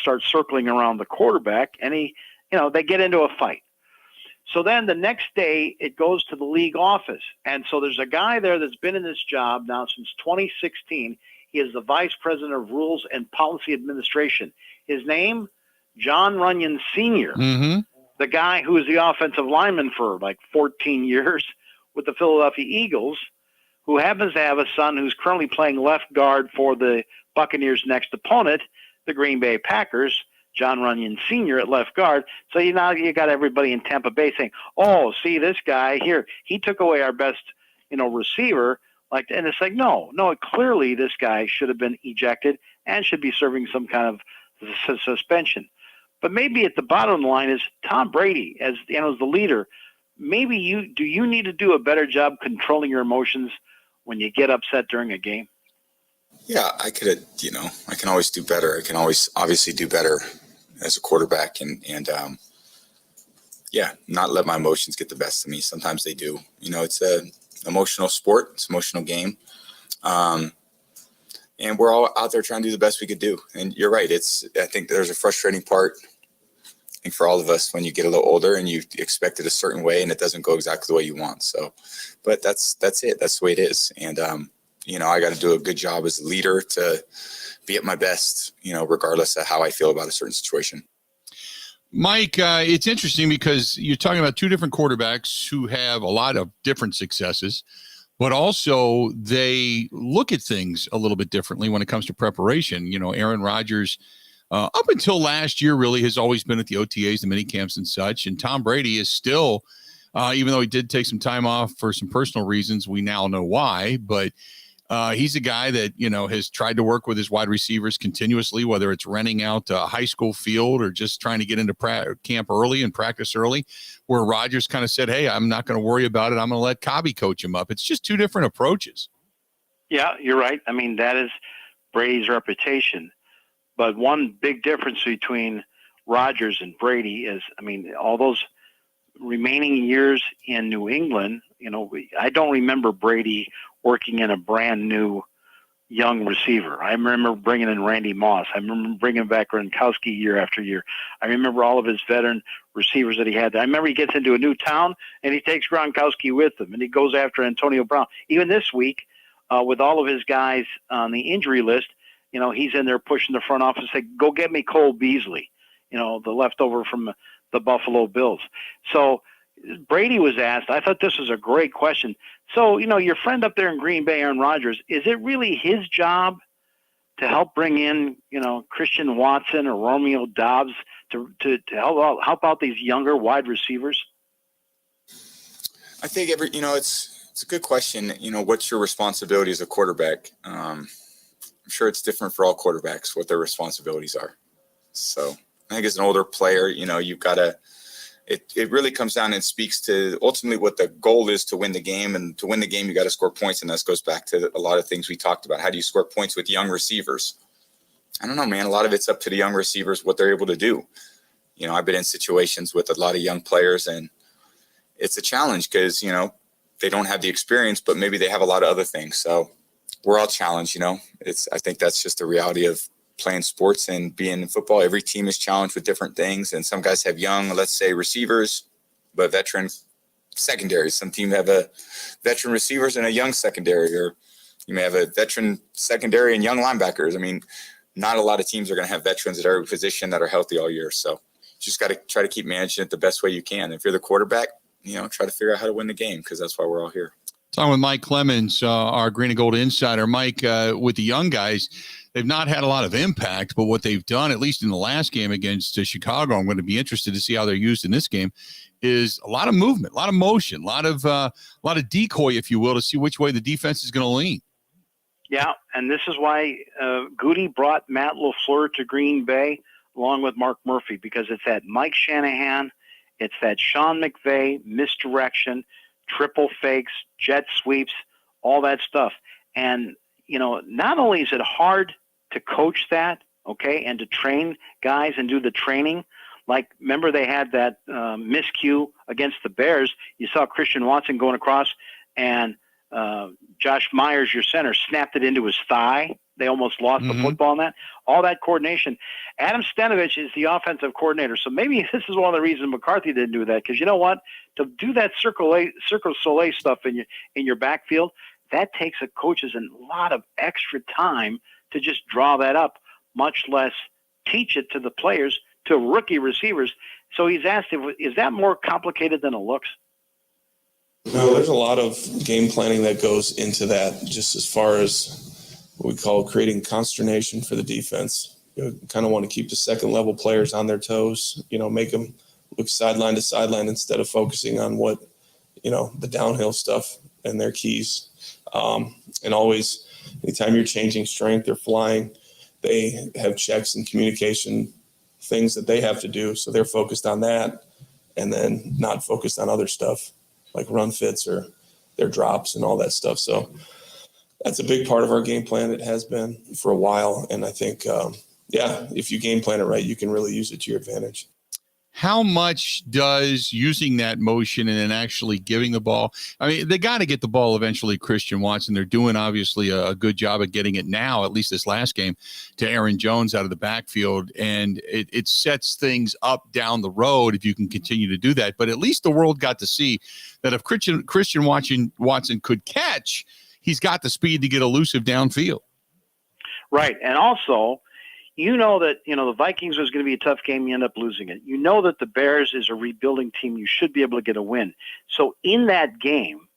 start circling around the quarterback, and they get into a fight. So then the next day it goes to the league office. And so there's a guy there that's been in this job now since 2016. He is the vice president of rules and policy administration. His name, John Runyon Sr., the guy who was the offensive lineman for like 14 years with the Philadelphia Eagles, who happens to have a son who's currently playing left guard for the Buccaneers' next opponent, the Green Bay Packers, John Runyon Sr. at left guard. So you got everybody in Tampa Bay saying, oh, see this guy here, he took away our best, receiver. And it's like, no, clearly this guy should have been ejected and should be serving some kind of suspension. But maybe at the bottom of the line is Tom Brady as the leader. Maybe you need to do a better job controlling your emotions when you get upset during a game? Yeah, I could, I can always do better. I can always obviously do better as a quarterback and not let my emotions get the best of me. Sometimes they do. It's a emotional sport. It's an emotional game. And we're all out there trying to do the best we could do. And you're right. I think there's a frustrating part, I think, for all of us when you get a little older and you expect it a certain way and it doesn't go exactly the way you want. So, but that's it. That's the way it is. And, I got to do a good job as a leader to be at my best, regardless of how I feel about a certain situation. Mike, it's interesting because you're talking about two different quarterbacks who have a lot of different successes, but also they look at things a little bit differently when it comes to preparation. Aaron Rodgers, up until last year, really has always been at the OTAs, the mini camps and such. And Tom Brady is still, even though he did take some time off for some personal reasons, we now know why, but he's a guy that, has tried to work with his wide receivers continuously, whether it's renting out a high school field or just trying to get into camp early and practice early, where Rodgers kind of said, hey, I'm not going to worry about it. I'm going to let Cobby coach him up. It's just two different approaches. Yeah, you're right. I mean, that is Brady's reputation. But one big difference between Rodgers and Brady is, all those remaining years in New England, I don't remember Brady working in a brand new young receiver. I remember bringing in Randy Moss. I remember bringing back Gronkowski year after year. I remember all of his veteran receivers that he had. I remember he gets into a new town and he takes Gronkowski with him and he goes after Antonio Brown. Even this week, with all of his guys on the injury list, he's in there pushing the front office, say, go get me Cole Beasley, the leftover from the Buffalo Bills. So Brady was asked, I thought this was a great question. So, your friend up there in Green Bay, Aaron Rodgers, is it really his job to help bring in, Christian Watson or Romeo Doubs to help out these younger wide receivers? I think it's a good question. What's your responsibility as a quarterback? sure it's different for all quarterbacks, what their responsibilities are. So I think as an older player, you've got to, it really comes down and speaks to ultimately what the goal is to win the game. And to win the game, you got to score points. And that goes back to a lot of things we talked about. How do you score points with young receivers? I don't know, man. A lot of it's up to the young receivers, what they're able to do. I've been in situations with a lot of young players, and it's a challenge because, they don't have the experience, but maybe they have a lot of other things. So we're all challenged, I think that's just the reality of playing sports and being in football. Every team is challenged with different things. And some guys have young, let's say, receivers, but veteran secondaries. Some teams have a veteran receivers and a young secondary, or you may have a veteran secondary and young linebackers. I mean, not a lot of teams are going to have veterans at every position that are healthy all year. So just got to try to keep managing it the best way you can. If you're the quarterback, try to figure out how to win the game, because that's why we're all here. Talking with Mike Clemens, our Green and Gold insider. Mike, with the young guys, they've not had a lot of impact, but what they've done, at least in the last game against Chicago, I'm going to be interested to see how they're used in this game, is a lot of movement, a lot of motion, a lot of decoy, if you will, to see which way the defense is going to lean. Yeah, and this is why Goody brought Matt LaFleur to Green Bay along with Mark Murphy, because it's that Mike Shanahan, it's that Sean McVay misdirection, triple fakes, jet sweeps, all that stuff. And, not only is it hard to coach that, okay, and to train guys and do the training, like, remember they had that miscue against the Bears. You saw Christian Watson going across, and Josh Myers, your center, snapped it into his thigh. They almost lost the football on that. All that coordination. Adam Stenavich is the offensive coordinator. So maybe this is one of the reasons McCarthy didn't do that. Because you know what? To do that Circle Soleil stuff in your backfield, that takes a coach's a lot of extra time to just draw that up, much less teach it to the players, to rookie receivers. So he's asked, is that more complicated than it looks? No, there's a lot of game planning that goes into that, just as far as what we call creating consternation for the defense. You kind of want to keep the second level players on their toes, make them look sideline to sideline instead of focusing on what, the downhill stuff and their keys. And always, anytime you're changing strength or flying, they have checks and communication things that they have to do. So they're focused on that and then not focused on other stuff like run fits or their drops and all that stuff. So that's a big part of our game plan. It has been for a while. And I think, if you game plan it right, you can really use it to your advantage. How much does using that motion and then actually giving the ball? I mean, they got to get the ball eventually, Christian Watson. They're doing obviously a good job of getting it now, at least this last game, to Aaron Jones out of the backfield. And it sets things up down the road if you can continue to do that. But at least the world got to see that if Christian Watson could catch, he's got the speed to get elusive downfield. Right. And also, that, the Vikings was going to be a tough game. You end up losing it. You know that the Bears is a rebuilding team. You should be able to get a win. So in that game,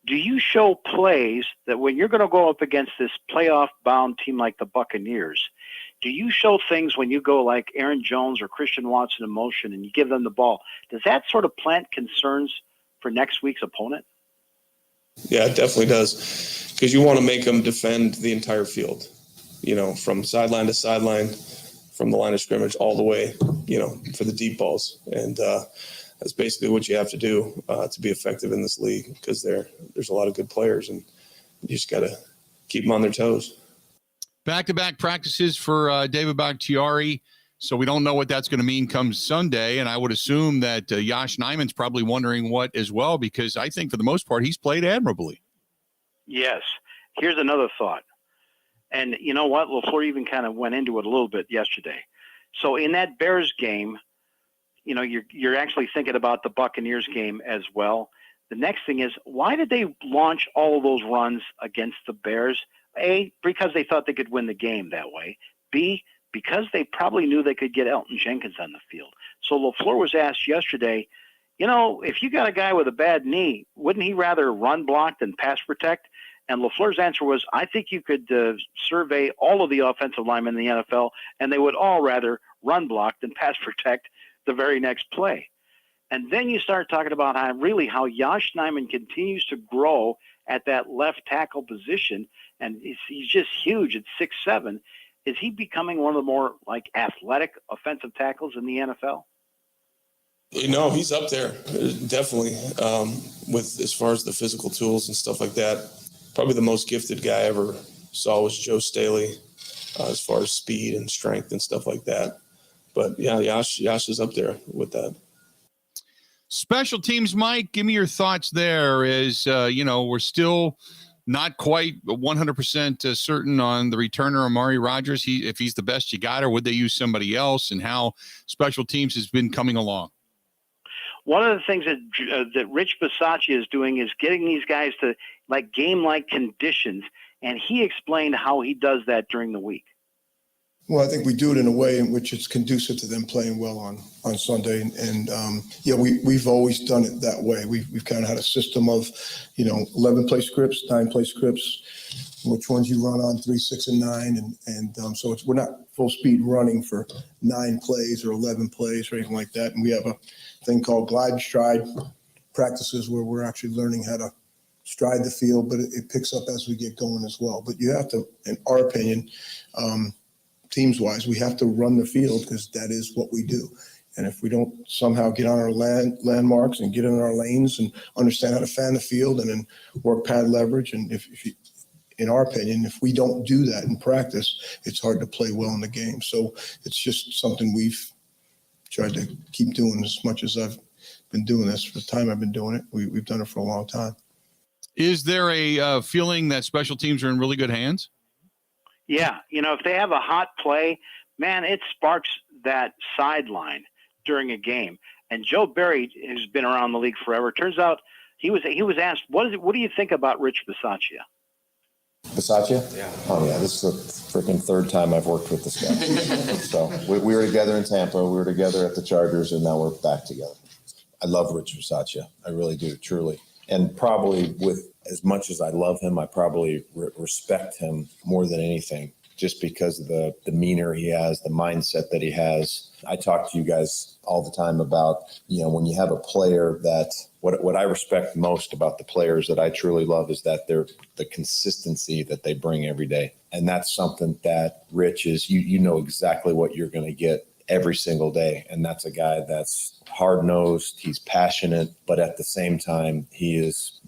do you show plays that when you're going to go up against this playoff-bound team like the Buccaneers, do you show things when you go like Aaron Jones or Christian Watson in motion and you give them the ball? Does that sort of plant concerns for next week's opponent? Yeah, it definitely does, because you want to make them defend the entire field, from sideline to sideline, from the line of scrimmage all the way, for the deep balls. And that's basically what you have to do to be effective in this league, because there's a lot of good players, and you just got to keep them on their toes. Back-to-back practices for David Bakhtiari. So we don't know what that's going to mean come Sunday. And I would assume that Yosh Nijman's probably wondering what as well, because I think for the most part, he's played admirably. Yes. Here's another thought. And you know what? LaFleur even kind of went into it a little bit yesterday. So in that Bears game, you're actually thinking about the Buccaneers game as well. The next thing is, why did they launch all of those runs against the Bears? A, because they thought they could win the game that way. B, because they probably knew they could get Elton Jenkins on the field. So LaFleur was asked yesterday, if you got a guy with a bad knee, wouldn't he rather run block than pass protect? And LaFleur's answer was, I think you could survey all of the offensive linemen in the NFL, and they would all rather run block than pass protect the very next play. And then you start talking about how Josh Nijman continues to grow at that left tackle position, and he's just huge at 6'7". Is he becoming one of the more like athletic offensive tackles in the NFL? No, he's up there, definitely, with as far as the physical tools and stuff like that. Probably the most gifted guy I ever saw was Joe Staley, as far as speed and strength and stuff like that. But yeah, Josh is up there with that. Special teams, Mike, give me your thoughts there. We're still not quite 100% certain on the returner Amari Rodgers. If he's the best you got, or would they use somebody else, and how special teams has been coming along? One of the things that Rich Bisaccia is doing is getting these guys to like game-like conditions, and he explained how he does that during the week. Well, I think we do it in a way in which it's conducive to them playing well on Sunday. And we've always done it that way. We've kind of had a system of, 11 play scripts, 9 play scripts, which ones you run on 3, 6, and 9. And so we're not full speed running for 9 plays or 11 plays or anything like that. And we have a thing called glide and stride practices where we're actually learning how to stride the field, but it picks up as we get going as well. But you have to, in our opinion, teams-wise, we have to run the field because that is what we do. And if we don't somehow get on our landmarks and get in our lanes and understand how to fan the field and then work pad leverage, and in our opinion, if we don't do that in practice, it's hard to play well in the game. So it's just something we've tried to keep doing as much as I've been doing this for the time I've been doing it. We've done it for a long time. Is there a feeling that special teams are in really good hands? Yeah, if they have a hot play, man, it sparks that sideline during a game. And Joe Barry has been around the league forever. Turns out he was asked, what do you think about Rich Bisaccia? Bisaccia? Yeah. Oh, yeah. This is the freaking third time I've worked with this guy. So we were together in Tampa. We were together at the Chargers, and now we're back together. I love Rich Bisaccia. I really do, truly. And probably with as much as I love him, I probably respect him more than anything, just because of the demeanor he has, the mindset that he has. I talk to you guys all the time about, when you have a player that what I respect most about the players that I truly love is that they're the consistency that they bring every day. And that's something that Rich is, you know exactly what you're going to get every single day. And that's a guy that's hard-nosed, he's passionate, but at the same time, he is,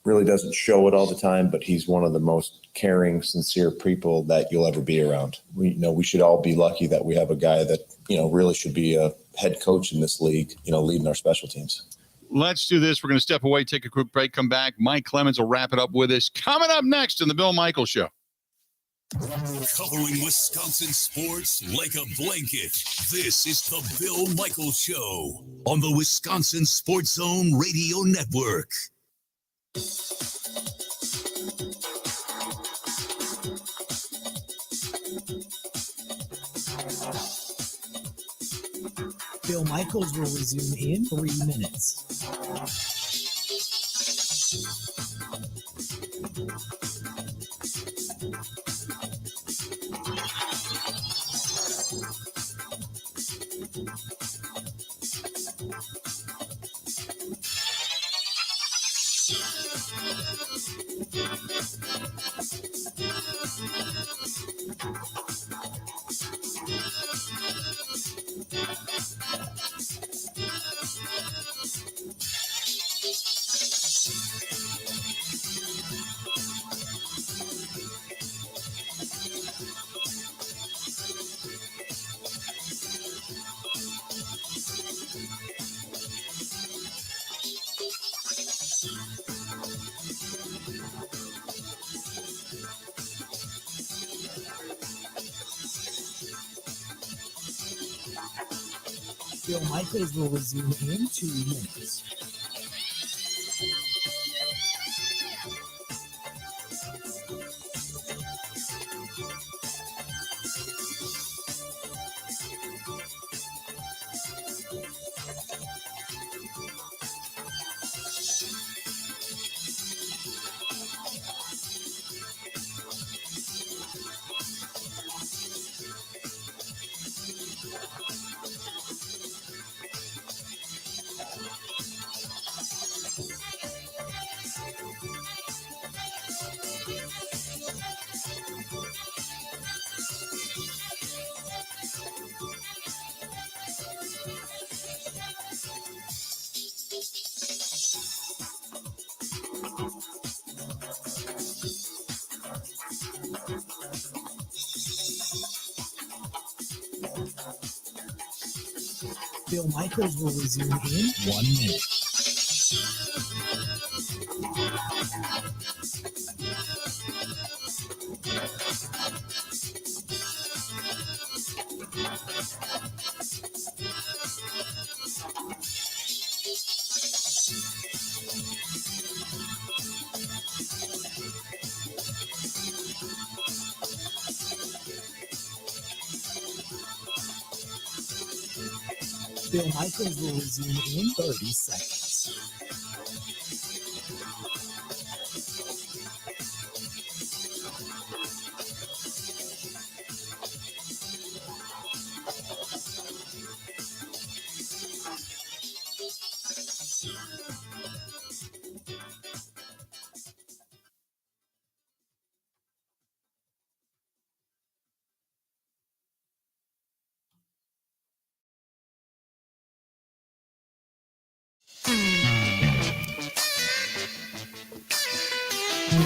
really doesn't show it all the time, but he's one of the most caring, sincere people that you'll ever be around. We should all be lucky that we have a guy that, really should be a head coach in this league, leading our special teams. Let's do this. We're going to step away, take a quick break, come back. Mike Clemens will wrap it up with us. Coming up next in the Bill Michaels Show. Covering Wisconsin sports like a blanket. This is the Bill Michaels Show on the Wisconsin Sports Zone Radio Network. Bill Michaels will resume in 3 minutes. Bill Michaels will resume in 2 minutes. Bill Michaels will resume in 1 minute. Bill Michaels will resume in 30 seconds.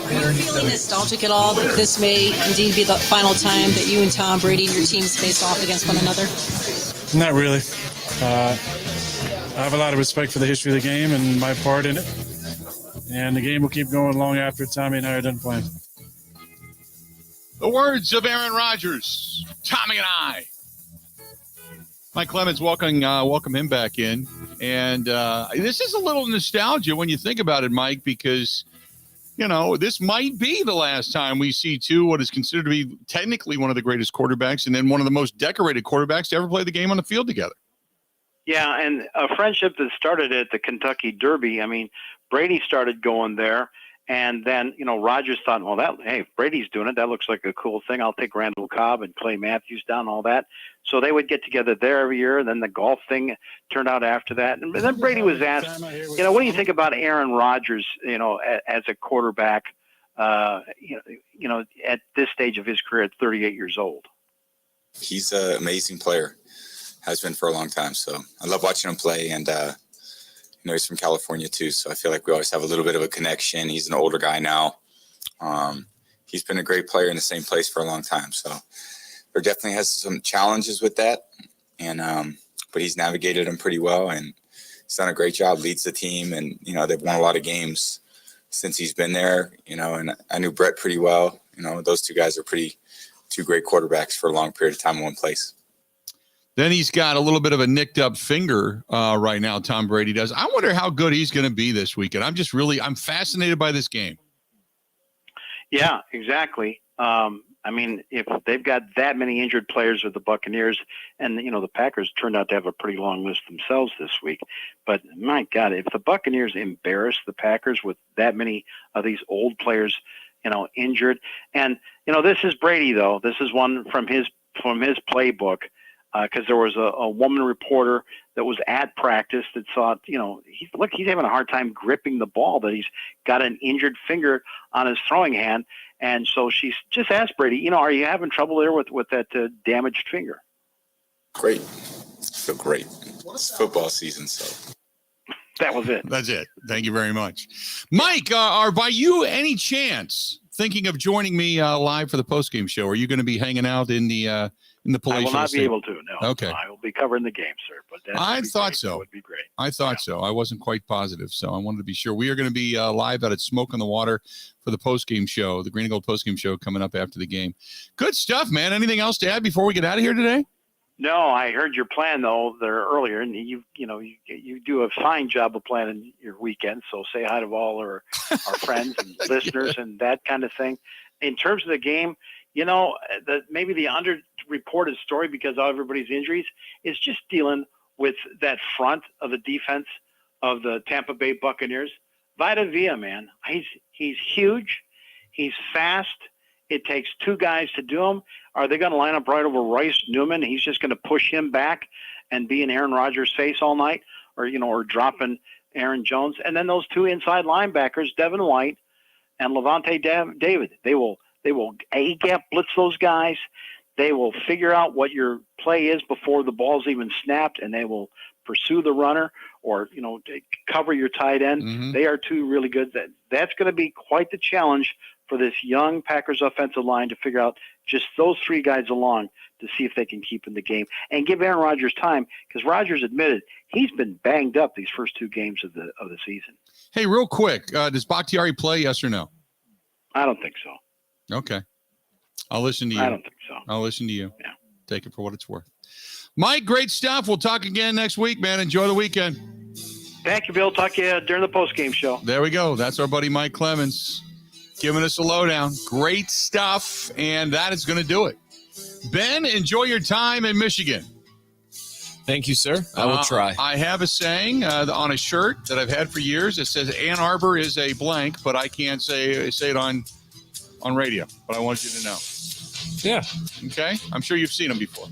Are you feeling nostalgic at all that this may indeed be the final time that you and Tom Brady and your teams face off against one another? Not really. I have a lot of respect for the history of the game and my part in it. And the game will keep going long after Tommy and I are done playing. The words of Aaron Rodgers, Tommy and I. Mike Clemens, welcome him back in. And this is a little nostalgia when you think about it, Mike, because, you know, this might be the last time we see what is considered to be technically one of the greatest quarterbacks and then one of the most decorated quarterbacks to ever play the game on the field together. Yeah, and a friendship that started at the Kentucky Derby. I mean, Brady started going there, and then, you know, Rodgers thought, well, hey, if Brady's doing it, that looks like a cool thing. I'll take Randall Cobb and Clay Matthews down, all that. So they would get together there every year, and then the golf thing turned out after that. And then Brady was asked, you know, what do you think about Aaron Rodgers, you know, as a quarterback, you know, at this stage of his career at 38 years old? He's an amazing player, has been for a long time. So I love watching him play, and you know, he's from California too, so I feel like we always have a little bit of a connection. He's an older guy now. He's been a great player in the same place for a long time, so there definitely has some challenges with that, and but he's navigated them pretty well, and he's done a great job, leads the team, and, you know, they've won a lot of games since he's been there, you know, and I knew Brett pretty well. You know, those two guys are two great quarterbacks for a long period of time in one place. Then he's got a little bit of a nicked up finger right now, Tom Brady does. I wonder how good he's going to be this weekend. I'm fascinated by this game. Yeah, exactly. I mean, if they've got that many injured players with the Buccaneers, and, you know, the Packers turned out to have a pretty long list themselves this week. But my God, if the Buccaneers embarrass the Packers with that many of these old players, you know, injured, and, you know, this is Brady, though. This is one from his playbook. Because there was a woman reporter that was at practice that thought, you know, he's having a hard time gripping the ball, that he's got an injured finger on his throwing hand. And so she just asked Brady, you know, are you having trouble there with that damaged finger? Great. I feel great. It's football season, so. That was it. That's it. Thank you very much. Mike, are by you any chance thinking of joining me live for the postgame show? Are you going to be hanging out in the Palatial? I will not be able to, no. Okay. I will be covering the game, sir. But I thought so. That would be great. I thought so. I wasn't quite positive, so I wanted to be sure. We are going to be live out at Smoke on the Water for the postgame show, the Green and Gold postgame show coming up after the game. Good stuff, man. Anything else to add before we get out of here today? No, I heard your plan though there earlier, and you do a fine job of planning your weekend. So say hi to all our friends and listeners and that kind of thing. In terms of the game, you know, maybe the underreported story because of everybody's injuries is just dealing with that front of the defense of the Tampa Bay Buccaneers. Vita Vea, man, he's huge, he's fast. It takes two guys to do him. Are they going to line up right over Royce Newman? He's just going to push him back and be in Aaron Rodgers' face all night, or dropping Aaron Jones. And then those two inside linebackers, Devin White, and Levante David. They will A-gap blitz those guys. They will figure out what your play is before the ball's even snapped, and they will pursue the runner or, cover your tight end. Mm-hmm. They are two really good. That's going to be quite the challenge for this young Packers offensive line to figure out just those three guys along to see if they can keep in the game and give Aaron Rodgers time, because Rodgers admitted he's been banged up these first two games of the season. Hey, real quick, does Bakhtiari play, yes or no? I don't think so. Okay. I'll listen to you. I don't think so. I'll listen to you. Yeah. Take it for what it's worth. Mike, great stuff. We'll talk again next week, man. Enjoy the weekend. Thank you, Bill. Talk to you during the post-game show. There we go. That's our buddy Mike Clemens giving us a lowdown. Great stuff, and that is going to do it. Ben, enjoy your time in Michigan. Thank you, sir. I will try. I have a saying on a shirt that I've had for years. It says Ann Arbor is a blank, but I can't say it on radio. But I want you to know. Yeah. Okay? I'm sure you've seen them before.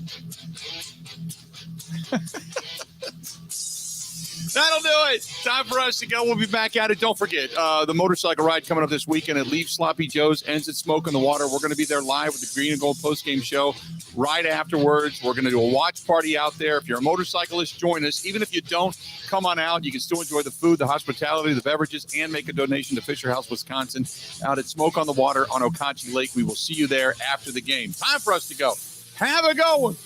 That'll do it. Time for us to go. We'll be back at it. Don't forget, the motorcycle ride coming up this weekend at Leave Sloppy Joe's, ends at Smoke in the Water. We're going to be there live with the Green and Gold postgame show right afterwards. We're going to do a watch party out there. If you're a motorcyclist, join us. Even if you don't, come on out. You can still enjoy the food, the hospitality, the beverages, and make a donation to Fisher House, Wisconsin, out at Smoke on the Water on Okauchee Lake. We will see you there after the game. Time for us to go. Have a good one.